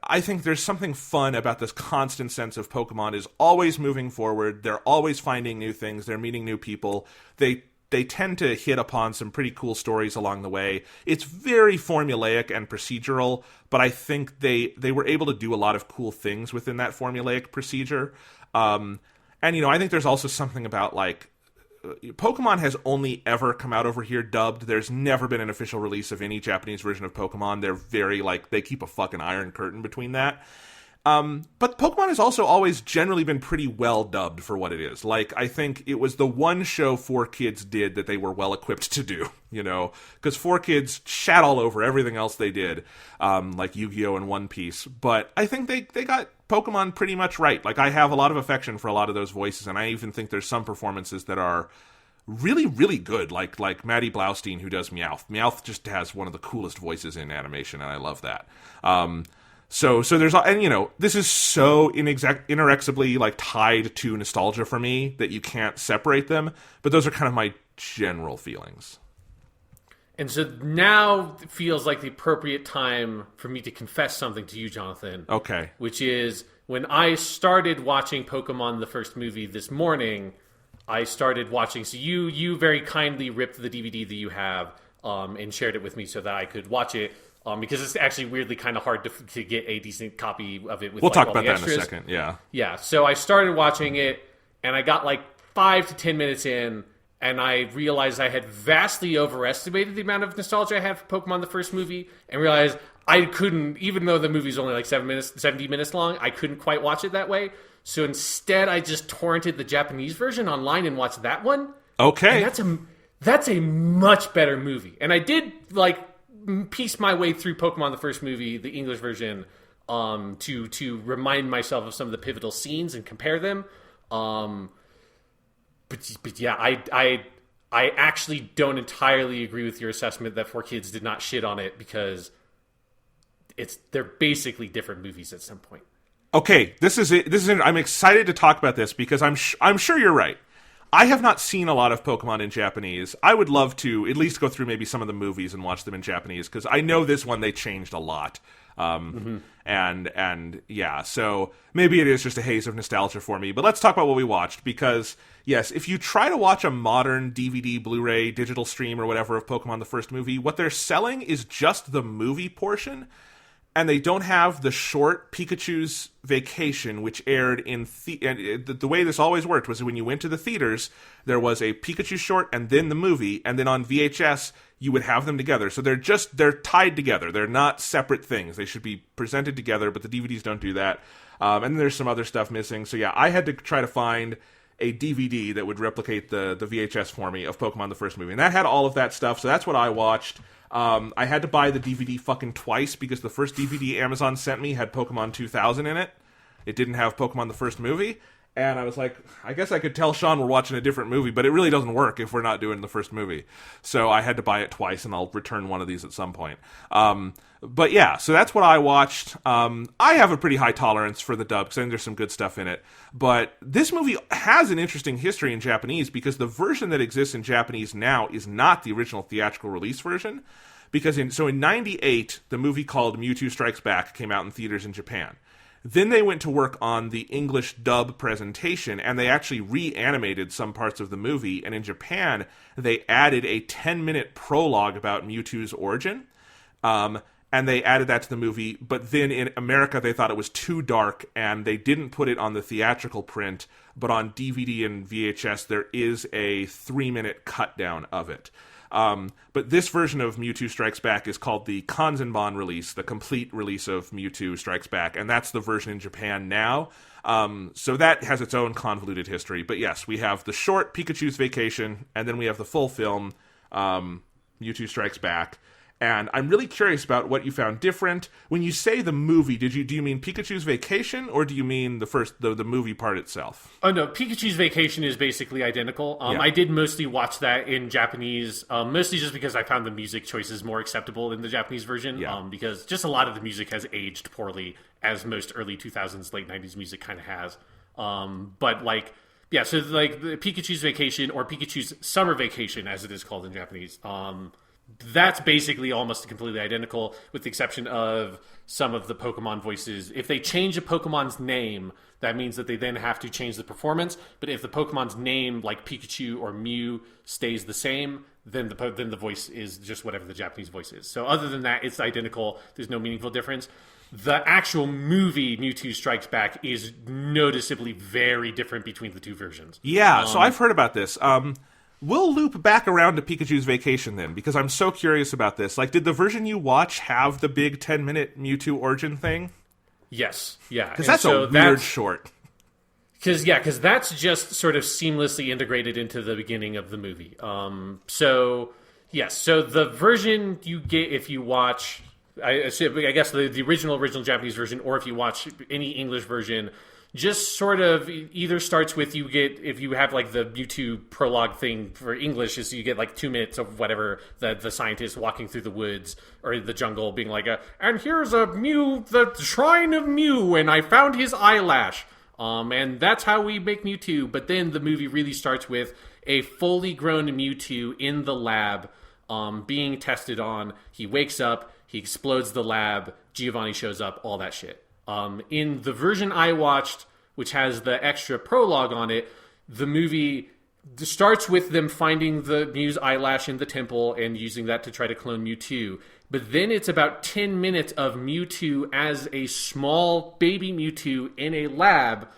I think there's something fun about this constant sense of Pokemon is always moving forward, they're always finding new things, they're meeting new people, they tend to hit upon some pretty cool stories along the way. It's very formulaic and procedural, but I think they were able to do a lot of cool things within that formulaic procedure. And, I think there's also something about, like, Pokemon has only ever come out over here dubbed. There's never been an official release of any Japanese version of Pokemon. They're very, like, they keep a fucking iron curtain between that. But Pokemon has also always generally been pretty well dubbed for what it is. Like, I think it was the one show 4Kids did that they were well equipped to do, because 4Kids shat all over everything else they did, like Yu-Gi-Oh! And One Piece. But I think they got Pokemon pretty much right. Like, I have a lot of affection for a lot of those voices, and I even think there's some performances that are really, really good, like Maddie Blaustein, who does Meowth. Meowth just has one of the coolest voices in animation, and I love that. So there's, and this is so inexorably like tied to nostalgia for me that you can't separate them, but those are kind of my general feelings. And so now it feels like the appropriate time for me to confess something to you, Jonathan. Okay. Which is, when I started watching Pokemon the first movie this morning, I started watching, so you very kindly ripped the DVD that you have and shared it with me so that I could watch it. Because it's actually weirdly kind of hard to get a decent copy of it. We'll talk about that in a second, yeah. Yeah, so I started watching it, and I got like 5 to 10 minutes in, and I realized I had vastly overestimated the amount of nostalgia I had for Pokemon the first movie, and realized I couldn't, even though the movie's only like 70 minutes long, I couldn't quite watch it that way. So instead, I just torrented the Japanese version online and watched that one. Okay. And that's a much better movie. And I did piece my way through Pokemon the first movie, the English version, to remind myself of some of the pivotal scenes and compare them. But yeah, I actually don't entirely agree with your assessment that 4Kids did not shit on it, because they're basically different movies at some point. Okay, this is it. I'm excited to talk about this because I'm sure you're right. I have not seen a lot of Pokemon in Japanese. I would love to at least go through maybe some of the movies and watch them in Japanese, because I know this one they changed a lot. And yeah, so maybe it is just a haze of nostalgia for me. But let's talk about what we watched, because yes, if you try to watch a modern DVD, Blu-ray, digital stream or whatever of Pokemon the first movie, what they're selling is just the movie portion. And they don't have the short Pikachu's Vacation, which aired in the way this always worked was when you went to the theaters, there was a Pikachu short and then the movie, and then on VHS you would have them together. So they're tied together. They're not separate things. They should be presented together, but the DVDs don't do that. And then there's some other stuff missing. So yeah, I had to try to find a DVD that would replicate the VHS for me of Pokemon the first movie, and that had all of that stuff. So that's what I watched. I had to buy the DVD fucking twice, because the first DVD Amazon sent me had Pokemon 2000 in it. It didn't have Pokemon the first movie. And I was like, I guess I could tell Sean we're watching a different movie, but it really doesn't work if we're not doing the first movie. So I had to buy it twice, and I'll return one of these at some point. But yeah, so that's what I watched. I have a pretty high tolerance for the dub, because I think there's some good stuff in it. But this movie has an interesting history in Japanese, because the version that exists in Japanese now is not the original theatrical release version. Because in 98, the movie called Mewtwo Strikes Back came out in theaters in Japan. Then they went to work on the English dub presentation, and they actually reanimated some parts of the movie. And in Japan, they added a 10-minute prologue about Mewtwo's origin. And they added that to the movie. But then in America, they thought it was too dark, and they didn't put it on the theatrical print. But on DVD and VHS, there is a 3-minute cut down of it. But this version of Mewtwo Strikes Back is called the Kanzenban release, the complete release of Mewtwo Strikes Back, and that's the version in Japan now. So that has its own convoluted history. But yes, we have the short Pikachu's Vacation, and then we have the full film, Mewtwo Strikes Back. And I'm really curious about what you found different. When you say the movie, do you mean Pikachu's Vacation, or do you mean the movie part itself? Oh no, Pikachu's Vacation is basically identical. Yeah. I did mostly watch that in Japanese, mostly just because I found the music choices more acceptable in the Japanese version. Yeah. Because just a lot of the music has aged poorly, as most early 2000s, late 90s music kind of has. But yeah, so the Pikachu's Vacation, or Pikachu's Summer Vacation, as it is called in Japanese. That's basically almost completely identical, with the exception of some of the Pokemon voices. If they change a Pokemon's name, that means that they then have to change the performance. But if the Pokemon's name, like Pikachu or Mew, stays the same, then the voice is just whatever the Japanese voice is. So other than that, it's identical. There's no meaningful difference. The actual movie Mewtwo Strikes Back is noticeably very different between the two versions. Yeah, so I've heard about this. We'll loop back around to Pikachu's Vacation then, because I'm so curious about this. Did the version you watch have the big 10-minute Mewtwo origin thing? Yes, yeah. Because that's a weird short. Because that's just sort of seamlessly integrated into the beginning of the movie. So the version you get if you watch, I guess the original Japanese version, or if you watch any English version, just sort of either starts with if you have the Mewtwo prologue thing for English, is you get 2 minutes of whatever the scientist walking through the woods or the jungle being and here's a Mew, the shrine of Mew, and I found his eyelash. And that's how we make Mewtwo. But then the movie really starts with a fully grown Mewtwo in the lab, being tested on. He wakes up, he explodes the lab, Giovanni shows up, all that shit. In the version I watched, which has the extra prologue on it, the movie starts with them finding the Mew's eyelash in the temple and using that to try to clone Mewtwo. But then it's about 10 minutes of Mewtwo as a small baby Mewtwo in a lab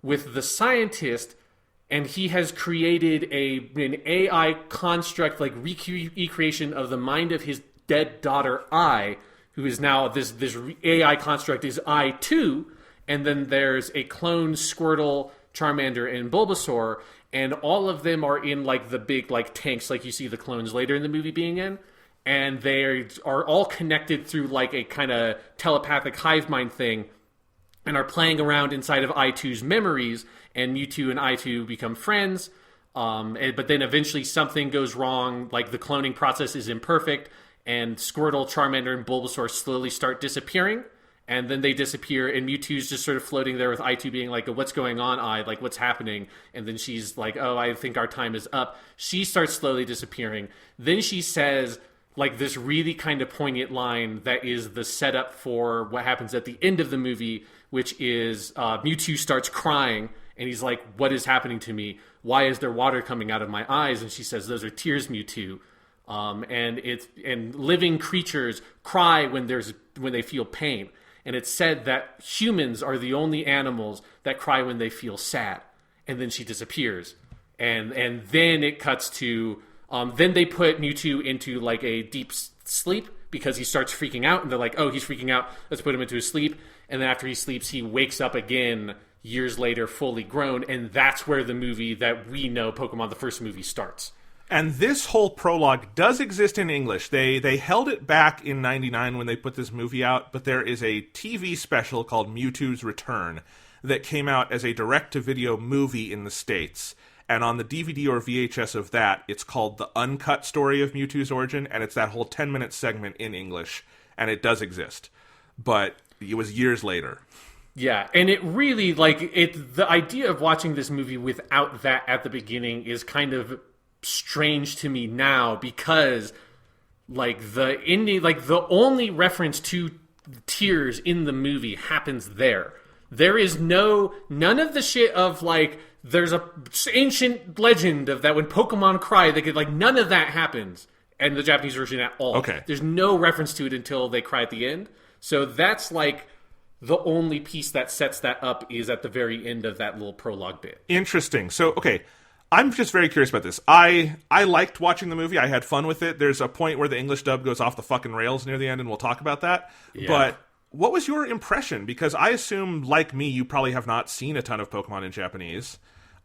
with the scientist, and he has created an AI construct, recreation of the mind of his dead daughter, Ai, who is now this AI construct is I2, and then there's a clone Squirtle, Charmander, and Bulbasaur, and all of them are in like the big like tanks like you see the clones later in the movie being in, and they are all connected through like a kind of telepathic hive mind thing, and are playing around inside of I2's memories, and Mewtwo and I2 become friends. But then eventually something goes wrong, like the cloning process is imperfect, and Squirtle, Charmander, and Bulbasaur slowly start disappearing, and then they disappear, and Mewtwo's just sort of floating there with I2 being like, what's going on, like, what's happening? And then she's like, oh, I think our time is up. She starts slowly disappearing. Then she says, like, this really kind of poignant line that is the setup for what happens at the end of the movie, which is Mewtwo starts crying, and he's like, what is happening to me? Why is there water coming out of my eyes? And she says, those are tears, Mewtwo. And living creatures cry when they feel pain. And it's said that humans are the only animals that cry when they feel sad. And then she disappears. And then it cuts to... then they put Mewtwo into like a deep sleep because he starts freaking out. And they're like, oh, he's freaking out. Let's put him into a sleep. And then after he sleeps, he wakes up again years later, fully grown. And that's where the movie that we know, Pokemon, the first movie, starts. And this whole prologue does exist in English. They held it back in '99 when they put this movie out, but there is a TV special called Mewtwo's Return that came out as a direct-to-video movie in the States. And on the DVD or VHS of that, it's called The Uncut Story of Mewtwo's Origin, and it's that whole 10-minute segment in English, and it does exist. But it was years later. Yeah, and it really, the idea of watching this movie without that at the beginning is kind of strange to me now, because the ending, the only reference to tears in the movie happens there. There is none of the shit of there's a ancient legend of that when Pokemon cry they could, none of that happens in the Japanese version at all. Okay. There's no reference to it until they cry at the end. So that's the only piece that sets that up is at the very end of that little prologue bit. Interesting. So, okay, I'm just very curious about this. I liked watching the movie. I had fun with it. There's a point where the English dub goes off the fucking rails near the end, and we'll talk about that. Yeah. But what was your impression? Because I assume, like me, you probably have not seen a ton of Pokemon in Japanese.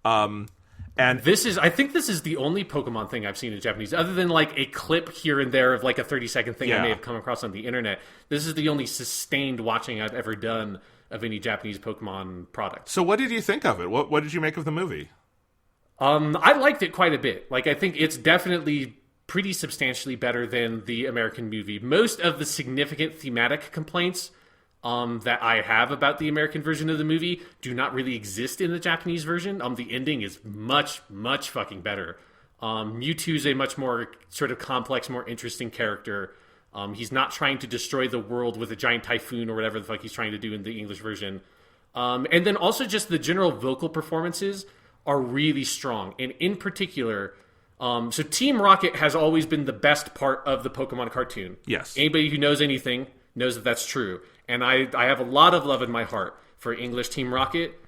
And I think this is the only Pokemon thing I've seen in Japanese, other than a clip here and there of a 30-second thing I may have come across on the internet. This is the only sustained watching I've ever done of any Japanese Pokemon product. So what did you think of it? What did you make of the movie? I liked it quite a bit. I think it's definitely pretty substantially better than the American movie. Most of the significant thematic complaints that I have about the American version of the movie do not really exist in the Japanese version. The ending is much, much fucking better. Mewtwo's a much more sort of complex, more interesting character. He's not trying to destroy the world with a giant typhoon or whatever the fuck he's trying to do in the English version. And then also just the general vocal performances are really strong. And in particular, so Team Rocket has always been the best part of the Pokemon cartoon. Yes. Anybody who knows anything knows that that's true. And I have a lot of love in my heart for English Team Rocket.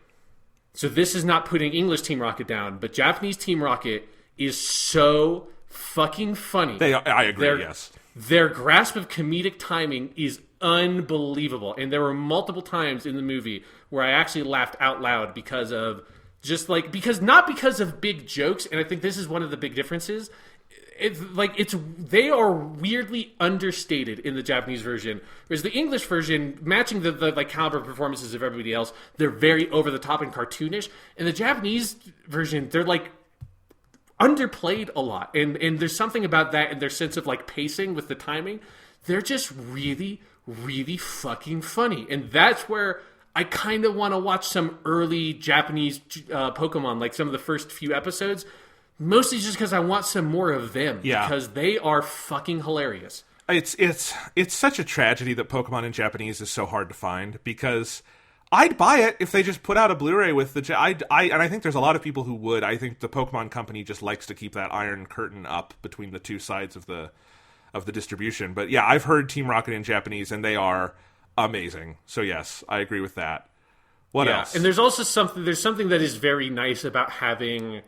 So this is not putting English Team Rocket down, but Japanese Team Rocket is so fucking funny. I agree, yes. Their grasp of comedic timing is unbelievable. And there were multiple times in the movie where I actually laughed out loud because of not because of big jokes, and I think this is one of the big differences. They are weirdly understated in the Japanese version, whereas the English version, matching the caliber of performances of everybody else, they're very over the top and cartoonish. In the Japanese version, they're underplayed a lot, and there's something about that and their sense of pacing with the timing. They're just really, really fucking funny, and that's where I kind of want to watch some early Japanese Pokemon, some of the first few episodes. Mostly just because I want some more of them. Yeah. Because they are fucking hilarious. It's such a tragedy that Pokemon in Japanese is so hard to find, because I'd buy it if they just put out a Blu-ray with the... and I think there's a lot of people who would. I think the Pokemon Company just likes to keep that iron curtain up between the two sides of the distribution. But yeah, I've heard Team Rocket in Japanese, and they are amazing. So yes, I agree with that. What else? And there's also something that is very nice about having...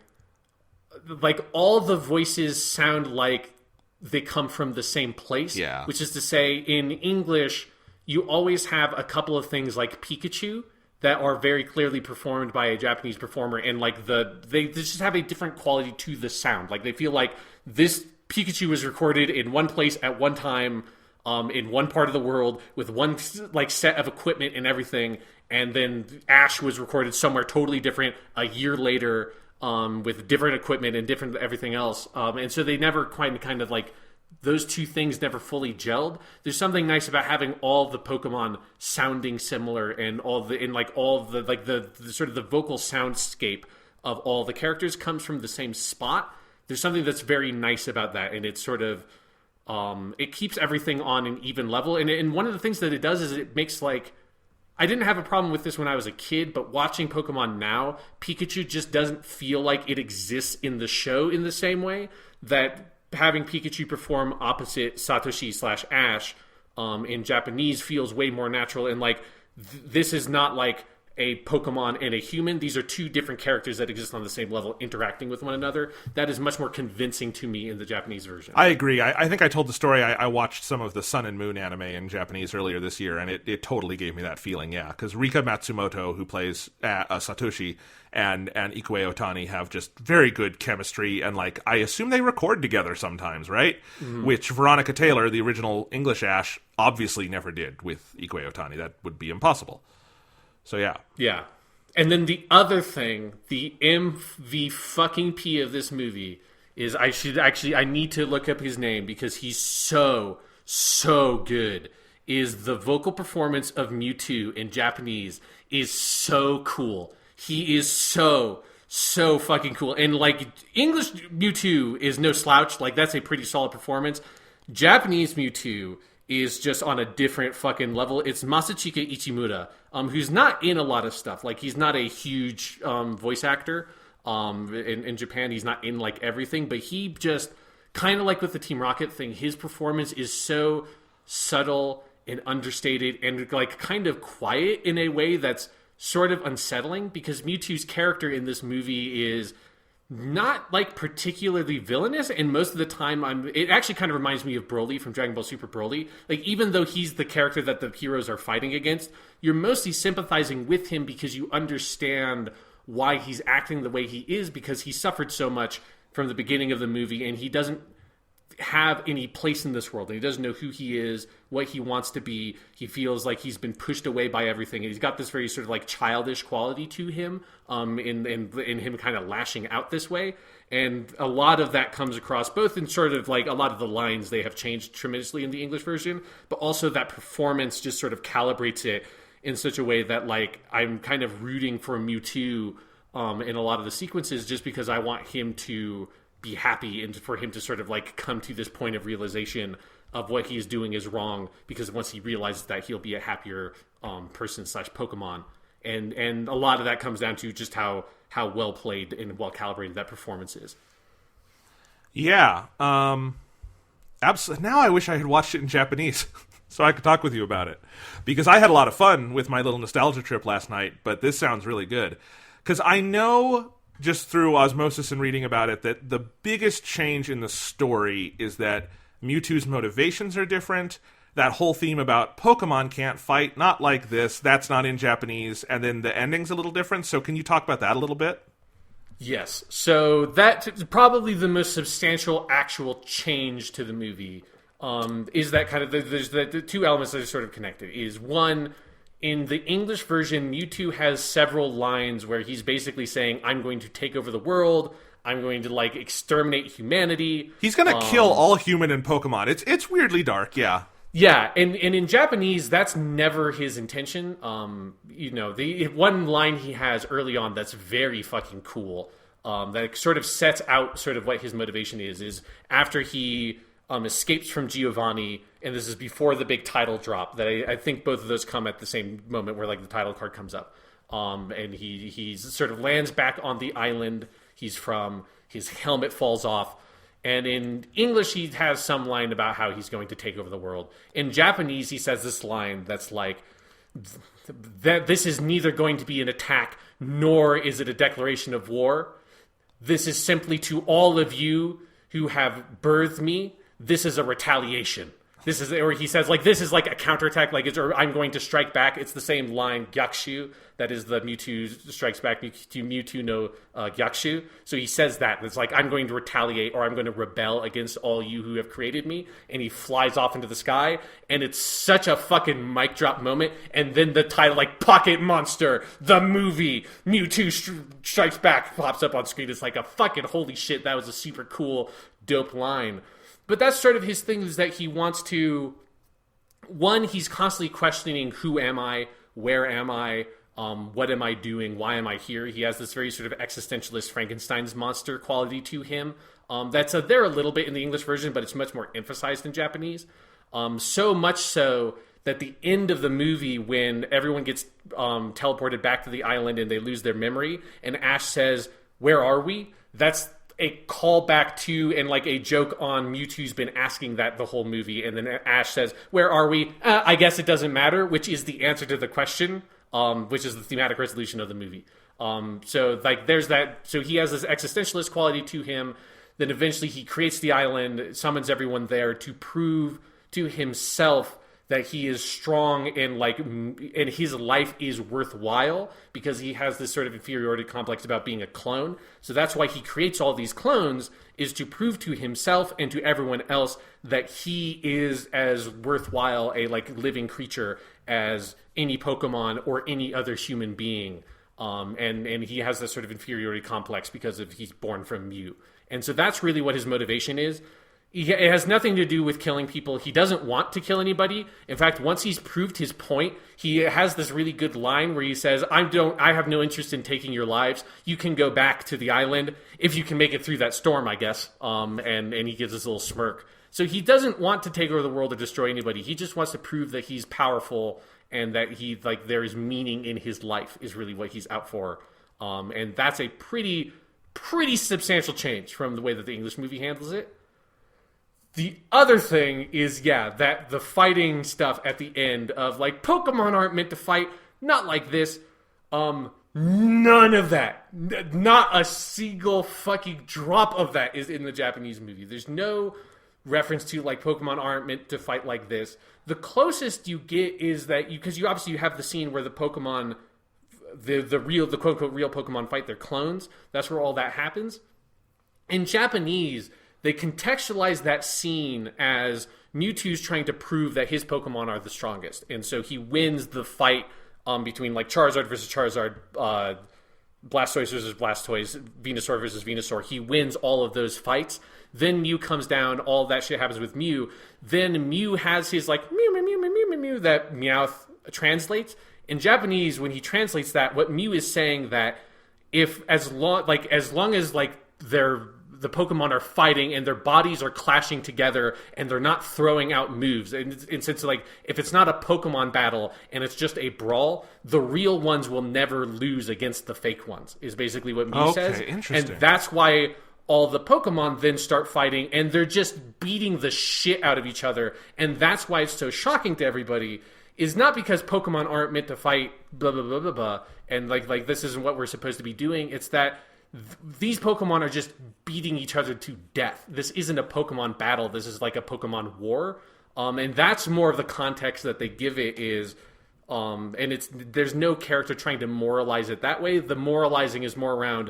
all the voices sound like they come from the same place. Yeah. Which is to say, in English, you always have a couple of things like Pikachu that are very clearly performed by a Japanese performer, and like they just have a different quality to the sound. Like they feel like this Pikachu was recorded in one place at one time, in one part of the world with one like set of equipment and everything, and then Ash was recorded somewhere totally different a year later, with different equipment and different everything else. And so they never quite kind of like, those two things never fully gelled. There's something nice about having all the Pokemon sounding similar, and the sort of the vocal soundscape of all the characters comes from the same spot. There's something that's very nice about that, and it's sort of it keeps everything on an even level. And one of the things that it does is it makes like, I didn't have a problem with this when I was a kid, but watching Pokemon now, Pikachu just doesn't feel like it exists in the show in the same way that having Pikachu perform opposite Satoshi/Ash in Japanese feels way more natural. And like, this is not like a Pokemon and a human. These are two different characters that exist on the same level interacting with one another. That is much more convincing to me in the Japanese version. I agree. I think I told the story. I watched some of the Sun and Moon anime in Japanese earlier this year, and it totally gave me that feeling, yeah. Because Rika Matsumoto, who plays Satoshi, and Ikue Otani have just very good chemistry, and like, I assume they record together sometimes, right? Mm-hmm. Which Veronica Taylor, the original English Ash, obviously never did with Ikue Otani. That would be impossible. So yeah. Yeah. And then the other thing, the MVP of this movie is, I need to look up his name because he's so good, is the vocal performance of Mewtwo in Japanese is so cool. He is so fucking cool. And like, English Mewtwo is no slouch. Like, that's a pretty solid performance. Japanese Mewtwo is just on a different fucking level. It's Masachika Ichimura, who's not in a lot of stuff. Like, he's not a huge voice actor. In Japan, he's not in like everything, but he just, kind of like with the Team Rocket thing, his performance is so subtle and understated and like kind of quiet in a way that's sort of unsettling, because Mewtwo's character in this movie is not like particularly villainous, and most of the time it actually kind of reminds me of Broly from Dragon Ball Super Broly. Like, even though he's the character that the heroes are fighting against, you're mostly sympathizing with him because you understand why he's acting the way he is, because he suffered so much from the beginning of the movie, and he doesn't have any place in this world, and he doesn't know who he is, what he wants to be. He feels like he's been pushed away by everything, and he's got this very sort of like childish quality to him, in him kind of lashing out this way. And a lot of that comes across both in sort of like a lot of the lines they have changed tremendously in the English version, but also that performance just sort of calibrates it in such a way that like I'm kind of rooting for Mewtwo in a lot of the sequences, just because I want him to be happy and for him to sort of like come to this point of realization of what he's doing is wrong, because once he realizes that, he'll be a happier person/Pokemon. And a lot of that comes down to just how well played and well calibrated that performance is. Yeah. Absolutely. Now I wish I had watched it in Japanese so I could talk with you about it, because I had a lot of fun with my little nostalgia trip last night, but this sounds really good. Because I know, just through osmosis and reading about it, that the biggest change in the story is that Mewtwo's motivations are different. That whole theme about Pokemon can't fight, not like this, that's not in Japanese, and then the ending's a little different. So can you talk about that a little bit? Yes. So that's probably the most substantial actual change to the movie, is that kind of, there's the two elements that are sort of connected. Is one, in the English version, Mewtwo has several lines where he's basically saying, I'm going to take over the world, I'm going to like exterminate humanity. He's going to kill all human and Pokemon. It's weirdly dark, yeah. Yeah, and in Japanese, that's never his intention. The one line he has early on that's very fucking cool, that sort of sets out sort of what his motivation is after he escapes from Giovanni, and this is before the big title drop, that I think both of those come at the same moment where like the title card comes up. And he sort of lands back on the island he's from, his helmet falls off, and in English he has some line about how he's going to take over the world. In Japanese he says this line that's like, that this is neither going to be an attack nor is it a declaration of war. This is simply to all of you who have birthed me, this is a retaliation. This is, or he says, like, this is like a counterattack, like, or I'm going to strike back. It's the same line, Gyakushu, that is the Mewtwo strikes back, Mewtwo no Gyakushu. So he says that. It's like, I'm going to retaliate, or I'm going to rebel against all you who have created me. And he flies off into the sky, and it's such a fucking mic drop moment. And then the title, like, Pocket Monster, the movie, Mewtwo strikes back, pops up on screen. It's like a fucking holy shit, that was a super cool, dope line. But that's sort of his thing, is that he wants to... One, he's constantly questioning, who am I? Where am I? What am I doing? Why am I here? He has this very sort of existentialist Frankenstein's monster quality to him. That's there a little bit in the English version, but it's much more emphasized in Japanese. So much so that the end of the movie, when everyone gets teleported back to the island and they lose their memory, and Ash says, "Where are we?" That's a callback to, and like a joke on, Mewtwo's been asking that the whole movie, and then Ash says, "Where are we? I guess it doesn't matter," which is the answer to the question, which is the thematic resolution of the movie. So like there's that. So he has this existentialist quality to him. Then eventually he creates the island, summons everyone there to prove to himself that he is strong and like, and his life is worthwhile, because he has this sort of inferiority complex about being a clone. So that's why he creates all these clones, is to prove to himself and to everyone else that he is as worthwhile a like living creature as any Pokemon or any other human being. And he has this sort of inferiority complex because of he's born from Mew. And so that's really what his motivation is. It has nothing to do with killing people. He doesn't want to kill anybody. In fact, once he's proved his point, he has this really good line where he says, I have no interest in taking your lives. You can go back to the island if you can make it through that storm, I guess. And he gives this little smirk. So he doesn't want to take over the world or destroy anybody. He just wants to prove that he's powerful and that he like there is meaning in his life is really what he's out for. And that's a pretty substantial change from the way that the English movie handles it. The other thing is, that the fighting stuff at the end of, like, Pokemon aren't meant to fight, not like this. None of that. Not a single fucking drop of that is in the Japanese movie. There's no reference to, like, Pokemon aren't meant to fight like this. The closest you get is that, because you obviously have the scene where the Pokemon, the quote-unquote real Pokemon fight their clones. That's where all that happens. In Japanese, they contextualize that scene as Mewtwo's trying to prove that his Pokemon are the strongest. And so he wins the fight between like Charizard versus Charizard, Blastoise versus Blastoise, Venusaur versus Venusaur. He wins all of those fights. Then Mew comes down. All that shit happens with Mew. Then Mew has his like Mew, Mew, Mew, Mew, Mew, Mew that Meowth translates. In Japanese, when he translates that, what Mew is saying that as long as the Pokemon are fighting and their bodies are clashing together and they're not throwing out moves. And since like if it's not a Pokemon battle and it's just a brawl, the real ones will never lose against the fake ones, is basically what Mew says. Interesting. And that's why all the Pokemon then start fighting and they're just beating the shit out of each other. And that's why it's so shocking to everybody, is not because Pokemon aren't meant to fight, blah, blah, blah, blah, blah. And like this isn't what we're supposed to be doing. It's that these Pokemon are just beating each other to death. This isn't a Pokemon battle. This is like a Pokemon war. And that's more of the context that they give it is, and there's no character trying to moralize it that way. The moralizing is more around,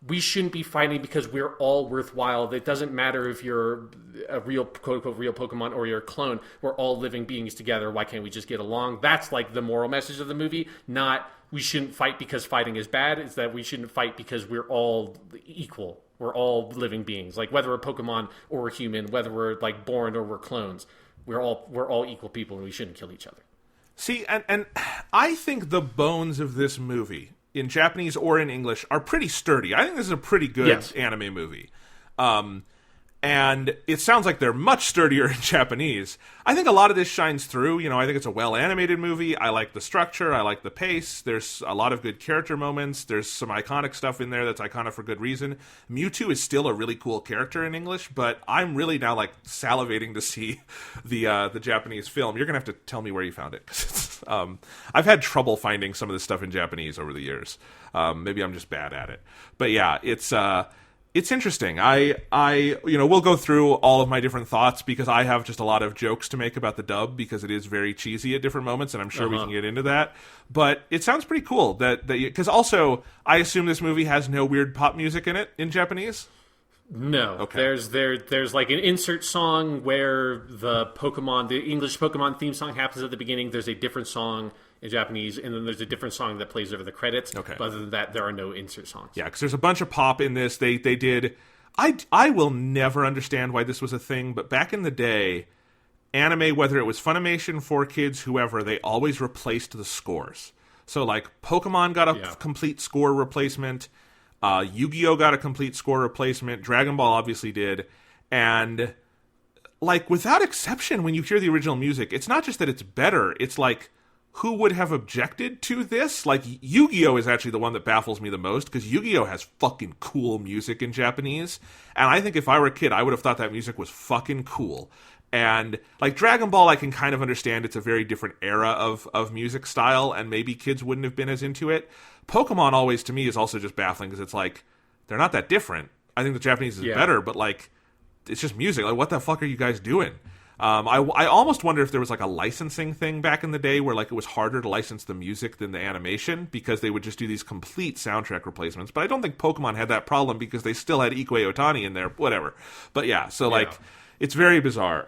we shouldn't be fighting because we're all worthwhile. It doesn't matter if you're a real, quote-unquote, real Pokemon or you're a clone. We're all living beings together. Why can't we just get along? That's like the moral message of the movie, not we shouldn't fight because fighting is bad. It's that we shouldn't fight because we're all equal. We're all living beings. Like whether we're Pokemon or we're human, whether we're like born or we're clones, we're all equal people and we shouldn't kill each other. See, and I think the bones of this movie, in Japanese or in English, are pretty sturdy. I think this is a pretty good anime movie. And it sounds like they're much sturdier in Japanese. I think a lot of this shines through. I think it's a well-animated movie. I like the structure. I like the pace. There's a lot of good character moments. There's some iconic stuff in there that's iconic for good reason. Mewtwo is still a really cool character in English, but I'm really now like salivating to see the Japanese film. You're going to have to tell me where you found it. I've had trouble finding some of this stuff in Japanese over the years. Maybe I'm just bad at it. But yeah, it's... It's interesting. We'll go through all of my different thoughts because I have just a lot of jokes to make about the dub because it is very cheesy at different moments, and I'm sure we can get into that. But it sounds pretty cool because also I assume this movie has no weird pop music in it in Japanese. No. Okay. There's like an insert song where the English Pokemon theme song happens at the beginning. There's a different song in Japanese, and then there's a different song that plays over the credits. Okay. But other than that, there are no insert songs. Yeah, because there's a bunch of pop in this. They did. I will never understand why this was a thing, but back in the day, anime, whether it was Funimation, 4Kids, whoever, they always replaced the scores. So like Pokemon got a complete score replacement. Yu-Gi-Oh got a complete score replacement. Dragon Ball obviously did, and like without exception, when you hear the original music, it's not just that it's better. It's like, who would have objected to this? Like, Yu-Gi-Oh! Is actually the one that baffles me the most, because Yu-Gi-Oh! Has fucking cool music in Japanese, and I think if I were a kid, I would have thought that music was fucking cool. And, like, Dragon Ball, I can kind of understand it's a very different era of music style, and maybe kids wouldn't have been as into it. Pokemon always, to me, is also just baffling, because it's like, they're not that different. I think the Japanese is better, but, like, it's just music. Like, what the fuck are you guys doing? I almost wonder if there was like a licensing thing back in the day where like it was harder to license the music than the animation because they would just do these complete soundtrack replacements. But I don't think Pokemon had that problem because they still had Ikue Otani in there, whatever. But yeah, so like it's very bizarre.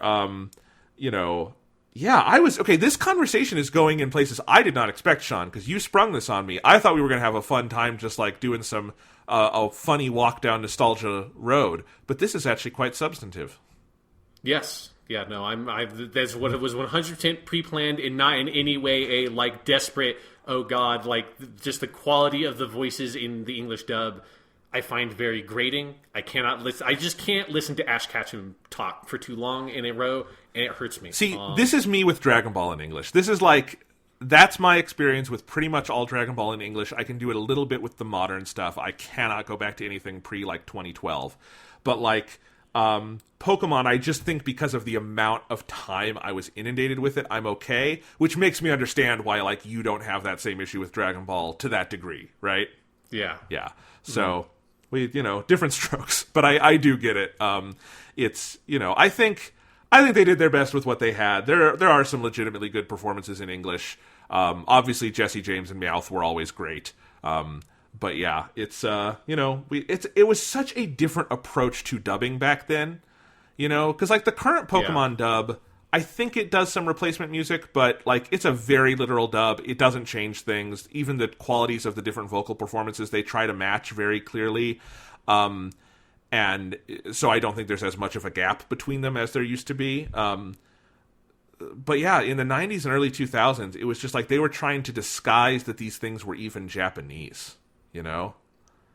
This conversation is going in places I did not expect, Sean, because you sprung this on me. I thought we were going to have a fun time just like doing some a funny walk down nostalgia road, but this is actually quite substantive. Yes. Yeah, no, that's what it was 100% pre-planned and not in any way a, like, desperate, oh God, like, just the quality of the voices in the English dub I find very grating. I just can't listen to Ash Ketchum talk for too long in a row, and it hurts me. See, this is me with Dragon Ball in English. This is like, that's my experience with pretty much all Dragon Ball in English. I can do it a little bit with the modern stuff. I cannot go back to anything pre, like, 2012. But, like, Pokemon, I just think because of the amount of time I was inundated with it, I'm okay, which makes me understand why, like, you don't have that same issue with Dragon Ball to that degree, right? Yeah. Yeah. So, we, different strokes, but I do get it. It's, I think they did their best with what they had. There are some legitimately good performances in English. Obviously, Jesse James and Meowth were always great. But yeah, it's it was such a different approach to dubbing back then, because like the current Pokemon dub, I think it does some replacement music, but like it's a very literal dub. It doesn't change things. Even the qualities of the different vocal performances they try to match very clearly, and so I don't think there's as much of a gap between them as there used to be. But yeah, in the 90s and early 2000s, it was just like they were trying to disguise that these things were even Japanese.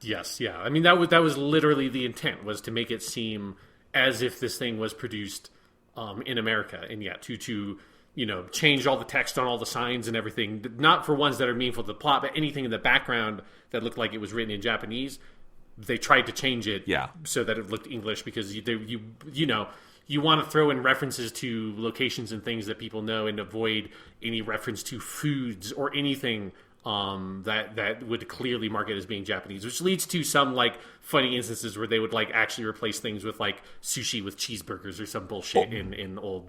Yes, yeah. I mean, that was literally the intent, was to make it seem as if this thing was produced in America, and to change all the text on all the signs and everything, not for ones that are meaningful to the plot, but anything in the background that looked like it was written in Japanese. They tried to change it so that it looked English because you want to throw in references to locations and things that people know and avoid any reference to foods or anything that would clearly mark it as being Japanese, which leads to some like funny instances where they would like actually replace things with like sushi with cheeseburgers or some bullshit in old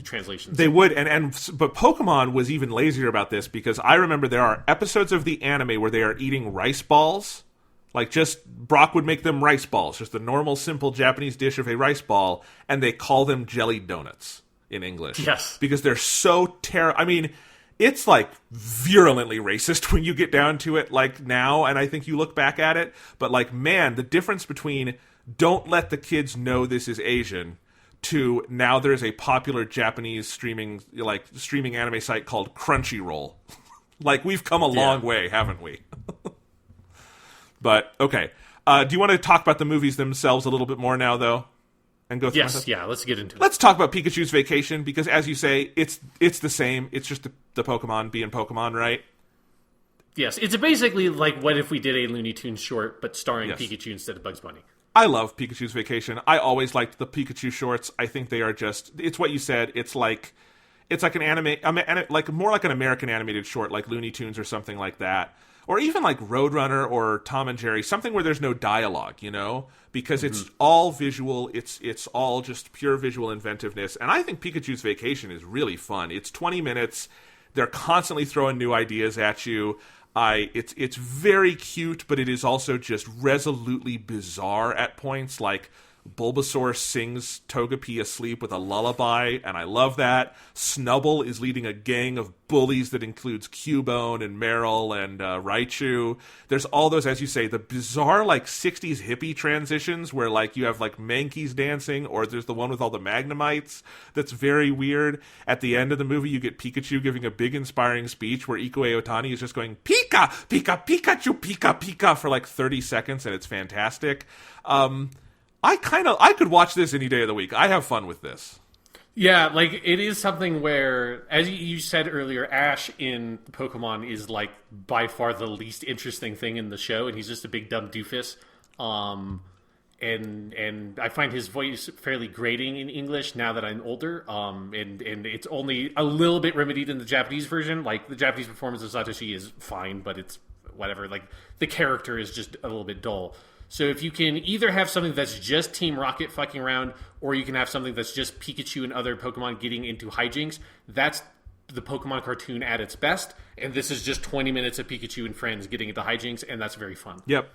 translations. They would, but Pokemon was even lazier about this because I remember there are episodes of the anime where they are eating rice balls. Like, just, Brock would make them rice balls, just a normal, simple Japanese dish of a rice ball, and they call them jelly donuts in English. Yes. Because they're so terrible. I mean, it's, like, virulently racist when you get down to it, like, now, and I think you look back at it, but, like, man, the difference between don't let the kids know this is Asian to now there's a popular Japanese streaming anime site called Crunchyroll. Like, we've come a long way, haven't we? But, okay. Do you want to talk about the movies themselves a little bit more now, though? And go through Yes, yeah, let's get into it. Let's talk about Pikachu's Vacation, because as you say, it's the same. It's just the Pokemon being Pokemon, right? Yes, it's basically like what if we did a Looney Tunes short, but starring Pikachu instead of Bugs Bunny. I love Pikachu's Vacation. I always liked the Pikachu shorts. I think they are just... It's what you said. It's like an anime... like more like an American animated short, like Looney Tunes or something like that. or even like Roadrunner or Tom and Jerry, something where there's no dialogue, because it's all visual, it's all just pure visual inventiveness. And I think Pikachu's Vacation is really fun. It's 20 minutes. They're constantly throwing new ideas at you. It's very cute, but it is also just resolutely bizarre at points. Like Bulbasaur sings Togepi asleep with a lullaby, and I love that. Snubble is leading a gang of bullies that includes Cubone and Meryl and Raichu. There's all those, as you say, the bizarre like 60s hippie transitions where like you have like Mankeys dancing, or there's the one with all the Magnemites that's very weird. At the end of the movie, you get Pikachu giving a big inspiring speech where Ikue Otani is just going Pika, Pika, Pikachu, Pika, Pika for like 30 seconds, and it's fantastic. I could watch this any day of the week. I have fun with this. Yeah, like, it is something where, as you said earlier, Ash in Pokemon is, like, by far the least interesting thing in the show, and he's just a big dumb doofus. And I find his voice fairly grating in English now that I'm older, and it's only a little bit remedied in the Japanese version. Like, the Japanese performance of Satoshi is fine, but it's whatever. Like, the character is just a little bit dull. So if you can either have something that's just Team Rocket fucking around, or you can have something that's just Pikachu and other Pokemon getting into hijinks, that's the Pokemon cartoon at its best. And this is just 20 minutes of Pikachu and friends getting into hijinks, and that's very fun. Yep.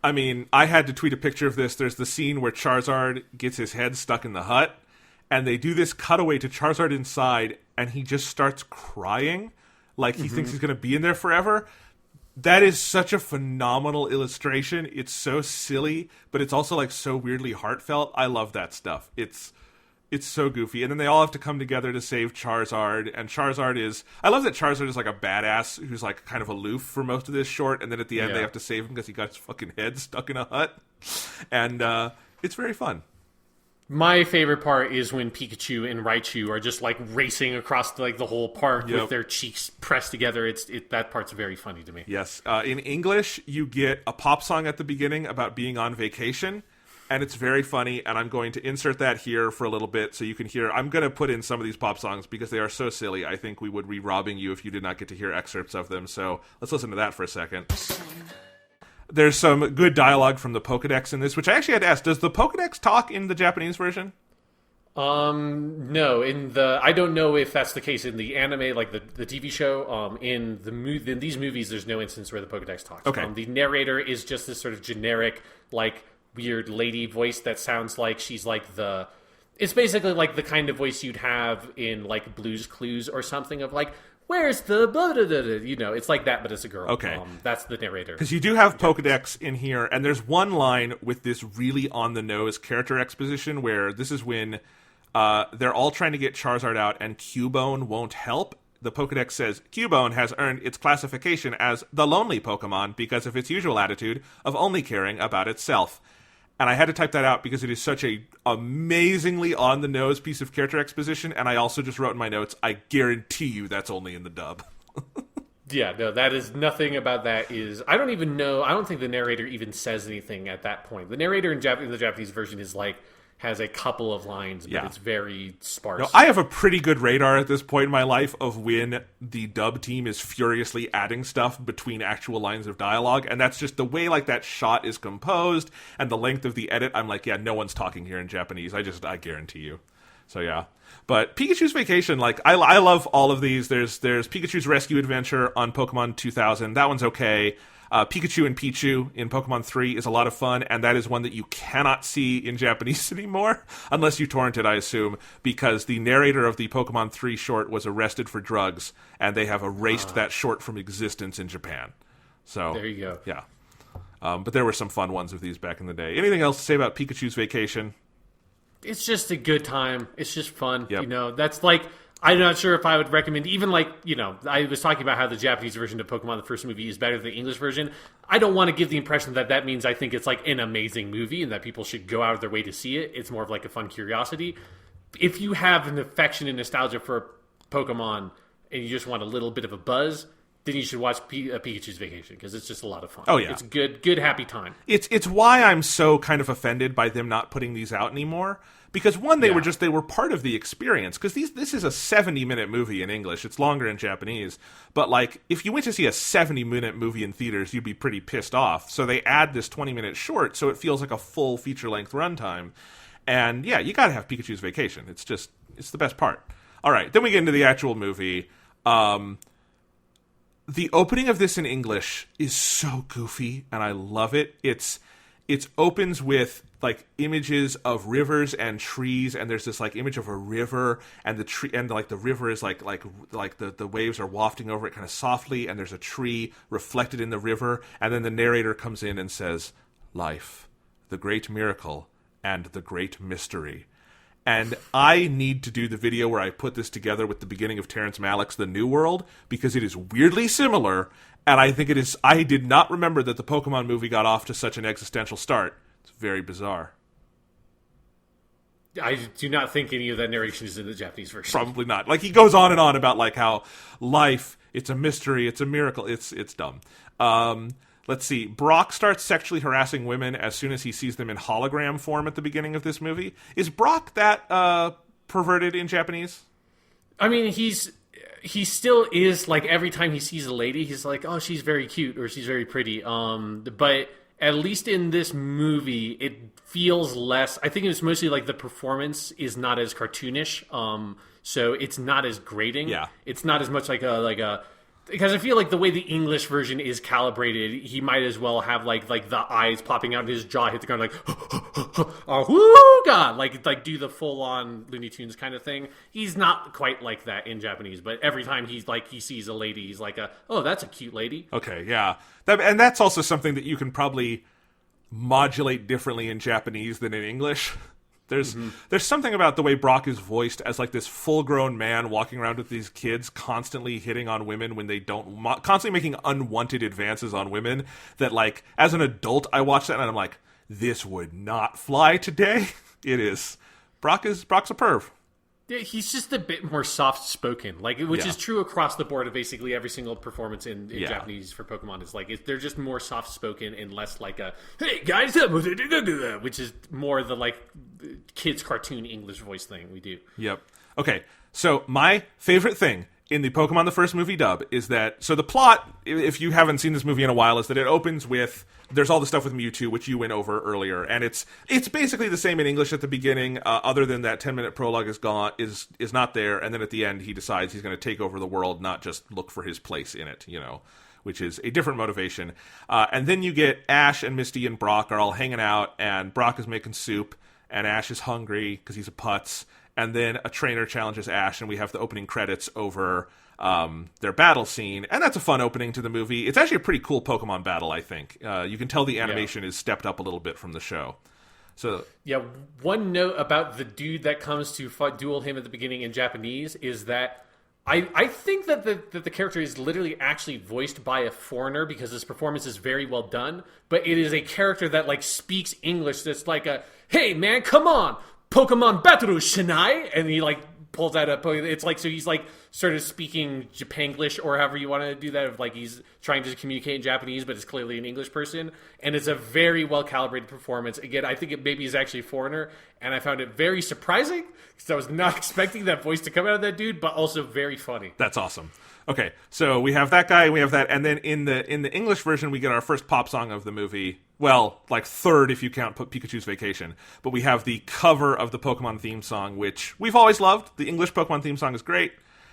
I mean, I had to tweet a picture of this. There's the scene where Charizard gets his head stuck in the hut, and they do this cutaway to Charizard inside, and he just starts crying like he thinks he's going to be in there forever. That is such a phenomenal illustration. It's so silly, but it's also like so weirdly heartfelt. I love that stuff. It's so goofy. And then they all have to come together to save Charizard. And Charizard is... I love that Charizard is like a badass who's like kind of aloof for most of this short. And then at the end they have to save him because he got his fucking head stuck in a hut. And it's very fun. My favorite part is when Pikachu and Raichu are just like racing across like the whole park with their cheeks pressed together. That part's very funny to me. Yes. In English, you get a pop song at the beginning about being on vacation, and it's very funny, and I'm going to insert that here for a little bit so you can hear. I'm going to put in some of these pop songs because they are so silly. I think we would be robbing you if you did not get to hear excerpts of them, so let's listen to that for a second. There's some good dialogue from the Pokedex in this, which I actually had to ask, does the Pokedex talk in the Japanese version? No. I don't know if that's the case in the anime, like the TV show. In these movies, there's no instance where the Pokedex talks. Okay. The narrator is just this sort of generic, like, weird lady voice that sounds like she's like it's basically like the kind of voice you'd have in like Blue's Clues or something of like, where's the blah, blah, blah, blah, it's like that, but it's a girl. Okay. That's the narrator. Because you do have Pokedex in here, and there's one line with this really on-the-nose character exposition where this is when they're all trying to get Charizard out, and Cubone won't help. The Pokedex says, Cubone has earned its classification as the lonely Pokemon because of its usual attitude of only caring about itself. And I had to type that out because it is such a amazingly on-the-nose piece of character exposition, and I also just wrote in my notes, I guarantee you that's only in the dub. Yeah, no, that is nothing about that is... I don't even know... I don't think the narrator even says anything at that point. The narrator in the Japanese version is like... has a couple of lines, but it's very sparse. No, I have a pretty good radar at this point in my life of when the dub team is furiously adding stuff between actual lines of dialogue, and that's just the way like that shot is composed and the length of the edit. I'm like, yeah, no one's talking here in Japanese. I guarantee you. So yeah. But Pikachu's Vacation, like, I love all of these. There's Pikachu's Rescue Adventure on Pokemon 2000. That one's okay. Pikachu and Pichu in Pokemon 3 is a lot of fun, and that is one that you cannot see in Japanese anymore, unless you torrent it, I assume, because the narrator of the Pokemon 3 short was arrested for drugs, and they have erased that short from existence in Japan. So there you go. Yeah. But there were some fun ones of these back in the day. Anything else to say about Pikachu's Vacation? It's just a good time. It's just fun. Yep. You know, that's like... I'm not sure if I would recommend, even like, you know, I was talking about how the Japanese version of Pokemon, the first movie, is better than the English version. I don't want to give the impression that that means I think it's like an amazing movie and that people should go out of their way to see it. It's more of like a fun curiosity. If you have an affection and nostalgia for Pokemon and you just want a little bit of a buzz, then you should watch Pikachu's Vacation, because it's just a lot of fun. Oh, yeah. It's good happy time. It's why I'm so kind of offended by them not putting these out anymore. Because one, they were part of the experience. Because this is a 70-minute movie in English. It's longer in Japanese. But like, if you went to see a 70-minute movie in theaters, you'd be pretty pissed off. So they add this 20-minute short, so it feels like a full feature-length runtime. And yeah, you gotta have Pikachu's Vacation. It's the best part. All right, then we get into the actual movie. The opening of this in English is so goofy, and I love it. It opens with like images of rivers and trees, and there's this like image of a river, and the tree, and like the river is like the waves are wafting over it kind of softly, and there's a tree reflected in the river, and then the narrator comes in and says, "Life, the great miracle, and the great mystery." And I need to do the video where I put this together with the beginning of Terrence Malick's The New World, because it is weirdly similar, and I think it is. I did not remember that the Pokemon movie got off to such an existential start. It's very bizarre. I do not think any of that narration is in the Japanese version. Probably not. Like, he goes on and on about like how life, it's a mystery, it's a miracle. It's dumb. Let's see. Brock starts sexually harassing women as soon as he sees them in hologram form at the beginning of this movie. Is Brock that perverted in Japanese? I mean, he still is, like, every time he sees a lady, he's like, oh, she's very cute, or she's very pretty. But at least in this movie, it feels less. I think it's mostly like the performance is not as cartoonish, so it's not as grating. Yeah, it's not as much like a because I feel like the way the English version is calibrated, he might as well have like the eyes popping out and his jaw hit the ground like, oh, whoo, God, like do the full on Looney Tunes kind of thing. He's not quite like that in Japanese, but every time he sees a lady, he's like, oh, that's a cute lady. Okay, yeah, and that's also something that you can probably modulate differently in Japanese than in English. There's something about the way Brock is voiced as like this full-grown man walking around with these kids, constantly hitting on women when they don't, constantly making unwanted advances on women, that like as an adult I watch that and I'm like, this would not fly today. It is. Brock's a perv. Yeah, he's just a bit more soft-spoken, which is true across the board of basically every single performance in Japanese for Pokemon. It's like they're just more soft-spoken and less like a "Hey guys," which is more the like kids' cartoon English voice thing we do. Yep. Okay, so my favorite thing in the Pokemon the First movie dub is that, so the plot, if you haven't seen this movie in a while, is that it opens with, there's all the stuff with Mewtwo, which you went over earlier, and it's basically the same in English at the beginning, other than that 10-minute prologue is not there, and then at the end he decides he's going to take over the world, not just look for his place in it, which is a different motivation. And then you get Ash and Misty and Brock are all hanging out, and Brock is making soup, and Ash is hungry because he's a putz. And then a trainer challenges Ash, and we have the opening credits over their battle scene. And that's a fun opening to the movie. It's actually a pretty cool Pokemon battle, I think. You can tell the animation is stepped up a little bit from the show. So yeah, one note about the dude that comes to duel him at the beginning in Japanese is that I think that the character is literally actually voiced by a foreigner, because his performance is very well done. But it is a character that like speaks English that's like a, hey man, come on! Pokemon Battle Shinai, and he like pulls out a Pokemon. It's like, so he's like sort of speaking Japanglish, or however you want to do that, of like he's trying to communicate in Japanese, but it's clearly an English person, and it's a very well calibrated performance. Again, I think it maybe is actually a foreigner, and I found it very surprising because I was not expecting that voice to come out of that dude, but also very funny. That's awesome. Okay, so we have that guy, we have that, and then in the English version, we get our first pop song of the movie. Well, like third if you count Pikachu's Vacation. But we have the cover of the Pokemon theme song, which we've always loved. The English Pokemon theme song is great,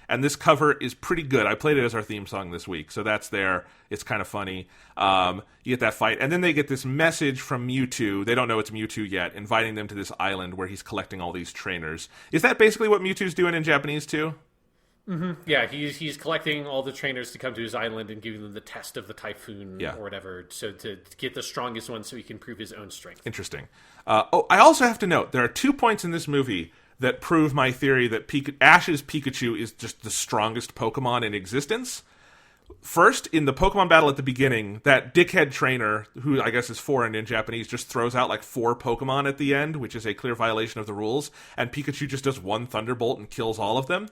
and this cover is pretty good. I played it as our theme song this week, so that's there. It's kind of funny. You get that fight, and then they get this message from Mewtwo. They don't know it's Mewtwo yet, inviting them to this island where he's collecting all these trainers. Is that basically what Mewtwo's doing in Japanese too? Mm-hmm. Yeah, he's collecting all the trainers to come to his island and giving them the test of the typhoon or whatever, so to get the strongest one so he can prove his own strength. Interesting. I also have to note, there are 2 points in this movie that prove my theory that Ash's Pikachu is just the strongest Pokemon in existence. First, in the Pokemon battle at the beginning, that dickhead trainer, who I guess is foreign in Japanese, just throws out like 4 Pokemon at the end, which is a clear violation of the rules, and Pikachu just does one Thunderbolt and kills all of them.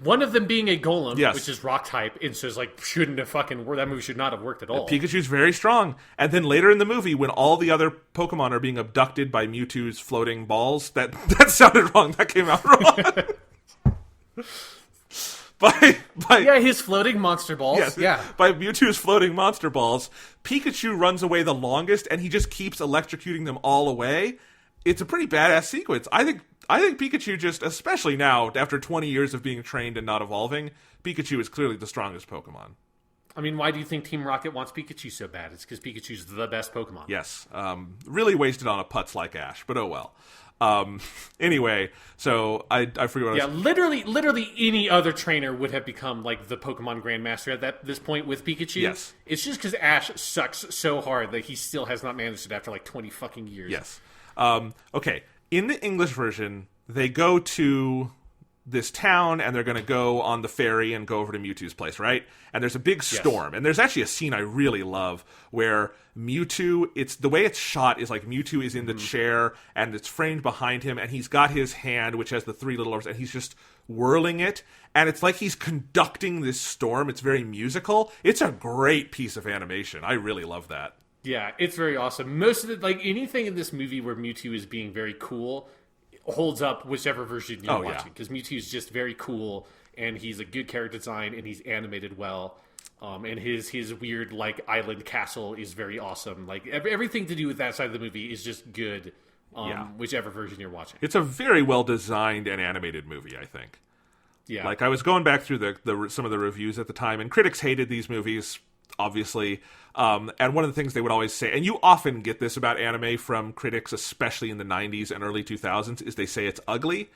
One of them being a golem, Yes. which is rock type, and so it's like, that movie should not have worked at all. Pikachu's very strong. And then later in the movie, when all the other Pokemon are being abducted by Mewtwo's floating balls, that sounded wrong. That came out wrong. by his floating monster balls. Yes, yeah. By Mewtwo's floating monster balls, Pikachu runs away the longest, and he just keeps electrocuting them all away. It's a pretty badass sequence. I think Pikachu just, especially now, after 20 years of being trained and not evolving, Pikachu is clearly the strongest Pokemon. I mean, why do you think Team Rocket wants Pikachu so bad? It's because Pikachu's the best Pokemon. Yes. Really wasted on a putz like Ash, but oh well. Anyway, so I forget what I was... literally any other trainer would have become like the Pokemon Grandmaster at this point with Pikachu. Yes. It's just because Ash sucks so hard that he still has not managed it after like 20 fucking years. Yes. Okay. In the English version, they go to this town, and they're going to go on the ferry and go over to Mewtwo's place, right? And there's a big storm. Yes. And there's actually a scene I really love where Mewtwo, the way it's shot is like Mewtwo is in the chair, and it's framed behind him, and he's got his hand, which has the 3 little orbs, and he's just whirling it. And it's like he's conducting this storm. It's very musical. It's a great piece of animation. I really love that. Yeah, it's very awesome. Most of it, like anything in this movie where Mewtwo is being very cool, holds up whichever version you're watching. Because Mewtwo's just very cool, and he's a good character design, and he's animated well. And his weird like island castle is very awesome. Like everything to do with that side of the movie is just good. Whichever version you're watching. It's a very well designed and animated movie, I think. Yeah. Like I was going back through some of the reviews at the time, and critics hated these movies, obviously. And one of the things they would always say, and you often get this about anime from critics, especially in the 90s and early 2000s, is they say it's ugly.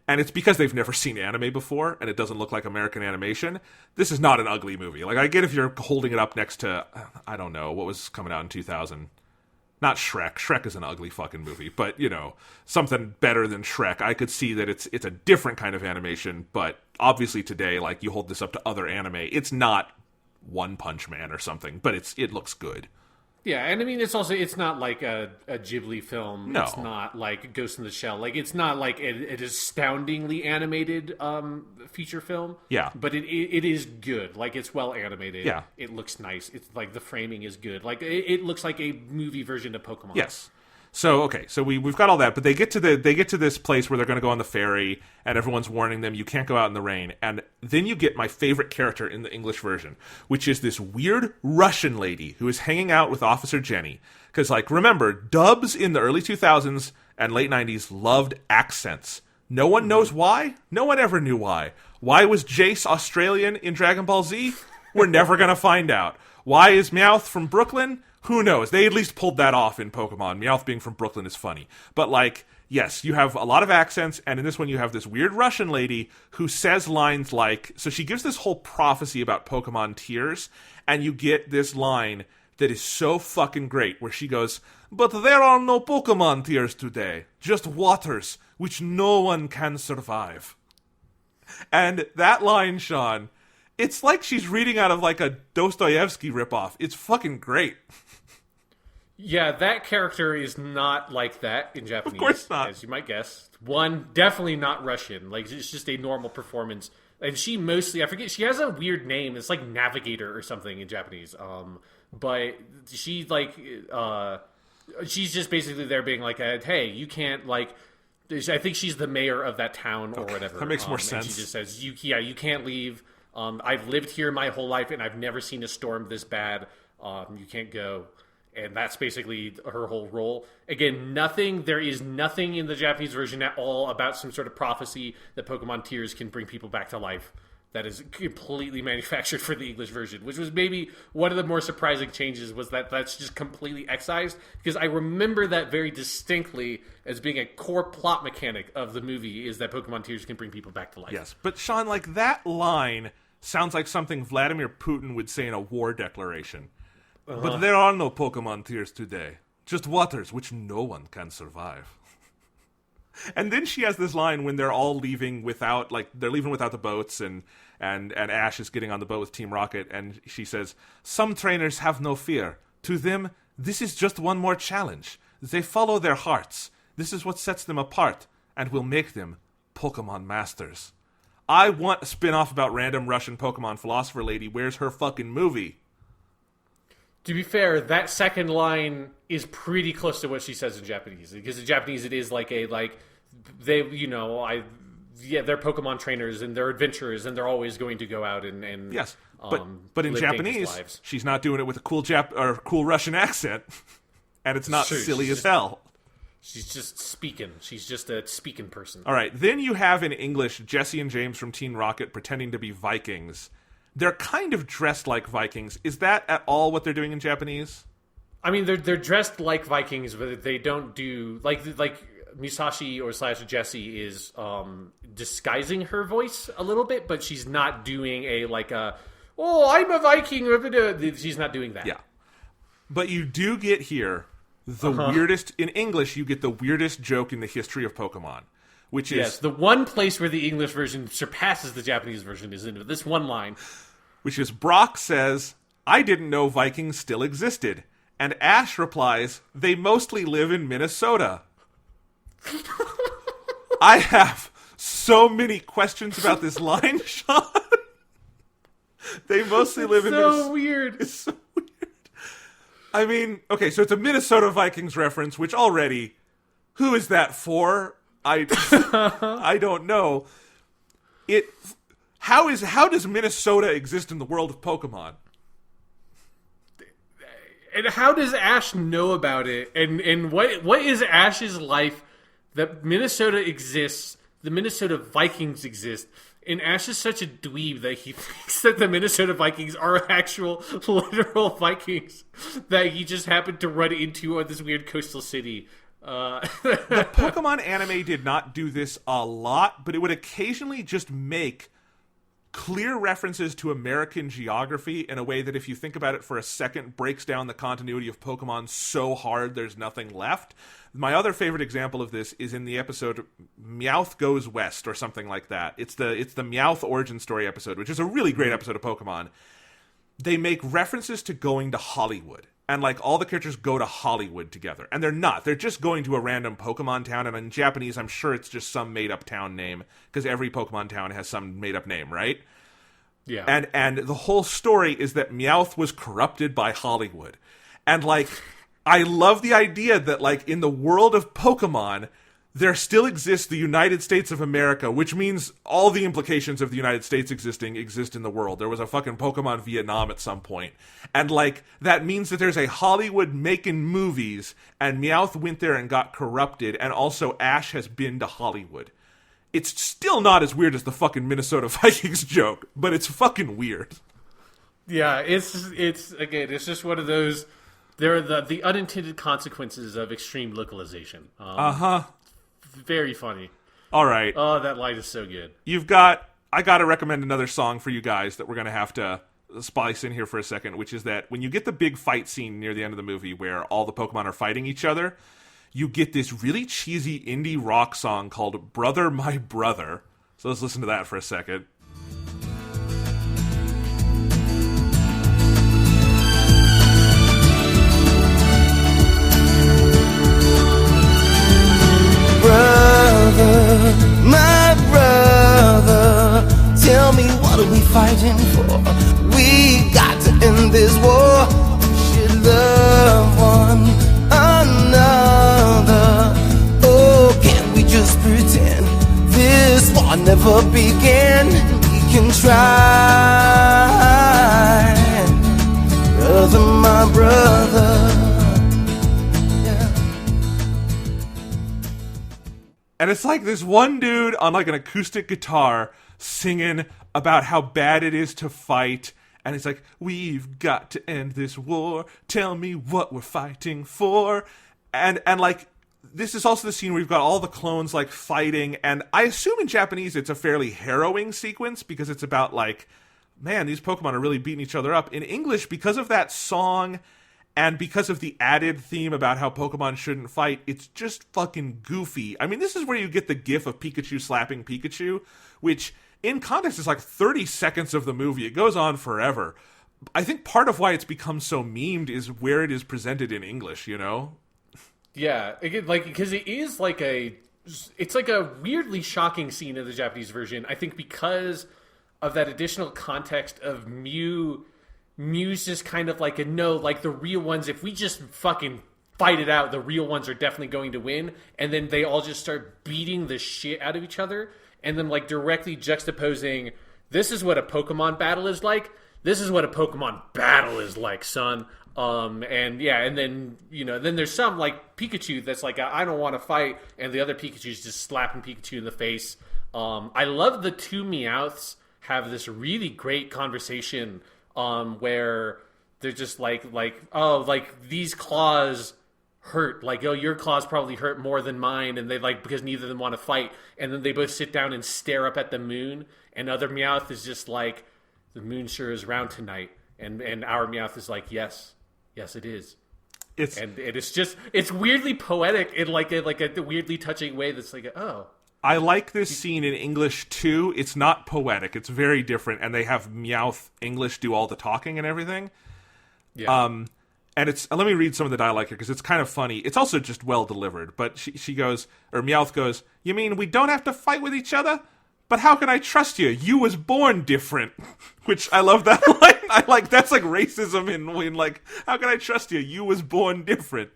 And it's because they've never seen anime before, and it doesn't look like American animation. This is not an ugly movie. Like, I get if you're holding it up next to, I don't know, what was coming out in 2000? Not Shrek. Shrek is an ugly fucking movie. But, something better than Shrek. I could see that it's a different kind of animation, but obviously today, like, you hold this up to other anime, it's not One Punch Man or something, but it looks good. Yeah, and I mean, it's not like a Ghibli film. No. It's not like Ghost in the Shell. Like, it's not like an astoundingly animated feature film. Yeah. But it is good. Like, it's well animated. Yeah. It looks nice. It's like the framing is good. Like, it looks like a movie version of Pokemon. Yes. So, okay, so we've got all that, but they get to this place where they're going to go on the ferry, and everyone's warning them, you can't go out in the rain. And then you get my favorite character in the English version, which is this weird Russian lady who is hanging out with Officer Jenny. Because, like, remember, dubs in the early 2000s and late 90s loved accents. No one knows why. No one ever knew why. Why was Jace Australian in Dragon Ball Z? We're never going to find out. Why is Meowth from Brooklyn? Who knows? They at least pulled that off in Pokemon. Meowth being from Brooklyn is funny. But, like, yes, you have a lot of accents, and in this one you have this weird Russian lady who says lines like... So she gives this whole prophecy about Pokemon tears, and you get this line that is so fucking great, where she goes, "But there are no Pokemon tears today, just waters, which no one can survive." And that line, Sean, it's like she's reading out of, like, a Dostoevsky ripoff. It's fucking great. Yeah, that character is not like that in Japanese. Of course not. As you might guess. One, definitely not Russian. Like, it's just a normal performance. And she mostly, I forget, she has a weird name. It's like Navigator or something in Japanese. But she, like, she's just basically there being like, hey, you can't, like, I think she's the mayor of that town or whatever. That makes more sense. And she just says, you can't leave. I've lived here my whole life, and I've never seen a storm this bad. You can't go. And that's basically her whole role. Again, there is nothing in the Japanese version at all about some sort of prophecy that Pokemon tears can bring people back to life. That is completely manufactured for the English version, which was maybe one of the more surprising changes, was that that's just completely excised. Because I remember that very distinctly as being a core plot mechanic of the movie, is that Pokemon tears can bring people back to life. Yes, but Sean, like, that line sounds like something Vladimir Putin would say in a war declaration. Uh-huh. But there are no Pokemon tears today. Just waters, which no one can survive. And then she has this line when they're all leaving without, like, they're leaving without the boats, and Ash is getting on the boat with Team Rocket, and she says, "Some trainers have no fear. To them, this is just one more challenge. They follow their hearts. This is what sets them apart, and will make them Pokemon masters." I want a spin-off about random Russian Pokemon philosopher lady. Where's her fucking movie? To be fair, that second line is pretty close to what she says in Japanese. Because in Japanese, it is they're Pokemon trainers and they're adventurers and they're always going to go out and yes, but in Japanese, she's not doing it with a cool Russian accent, and it's not silly as hell. She's just speaking. She's just a speaking person. All right, then you have in English Jesse and James from Teen Rocket pretending to be Vikings. They're kind of dressed like Vikings. Is that at all what they're doing in Japanese? I mean, they're dressed like Vikings, but they don't do like Musashi or / Jessie is disguising her voice a little bit, but she's not doing I'm a Viking. She's not doing that. Yeah, but you do get here the weirdest in English. You get the weirdest joke in the history of Pokemon, which is the one place where the English version surpasses the Japanese version is in this one line, which is Brock says, "I didn't know Vikings still existed," and Ash replies, "They mostly live in Minnesota." I have so many questions about this line, Sean. They mostly live in Minnesota. So weird. It's so weird. I mean, okay, so it's a Minnesota Vikings reference, which already, who is that for? I don't know. How does Minnesota exist in the world of Pokemon? And how does Ash know about it? And what is Ash's life that Minnesota exists, the Minnesota Vikings exist, and Ash is such a dweeb that he thinks that the Minnesota Vikings are actual, literal Vikings that he just happened to run into this weird coastal city. The Pokemon anime did not do this a lot, but it would occasionally just make clear references to American geography in a way that, if you think about it for a second, breaks down the continuity of Pokemon so hard there's nothing left. My other favorite example of this is in the episode Meowth Goes West or something like that. It's the Meowth origin story episode, which is a really great episode of Pokemon. They make references to going to Hollywood. And, all the characters go to Hollywood together. And they're not. They're just going to a random Pokemon town. And in Japanese, I'm sure it's just some made-up town name. Because every Pokemon town has some made-up name, right? Yeah. And the whole story is that Meowth was corrupted by Hollywood. And, I love the idea that, in the world of Pokemon, there still exists the United States of America, which means all the implications of the United States existing exist in the world. There was a fucking Pokemon Vietnam at some point. And, that means that there's a Hollywood making movies, and Meowth went there and got corrupted, and also Ash has been to Hollywood. It's still not as weird as the fucking Minnesota Vikings joke, but it's fucking weird. Yeah, it's just one of those, there are the unintended consequences of extreme localization. Very funny. All right. Oh, that line is so good. I got to recommend another song for you guys that we're going to have to splice in here for a second, which is that when you get the big fight scene near the end of the movie where all the Pokemon are fighting each other, you get this really cheesy indie rock song called Brother My Brother. So let's listen to that for a second. Brother, my brother, tell me what are we fighting for? We got to end this war. We should love one another. Oh, can't we just pretend this war never began? We can try. Brother, my brother. And it's this one dude on an acoustic guitar singing about how bad it is to fight. And it's we've got to end this war. Tell me what we're fighting for. And this is also the scene where you've got all the clones fighting. And I assume in Japanese it's a fairly harrowing sequence because it's about man, these Pokemon are really beating each other up. In English, because of that song and because of the added theme about how Pokemon shouldn't fight, it's just fucking goofy. I mean, this is where you get the gif of Pikachu slapping Pikachu, which in context is 30 seconds of the movie. It goes on forever. I think part of why it's become so memed is where it is presented in English, you know? Yeah, again, because it is it's like a weirdly shocking scene in the Japanese version. I think because of that additional context of Mew's just kind of like no, like the real ones, if we just fucking fight it out, the real ones are definitely going to win. And then they all just start beating the shit out of each other. And then like directly juxtaposing, this is what a Pokemon battle is like. This is what a Pokemon battle is like, son. And then, then there's some like Pikachu that's like, I don't want to fight. And the other Pikachu's just slapping Pikachu in the face. I love the two Meowths have this really great conversation, where they're just like, oh, like these claws hurt. Like, oh, your claws probably hurt more than mine. And they like, because neither of them want to fight. And then they both sit down and stare up at the moon. And other Meowth is just like, the moon sure is round tonight. And our Meowth is like, yes, it is. It's weirdly poetic in like a weirdly touching way that's like, oh. I like this scene in English too. It's not poetic. It's very different. And they have Meowth English do all the talking and everything. Yeah. And let me read some of the dialogue here because it's kind of funny. It's also just well delivered. But she goes, or Meowth goes, you mean we don't have to fight with each other? But how can I trust you? You was born different. Which I love that line. I like, that's like racism in like, how can I trust you? You was born different.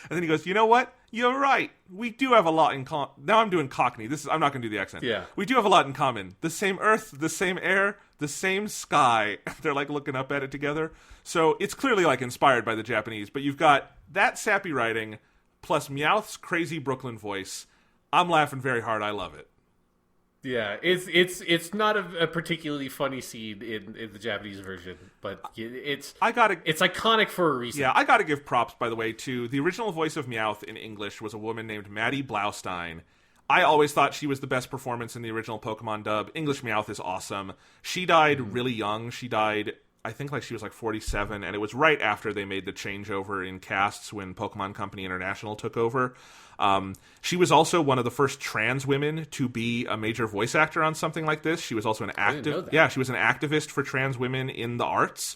And then he goes, you know what? You're right. We do have a lot in common. Now I'm doing Cockney. I'm not going to do the accent. Yeah. We do have a lot in common. The same earth, the same air, the same sky. They're like looking up at it together. So it's clearly like inspired by the Japanese. But you've got that sappy writing plus Meowth's crazy Brooklyn voice. I'm laughing very hard. I love it. Yeah, it's not a particularly funny scene in the Japanese version, but it's iconic for a reason. Yeah, I gotta give props, by the way, to the original voice of Meowth in English was a woman named Maddie Blaustein. I always thought she was the best performance in the original Pokemon dub. English Meowth is awesome. She died really young. She died, I think, like she was like 47, and it was right after they made the changeover in casts when Pokemon Company International took over. She was also one of the first trans women to be a major voice actor on something like this. She was also she was an activist for trans women in the arts.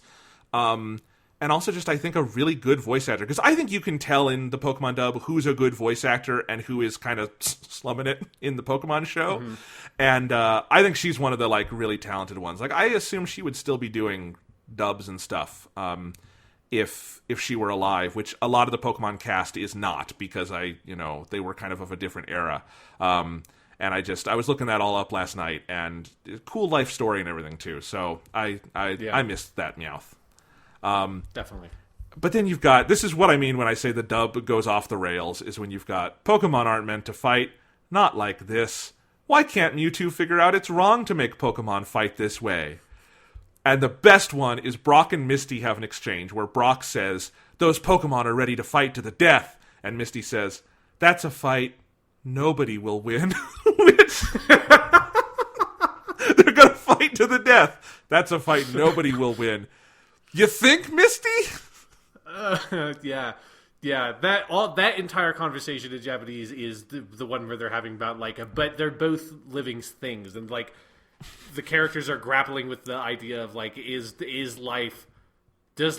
And also just, I think, a really good voice actor. Because I think you can tell in the Pokemon dub who's a good voice actor and who is kind of slumming it in the Pokemon show. Mm-hmm. And I think she's one of the like really talented ones. Like, I assume she would still be doing dubs and stuff if she were alive, which a lot of the Pokemon cast is not, because they were kind of a different era. And I was looking that all up last night, and cool life story and everything too. So I missed that Meowth. Definitely. But then you've got, this is what I mean when I say the dub goes off the rails, is when you've got Pokemon aren't meant to fight, not like this. Why can't Mewtwo figure out it's wrong to make Pokemon fight this way? And the best one is Brock and Misty have an exchange where Brock says, those Pokemon are ready to fight to the death. And Misty says, that's a fight nobody will win. Which, they're going to fight to the death. That's a fight nobody will win. You think, Misty? Yeah. That entire conversation in Japanese is the one where they're having about but they're both living things, and like the characters are grappling with the idea of like, does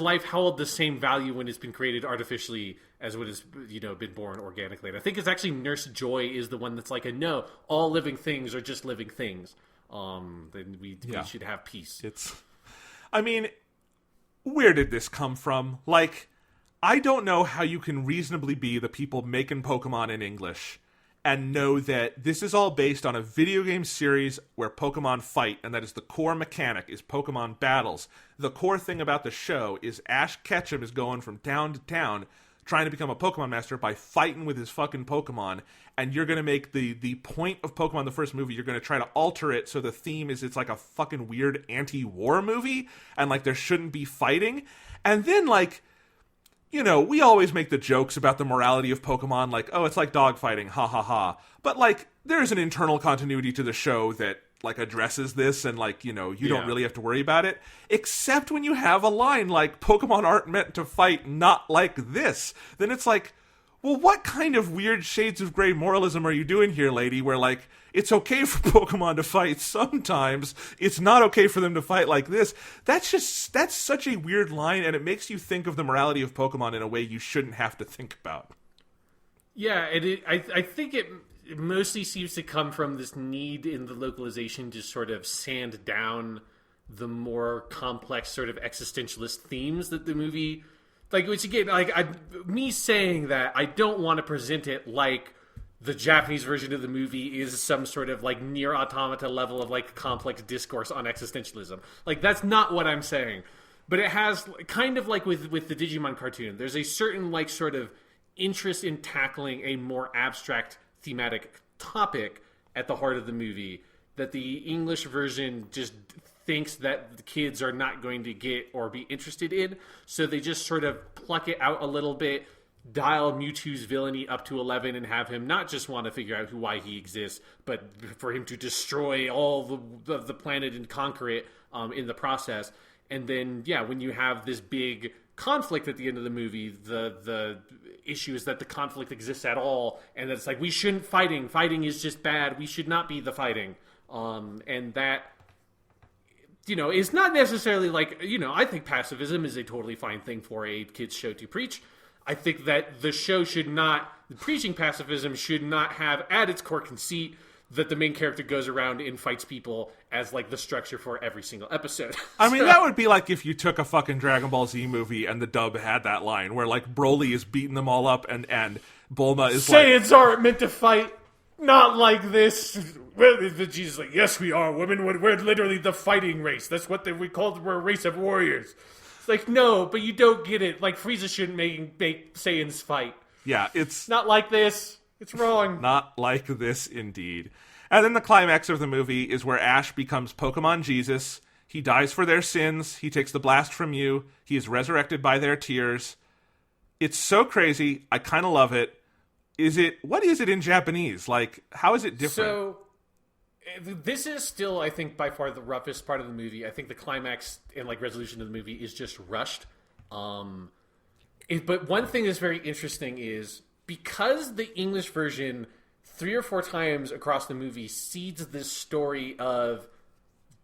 life hold the same value when it's been created artificially as when it's been born organically? And I think it's actually Nurse Joy is the one that's like, no, all living things are just living things. Then we should have peace. Where did this come from? Like, I don't know how you can reasonably be the people making Pokemon in English and know that this is all based on a video game series where Pokemon fight, and that is the core mechanic, is Pokemon battles. The core thing about the show is Ash Ketchum is going from town to town trying to become a Pokemon master by fighting with his fucking Pokemon, and you're going to make the point of Pokemon the first movie, you're going to try to alter it so the theme is it's like a fucking weird anti-war movie, and like there shouldn't be fighting. And then like, we always make the jokes about the morality of Pokemon, like, oh, it's like dogfighting, ha ha ha. But like, there's an internal continuity to the show that like addresses this, and like, you don't really have to worry about it, except when you have a line like Pokemon aren't meant to fight, not like this. Then it's like, well, what kind of weird shades of gray moralism are you doing here, lady, where like it's okay for Pokemon to fight sometimes, it's not okay for them to fight like this? That's such a weird line, and it makes you think of the morality of Pokemon in a way you shouldn't have to think about. Yeah, and I think it mostly seems to come from this need in the localization to sort of sand down the more complex sort of existentialist themes that the movie, like, which again, like, me saying that, I don't want to present it like the Japanese version of the movie is some sort of like near automata level of like complex discourse on existentialism. Like, that's not what I'm saying. But it has kind of like with the Digimon cartoon, there's a certain like sort of interest in tackling a more abstract thematic topic at the heart of the movie that the English version just thinks that the kids are not going to get or be interested in. So they just sort of pluck it out a little bit, dial Mewtwo's villainy up to 11 and have him not just want to figure out why he exists, but for him to destroy all the planet and conquer it in the process. And then, yeah, when you have this big conflict at the end of the movie, the issue is that the conflict exists at all, and that it's like, we shouldn't fighting is just bad, we should not be the fighting. And that, you know, is not necessarily like, you know, I think pacifism is a totally fine thing for a kids show to preach. I think that the show should not, preaching pacifism should not have at its core conceit that the main character goes around and fights people as like the structure for every single episode. I mean, that would be like if you took a fucking Dragon Ball Z movie and the dub had that line where like Broly is beating them all up and Bulma is Saiyans aren't meant to fight, not like this. Jesus, like, yes, we are, women. We're literally the fighting race. That's what we called. We're a race of warriors. It's like, no, but you don't get it. Like, Frieza shouldn't make Saiyans fight. Yeah, it's not like this. It's wrong. Not like this, indeed. And then the climax of the movie is where Ash becomes Pokemon Jesus. He dies for their sins. He takes the blast from you. He is resurrected by their tears. It's so crazy. I kind of love it. What is it in Japanese? Like, how is it different? So, this is still, I think, by far the roughest part of the movie. I think the climax and like resolution of the movie is just rushed. But one thing that's very interesting is because the English version 3 or 4 times across the movie seeds this story of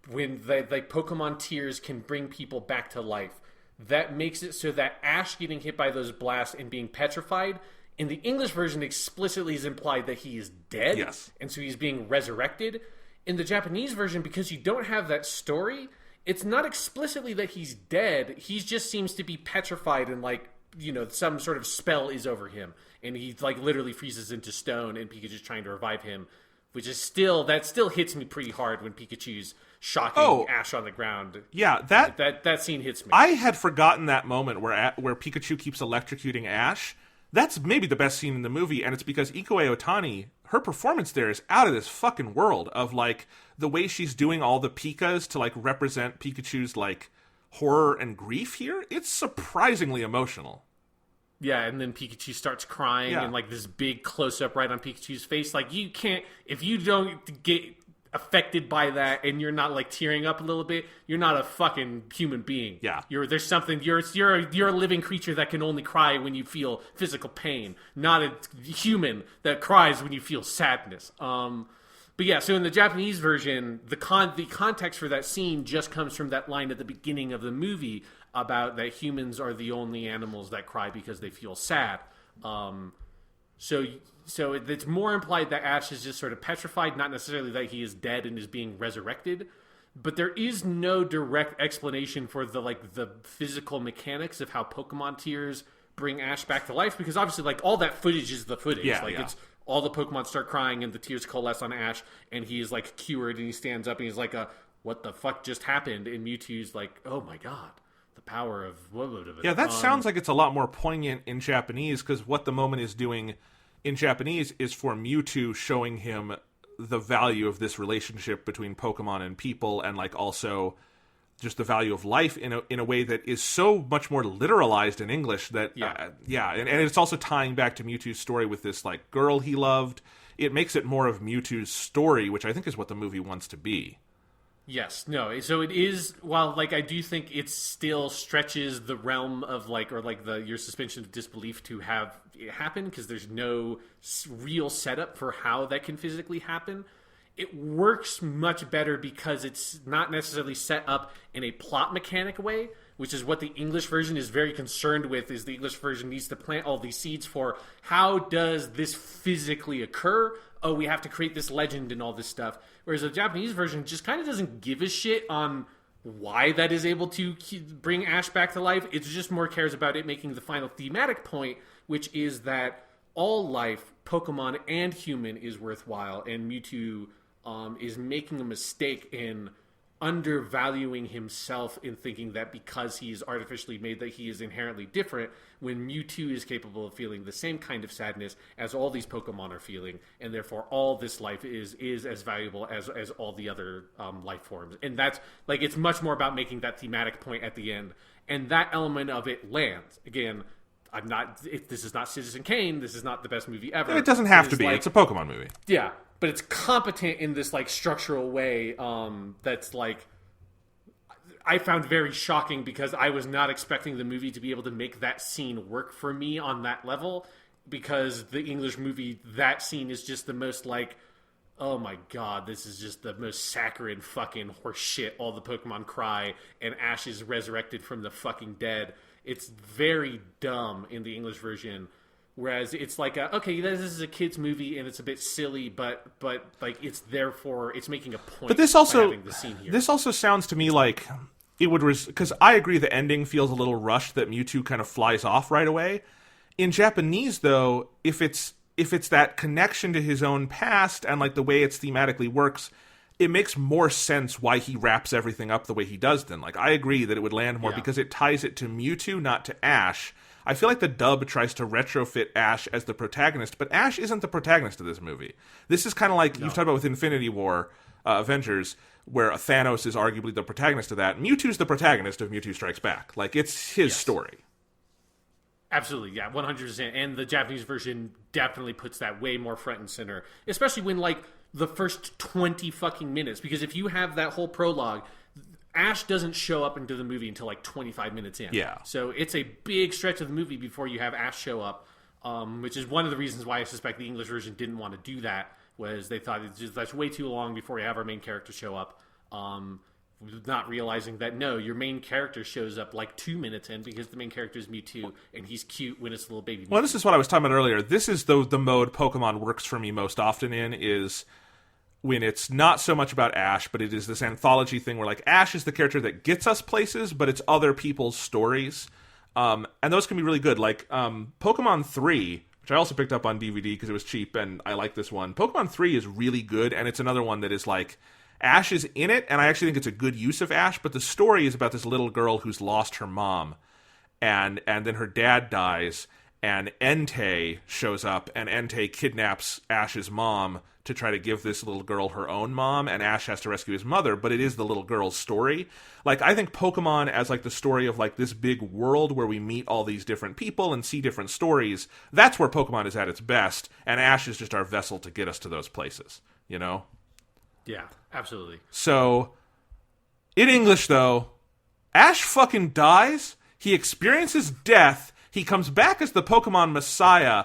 when like Pokemon tears can bring people back to life. That makes it so that Ash getting hit by those blasts and being petrified in the English version explicitly is implied that he is dead. Yes. And so he's being resurrected. In the Japanese version, because you don't have that story, it's not explicitly that he's dead. He just seems to be petrified and like, you know, some sort of spell is over him. And he like literally freezes into stone and Pikachu's trying to revive him, which is still hits me pretty hard when Pikachu's shocking Ash on the ground. Yeah, that scene hits me. I had forgotten that moment where Pikachu keeps electrocuting Ash. That's maybe the best scene in the movie, and it's because Ikoue Otani, her performance there is out of this fucking world of, like, the way she's doing all the Pikas to, like, represent Pikachu's, like, horror and grief here. It's surprisingly emotional. Yeah, and then Pikachu starts crying, and, like, this big close-up right on Pikachu's face. Like, you can't, if you don't get affected by that and you're not like tearing up a little bit, you're not a fucking human being. Yeah. You're a living creature that can only cry when you feel physical pain, not a human that cries when you feel sadness. But yeah, so in the Japanese version, the context for that scene just comes from that line at the beginning of the movie about that humans are the only animals that cry because they feel sad. So it's more implied that Ash is just sort of petrified, not necessarily that he is dead and is being resurrected. But there is no direct explanation for the physical mechanics of how Pokemon tears bring Ash back to life, because obviously like all that footage is the footage. It's all the Pokemon start crying and the tears coalesce on Ash and he's like cured and he stands up and he's like, what the fuck just happened? And Mewtwo's like, oh my god, the power of Yeah, that sounds like it's a lot more poignant in Japanese, because what the moment is doing in Japanese is for Mewtwo showing him the value of this relationship between Pokemon and people, and like also just the value of life in a way that is so much more literalized in English that and it's also tying back to Mewtwo's story with this like girl he loved. It makes it more of Mewtwo's story, which I think is what the movie wants to be. Yes, no. So it is. While like I do think it still stretches the realm of like, or like your suspension of disbelief to have it happen, because there's no real setup for how that can physically happen. It works much better because it's not necessarily set up in a plot mechanic way, which is what the English version is very concerned with, is the English version needs to plant all these seeds for how does this physically occur? Oh, we have to create this legend and all this stuff. Whereas the Japanese version just kind of doesn't give a shit on why that is able to bring Ash back to life. It just more cares about it making the final thematic point, which is that all life, Pokemon and human, is worthwhile, and Mewtwo is making a mistake in undervaluing himself in thinking that because he is artificially made that he is inherently different, when Mewtwo is capable of feeling the same kind of sadness as all these Pokemon are feeling, and therefore all this life is as valuable as all the other life forms. And that's, like, it's much more about making that thematic point at the end, and that element of it lands. Again, this is not Citizen Kane, this is not the best movie ever. It doesn't have to be, it's a Pokemon movie. Yeah, but it's competent in this, like, structural way that's, like, I found very shocking because I was not expecting the movie to be able to make that scene work for me on that level, because the English movie, that scene is just the most, like, oh my god, this is just the most saccharine fucking horse shit. All the Pokemon cry and Ash is resurrected from the fucking dead. It's very dumb in the English version. Whereas it's like, okay, this is a kid's movie and it's a bit silly, but like it's making a point. But this also sounds to me like it would, because I agree the ending feels a little rushed, that Mewtwo kind of flies off right away. In Japanese, though, if it's that connection to his own past and like the way it's thematically works, it makes more sense why he wraps everything up the way he does. Then, like, I agree that it would land more because it ties it to Mewtwo, not to Ash. I feel like the dub tries to retrofit Ash as the protagonist, but Ash isn't the protagonist of this movie. This is kind of like you've talked about with Infinity War, Avengers, where Thanos is arguably the protagonist of that. Mewtwo's the protagonist of Mewtwo Strikes Back. Like, it's his story. Absolutely, yeah, 100%. And the Japanese version definitely puts that way more front and center, especially when, like, the first 20 fucking minutes, because if you have that whole prologue, Ash doesn't show up into the movie until like 25 minutes in. Yeah. So it's a big stretch of the movie before you have Ash show up, which is one of the reasons why I suspect the English version didn't want to do that, was they thought that's way too long before you have our main character show up. Not realizing that, no, your main character shows up like 2 minutes in because the main character is Mewtwo, and he's cute when it's a little baby Mewtwo. Well, this is what I was talking about earlier. This is the mode Pokemon works for me most often in, is when it's not so much about Ash, but it is this anthology thing where, like, Ash is the character that gets us places, but it's other people's stories. And those can be really good. Like, Pokemon 3, which I also picked up on DVD because it was cheap, and I like this one. Pokemon 3 is really good, and it's another one that is, like, Ash is in it, and I actually think it's a good use of Ash, but the story is about this little girl who's lost her mom, and then her dad dies, and Entei shows up, and Entei kidnaps Ash's mom to try to give this little girl her own mom, and Ash has to rescue his mother, but it is the little girl's story. Like, I think Pokemon as, like, the story of, like, this big world where we meet all these different people and see different stories, that's where Pokemon is at its best, and Ash is just our vessel to get us to those places, you know? Yeah, absolutely. So, in English, though, Ash fucking dies, he experiences death, he comes back as the Pokemon Messiah.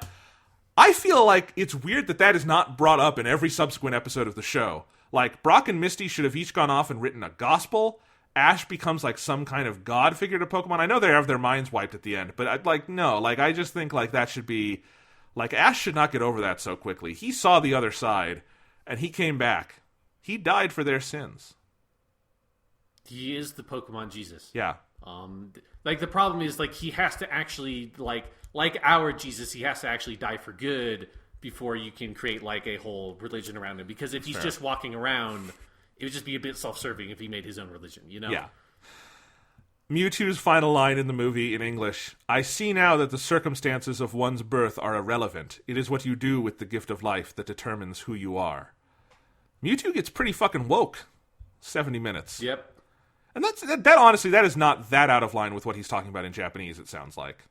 I feel like it's weird that is not brought up in every subsequent episode of the show. Like, Brock and Misty should have each gone off and written a gospel. Ash becomes, like, some kind of god figure to Pokemon. I know they have their minds wiped at the end, but I just think, like, that should be, like, Ash should not get over that so quickly. He saw the other side, and he came back. He died for their sins. He is the Pokemon Jesus. Yeah. Like, the problem is, like, he has to actually, like our Jesus, he has to actually die for good before you can create, like, a whole religion around him. Because if he's just walking around, it would just be a bit self-serving if he made his own religion, you know? Yeah. Mewtwo's final line in the movie in English: "I see now that the circumstances of one's birth are irrelevant. It is what you do with the gift of life that determines who you are." Mewtwo gets pretty fucking woke. 70 minutes. Yep. And that honestly, that is not that out of line with what he's talking about in Japanese, it sounds like.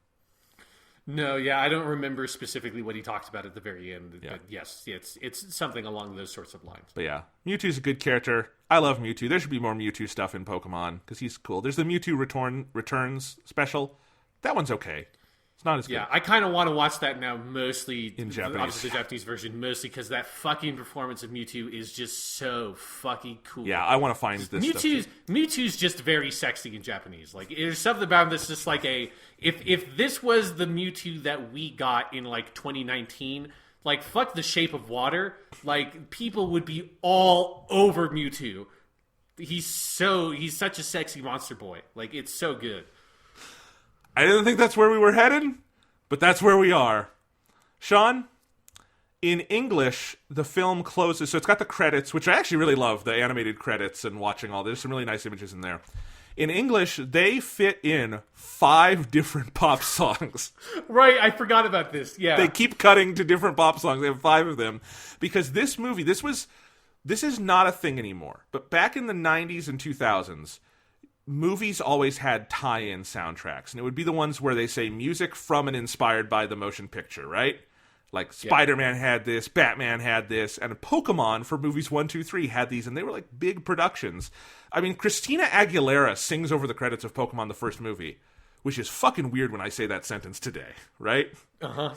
No, yeah, I don't remember specifically what he talks about at the very end. Yeah. But yes, it's something along those sorts of lines. But yeah, Mewtwo's a good character. I love Mewtwo. There should be more Mewtwo stuff in Pokemon, because he's cool. There's the Mewtwo Returns special. That one's okay. It's not as good. Yeah, I kind of want to watch that now, mostly in Japanese. Obviously, the Japanese version, mostly because that fucking performance of Mewtwo is just so fucking cool. Yeah, I want to find this Mewtwo's just very sexy in Japanese. Like, there's something about this just like if this was the Mewtwo that we got in like 2019, like fuck the Shape of Water, like people would be all over Mewtwo. He's such a sexy monster boy. Like, it's so good. I didn't think that's where we were headed, but that's where we are. Sean, in English, the film closes, so it's got the credits, which I actually really love, the animated credits and watching all. There's some really nice images in there. In English, they fit in 5 different pop songs. Right, I forgot about this, yeah. They keep cutting to different pop songs. They have 5 of them. Because this movie, this is not a thing anymore. But back in the 90s and 2000s, movies always had tie-in soundtracks, and it would be the ones where they say music from and inspired by the motion picture, right? Like Spider-Man had this, Batman had this, and Pokemon for movies 1, 2, 3 had these, and they were like big productions. I mean, Christina Aguilera sings over the credits of Pokemon the first movie, which is fucking weird when I say that sentence today, right?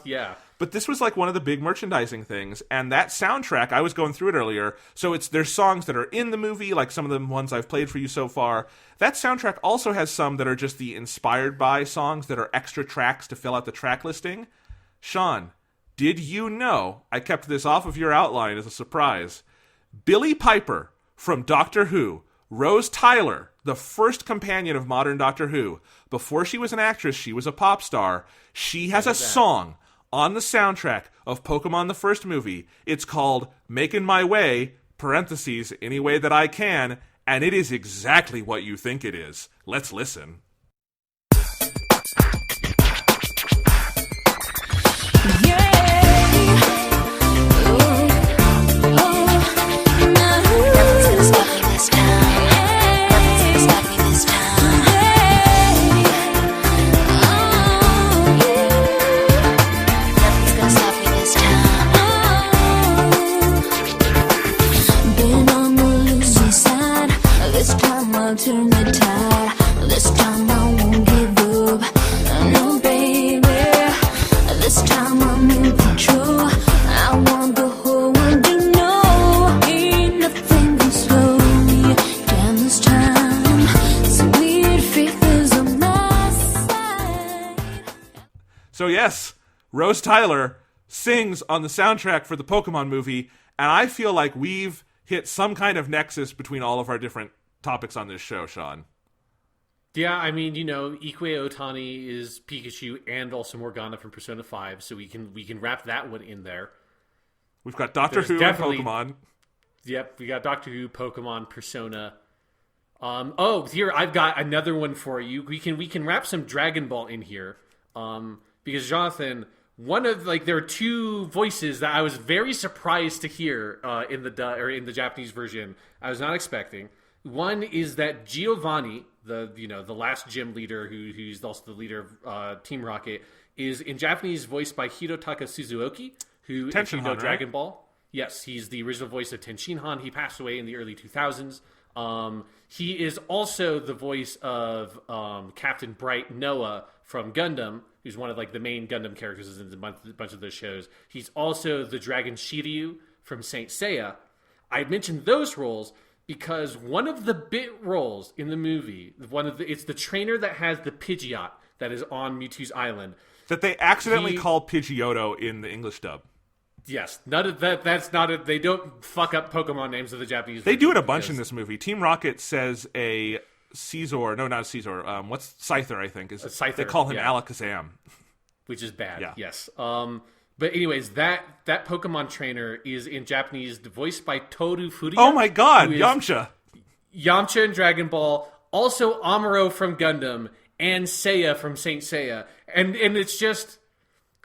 Yeah. But this was like one of the big merchandising things, and that soundtrack, I was going through it earlier, so there's songs that are in the movie, like some of the ones I've played for you so far. That soundtrack also has some that are just the inspired by songs that are extra tracks to fill out the track listing. Sean, did you know, I kept this off of your outline as a surprise, Billie Piper from Doctor Who, Rose Tyler, the first companion of modern Doctor Who, before she was an actress, she was a pop star. She has a song on the soundtrack of Pokemon the first movie. It's called Making My Way, parentheses, any way that I can, and it is exactly what you think it is. Let's listen. Turn the tide. This time I won't give up. No, baby. This time I'm in control. I want the whole world to know. Ain't nothing can slow me down this time. Sweet faith is on my side. So yes, Rose Tyler sings on the soundtrack for the Pokemon movie, and I feel like we've hit some kind of nexus between all of our different topics on this show, Sean. Yeah, I mean, you know, Ikue Otani is Pikachu and also Morgana from Persona 5, so we can wrap that one in there. We've got Doctor Who and Pokemon. Yep, we got Doctor Who, Pokemon, Persona. Here I've got another one for you. We can wrap some Dragon Ball in here. Because Jonathan, there are 2 voices that I was very surprised to hear in the Japanese version. I was not expecting. One is that Giovanni, the last gym leader who's also the leader of Team Rocket, is in Japanese voiced by Hirotaka Suzuoki, who, if you know Dragon Ball, yes, he's the original voice of Tenshinhan. He passed away in the early 2000s. He is also the voice of Captain Bright Noah from Gundam, who's one of the main Gundam characters in a bunch of those shows. He's also the Dragon Shiryu from Saint Seiya. I mentioned those roles because one of the bit roles in the movie, it's the trainer that has the Pidgeot that is on Mewtwo's island. That they accidentally call Pidgeotto in the English dub. Yes, none of that. That's not it. They don't fuck up Pokemon names of the Japanese. They do it a bunch in this movie. Team Rocket says a Caesar. No, not a Caesar. What's Scyther? I think is. Scyther, they call him Alakazam, which is bad. Yeah. Yes. But anyways, that Pokemon trainer is in Japanese, voiced by Toru Furuya. Oh my God, Yamcha! Yamcha in Dragon Ball, also Amuro from Gundam, and Seiya from Saint Seiya, and it's just,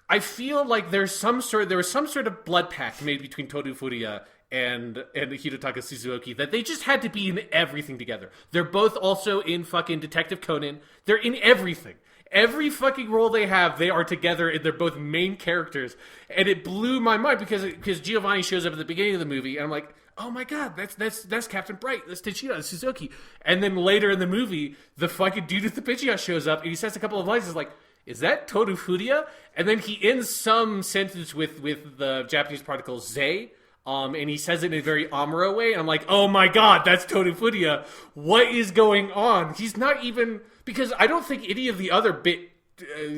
I feel like there was some sort of blood pact made between Toru Furuya and Hirotaka Suzuoki that they just had to be in everything together. They're both also in fucking Detective Conan. They're in everything. Every fucking role they have, they are together, and they're both main characters. And it blew my mind because Giovanni shows up at the beginning of the movie, and I'm like, oh my God, that's Captain Bright, that's Tenshinhan, that's Suzuki. And then later in the movie, the fucking dude with the Pidgeot shows up, and he says a couple of lines. It's like, is that Torufuria? And then he ends some sentence with the Japanese particle ze, and he says it in a very Amuro way. And I'm like, oh my god, that's Torufuria. What is going on? He's not even... Because I don't think any of the other bit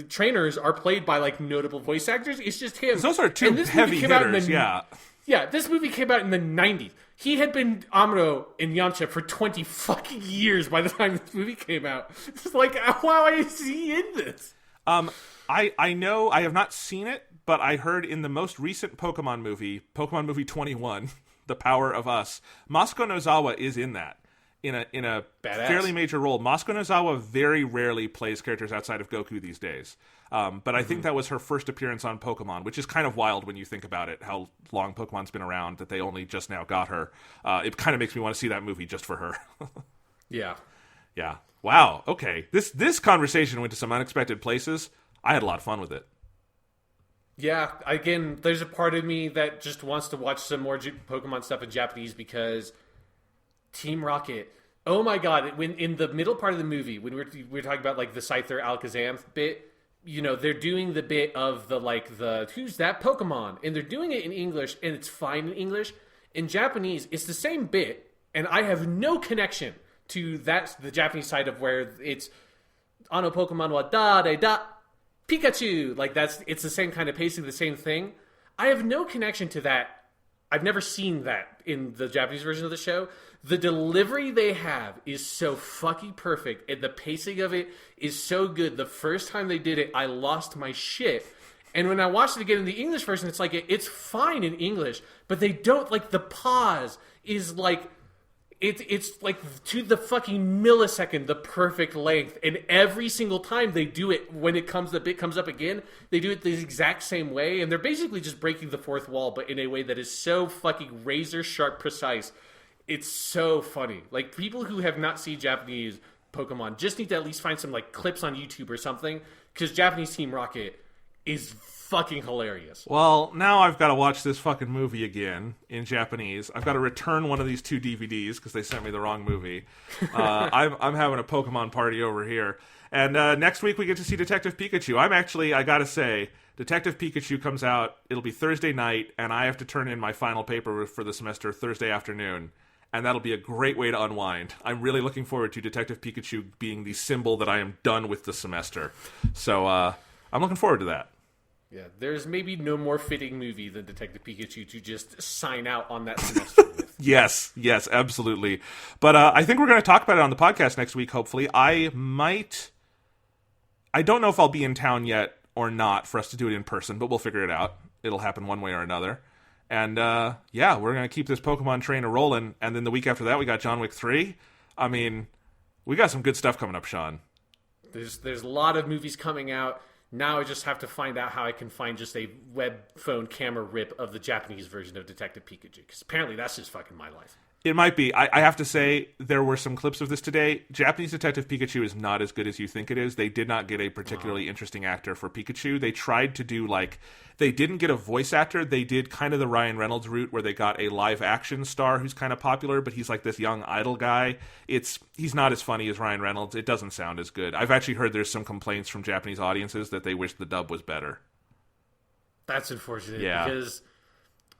trainers are played by, like, notable voice actors. It's just him. Those are two heavy hitters, yeah. Yeah, this movie came out in the 90s. He had been Amuro in Yamcha for 20 fucking years by the time this movie came out. It's like, why is he in this? I know, I have not seen it, but I heard in the most recent Pokemon movie 21, The Power of Us, Masako Nozawa is in that. In a Badass. fairly major role. Masako Nozawa very rarely plays characters outside of Goku these days. But I think that was her first appearance on Pokemon, which is kind of wild when you think about it, how long Pokemon's been around, that they only just now got her. It kind of makes me want to see that movie just for her. Yeah. Yeah. Wow. Okay. This conversation went to some unexpected places. I had a lot of fun with it. Yeah. Again, there's a part of me that just wants to watch some more Pokemon stuff in Japanese because Team Rocket. Oh my god! When in the middle part of the movie, when we're talking about like the Scyther Alakazam bit, you know, they're doing the bit of the who's that Pokemon, and they're doing it in English, and it's fine in English. In Japanese, it's the same bit, and I have no connection to the Japanese side of where it's Ano Pokemon wa da de da Pikachu. Like it's the same kind of pacing, the same thing. I have no connection to that. I've never seen that in the Japanese version of the show. The delivery they have is so fucking perfect, and the pacing of it is so good. The first time they did it, I lost my shit. And when I watched it again in the English version, it's like, it's fine in English, but they don't, like, the pause is like, it's like to the fucking millisecond, the perfect length. And every single time they do it, when the bit comes up again, they do it the exact same way. And they're basically just breaking the fourth wall, but in a way that is so fucking razor sharp precise. It's so funny. Like, people who have not seen Japanese Pokemon just need to at least find some, like, clips on YouTube or something, because Japanese Team Rocket is fucking hilarious. Well, now I've got to watch this fucking movie again in Japanese. I've got to return one of these 2 DVDs because they sent me the wrong movie. I'm having a Pokemon party over here. And next week we get to see Detective Pikachu. I gotta say, Detective Pikachu comes out, it'll be Thursday night, and I have to turn in my final paper for the semester Thursday afternoon. And that'll be a great way to unwind. I'm really looking forward to Detective Pikachu being the symbol that I am done with the semester. So I'm looking forward to that. Yeah, there's maybe no more fitting movie than Detective Pikachu to just sign out on that semester with. Yes, absolutely. But I think we're going to talk about it on the podcast next week, hopefully. I don't know if I'll be in town yet or not for us to do it in person, but we'll figure it out. It'll happen one way or another. And, yeah, we're going to keep this Pokemon train a-rolling. And then the week after that, we got John Wick 3. I mean, we got some good stuff coming up, Sean. There's a lot of movies coming out. Now I just have to find out how I can find just a web phone camera rip of the Japanese version of Detective Pikachu. Because apparently that's just fucking my life. It might be. I have to say, there were some clips of this today. Japanese Detective Pikachu is not as good as you think it is. They did not get a particularly interesting actor for Pikachu. They tried to do, they didn't get a voice actor. They did kind of the Ryan Reynolds route where they got a live-action star who's kind of popular, but he's like this young idol guy. He's not as funny as Ryan Reynolds. It doesn't sound as good. I've actually heard there's some complaints from Japanese audiences that they wish the dub was better. That's unfortunate. Yeah. Because...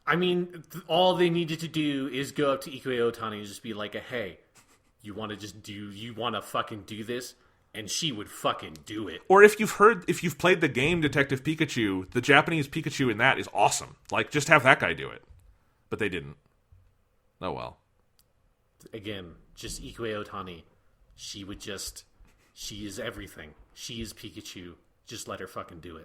I mean, all they needed to do is go up to Ikue Otani and just be like, hey, you want to fucking do this? And she would fucking do it. Or if you've played the game Detective Pikachu, the Japanese Pikachu in that is awesome. Like, just have that guy do it. But they didn't. Oh well. Again, just Ikue Otani. She is everything. She is Pikachu. Just let her fucking do it.